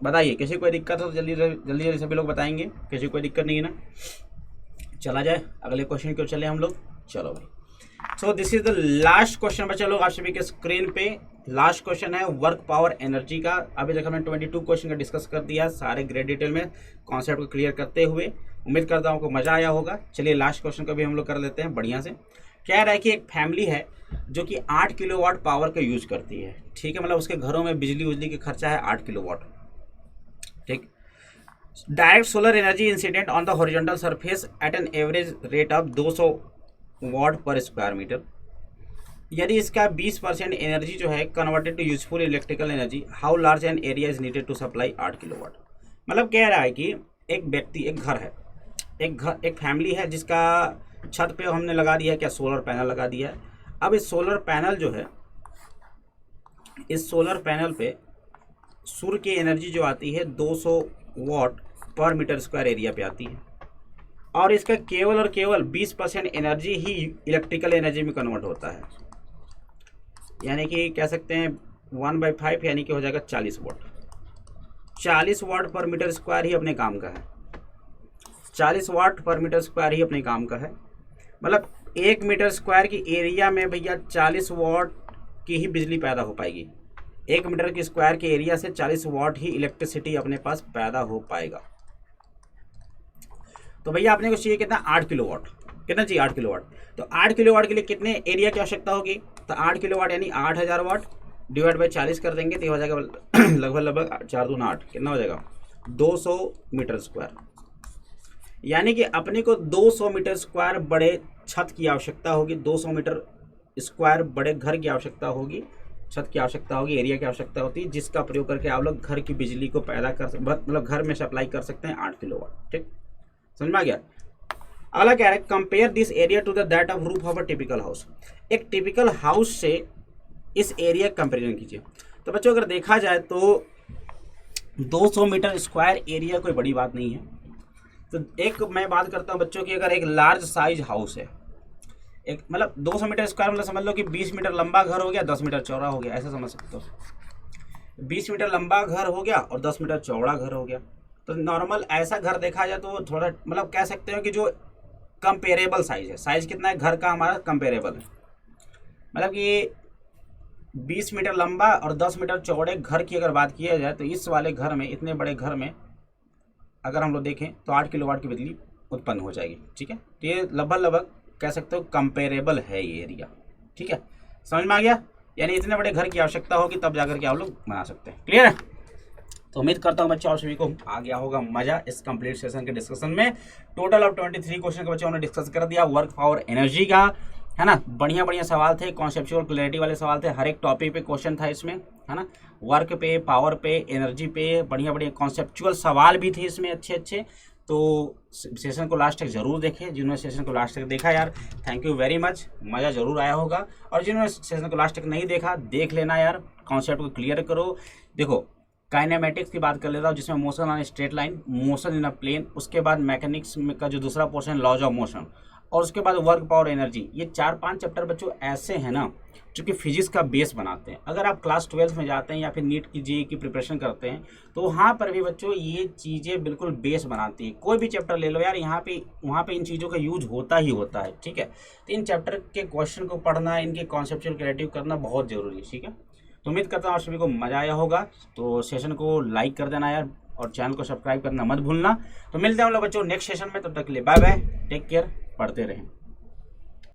बताइए, किसी कोई दिक्कत हो तो जल्दी जल्दी सभी लोग बताएंगे, किसी कोई दिक्कत नहीं है ना? चला जाए अगले क्वेश्चन की ओर चले हम लोग। चलो भाई, so this is the last question बच्चा लोग आप सभी के स्क्रीन पे। लास्ट क्वेश्चन है वर्क पावर एनर्जी का। अभी तक हमने 22 क्वेश्चन का डिस्कस कर दिया सारे ग्रेड डिटेल में, कॉन्सेप्ट को क्लियर करते हुए। उम्मीद करता हूँ आपको मज़ा आया होगा। चलिए लास्ट क्वेश्चन का भी हम लोग कर लेते हैं बढ़िया से। कह रहा है कि एक फैमिली है जो कि 8 किलोवाट पावर का यूज करती है, ठीक है, मतलब उसके घरों में बिजली का खर्चा है 8 किलोवाट, ठीक। Direct solar energy incident on the horizontal surface at an average rate of 200 watt per square metre. यदि इसका 20% एनर्जी जो है converted to useful electrical energy, how large an area is needed to supply 8 kilowatt. मतलब कह रहा है कि एक व्यक्ति, एक घर है, एक फैमिली है जिसका छत पे हमने लगा दिया है क्या, सोलर पैनल लगा दिया है। अब इस सोलर पैनल जो है, इस सोलर पैनल पे सूर्य की एनर्जी जो आती है 200 वाट पर मीटर स्क्वायर एरिया पे आती है, और इसका केवल और केवल 20% एनर्जी ही इलेक्ट्रिकल एनर्जी में कन्वर्ट होता है। यानी कि कह सकते हैं 1/5 यानी कि हो जाएगा 40 वाट। 40 वाट पर मीटर स्क्वायर ही अपने काम का है, 40 वाट पर मीटर स्क्वायर ही अपने काम का है। मतलब 1 मीटर स्क्वायर की एरिया में भैया 40 वाट की ही बिजली पैदा हो पाएगी। 1 मीटर की स्क्वायर के एरिया से 40 वाट ही इलेक्ट्रिसिटी अपने पास पैदा हो पाएगा। तो भैया अपने को चाहिए कितना, 8 किलोवाट। कितना चाहिए, 8 किलोवाट। तो 8 किलोवाट के लिए कितने एरिया की आवश्यकता होगी, तो 8 किलोवाट यानी 8000 वाट डिवाइड बाई 40 कर देंगे तो हो जाएगा लगभग 4 दूना 8, कितना हो जाएगा 200 मीटर स्क्वायर। यानी कि अपने को 200 मीटर स्क्वायर बड़े छत की आवश्यकता होगी, 200 मीटर स्क्वायर बड़े घर की आवश्यकता होगी, छत की आवश्यकता होगी, एरिया की आवश्यकता होती है, जिसका प्रयोग करके आप लोग घर की बिजली को पैदा कर सकते, मतलब घर में सप्लाई कर सकते हैं 8 किलोवाट। ठीक, समझ में आ गया? अगला क्या है, compare this area to the that of roof of a typical house. एक टिपिकल हाउस से इस एरिया कंपेरिजन कीजिए। तो बच्चों अगर देखा जाए तो 200 मीटर स्क्वायर एरिया कोई बड़ी बात नहीं है। तो एक मैं बात करता हूँ बच्चों की, अगर एक लार्ज साइज हाउस है, एक मतलब 200 मीटर स्क्वायर मतलब समझ लो कि 20 मीटर लंबा घर हो गया, 10 मीटर चौड़ा हो गया, ऐसा समझ सकते हो। 20 मीटर लंबा घर हो गया और 10 मीटर चौड़ा घर हो गया। तो नॉर्मल ऐसा घर देखा जाए तो थोड़ा मतलब कह सकते हो कि जो कंपेरेबल साइज है, साइज कितना है घर का हमारा कंपेरेबल है, मतलब कि 20 मीटर लंबा और 10 मीटर चौड़े घर की अगर बात किया जाए तो इस वाले घर में, इतने बड़े घर में अगर हम लोग देखें तो 8 किलोवाट की बिजली उत्पन्न हो जाएगी। ठीक है, तो ये लगभग कह सकते हो कंपेरेबल है ये एरिया। ठीक है, समझ में आ गया? यानी इतने बड़े घर की आवश्यकता होगी तब जाकर के आप लोग बना सकते हैं। क्लियर है? तो उम्मीद करता हूँ बच्चों आप सभी को आ गया होगा मजा इस कंप्लीट सेशन के डिस्कशन में। टोटल ऑफ 23 क्वेश्चन के बच्चों हमने डिस्कस कर दिया वर्क पावर एनर्जी का, है ना। बढ़िया बढ़िया सवाल थे, कॉन्सेप्चुअल क्लैरिटी वाले सवाल थे, हर एक टॉपिक पे क्वेश्चन था इसमें, है ना। वर्क पे, पावर पे, एनर्जी पे बढ़िया बढ़िया कॉन्सेप्चुअल सवाल भी थे इसमें अच्छे अच्छे। तो सेशन को लास्ट तक जरूर देखें। जिन्होंने सेशन को लास्ट तक देखा यार, थैंक यू वेरी मच, मज़ा जरूर आया होगा। और जिन्होंने सेशन को लास्ट तक नहीं देखा, देख लेना यार, कॉन्सेप्ट को क्लियर करो। देखो काइनेमेटिक्स की बात कर लेता हूँ, जिसमें motion on straight line, motion in a plane, उसके बाद मैकेनिक्स का जो दूसरा पोर्शन लॉज ऑफ मोशन, और उसके बाद वर्क पावर एनर्जी। ये 4-5 चैप्टर बच्चों ऐसे हैं ना जो कि फिजिक्स का बेस बनाते हैं। अगर आप क्लास 12 में जाते हैं या फिर नीट की जेईई की प्रिपरेशन करते हैं तो वहाँ पर भी बच्चों ये चीज़ें बिल्कुल बेस बनाती है। कोई भी चैप्टर ले लो यार, यहाँ पे वहाँ पे इन चीज़ों का यूज होता ही होता है। ठीक है, तो इन चैप्टर के क्वेश्चन को पढ़ना, इनके कॉन्सेप्चुअल क्रिएटिव करना बहुत ज़रूरी है। ठीक है, तो उम्मीद करता हूँ आप सभी को मज़ा आया होगा। तो सेशन को लाइक कर देना यार, और चैनल को सब्सक्राइब करना मत भूलना। तो मिलते हैं हम लोग बच्चों नेक्स्ट सेशन में, तब तक के लिए बाय बाय, टेक केयर, पढ़ते रहें।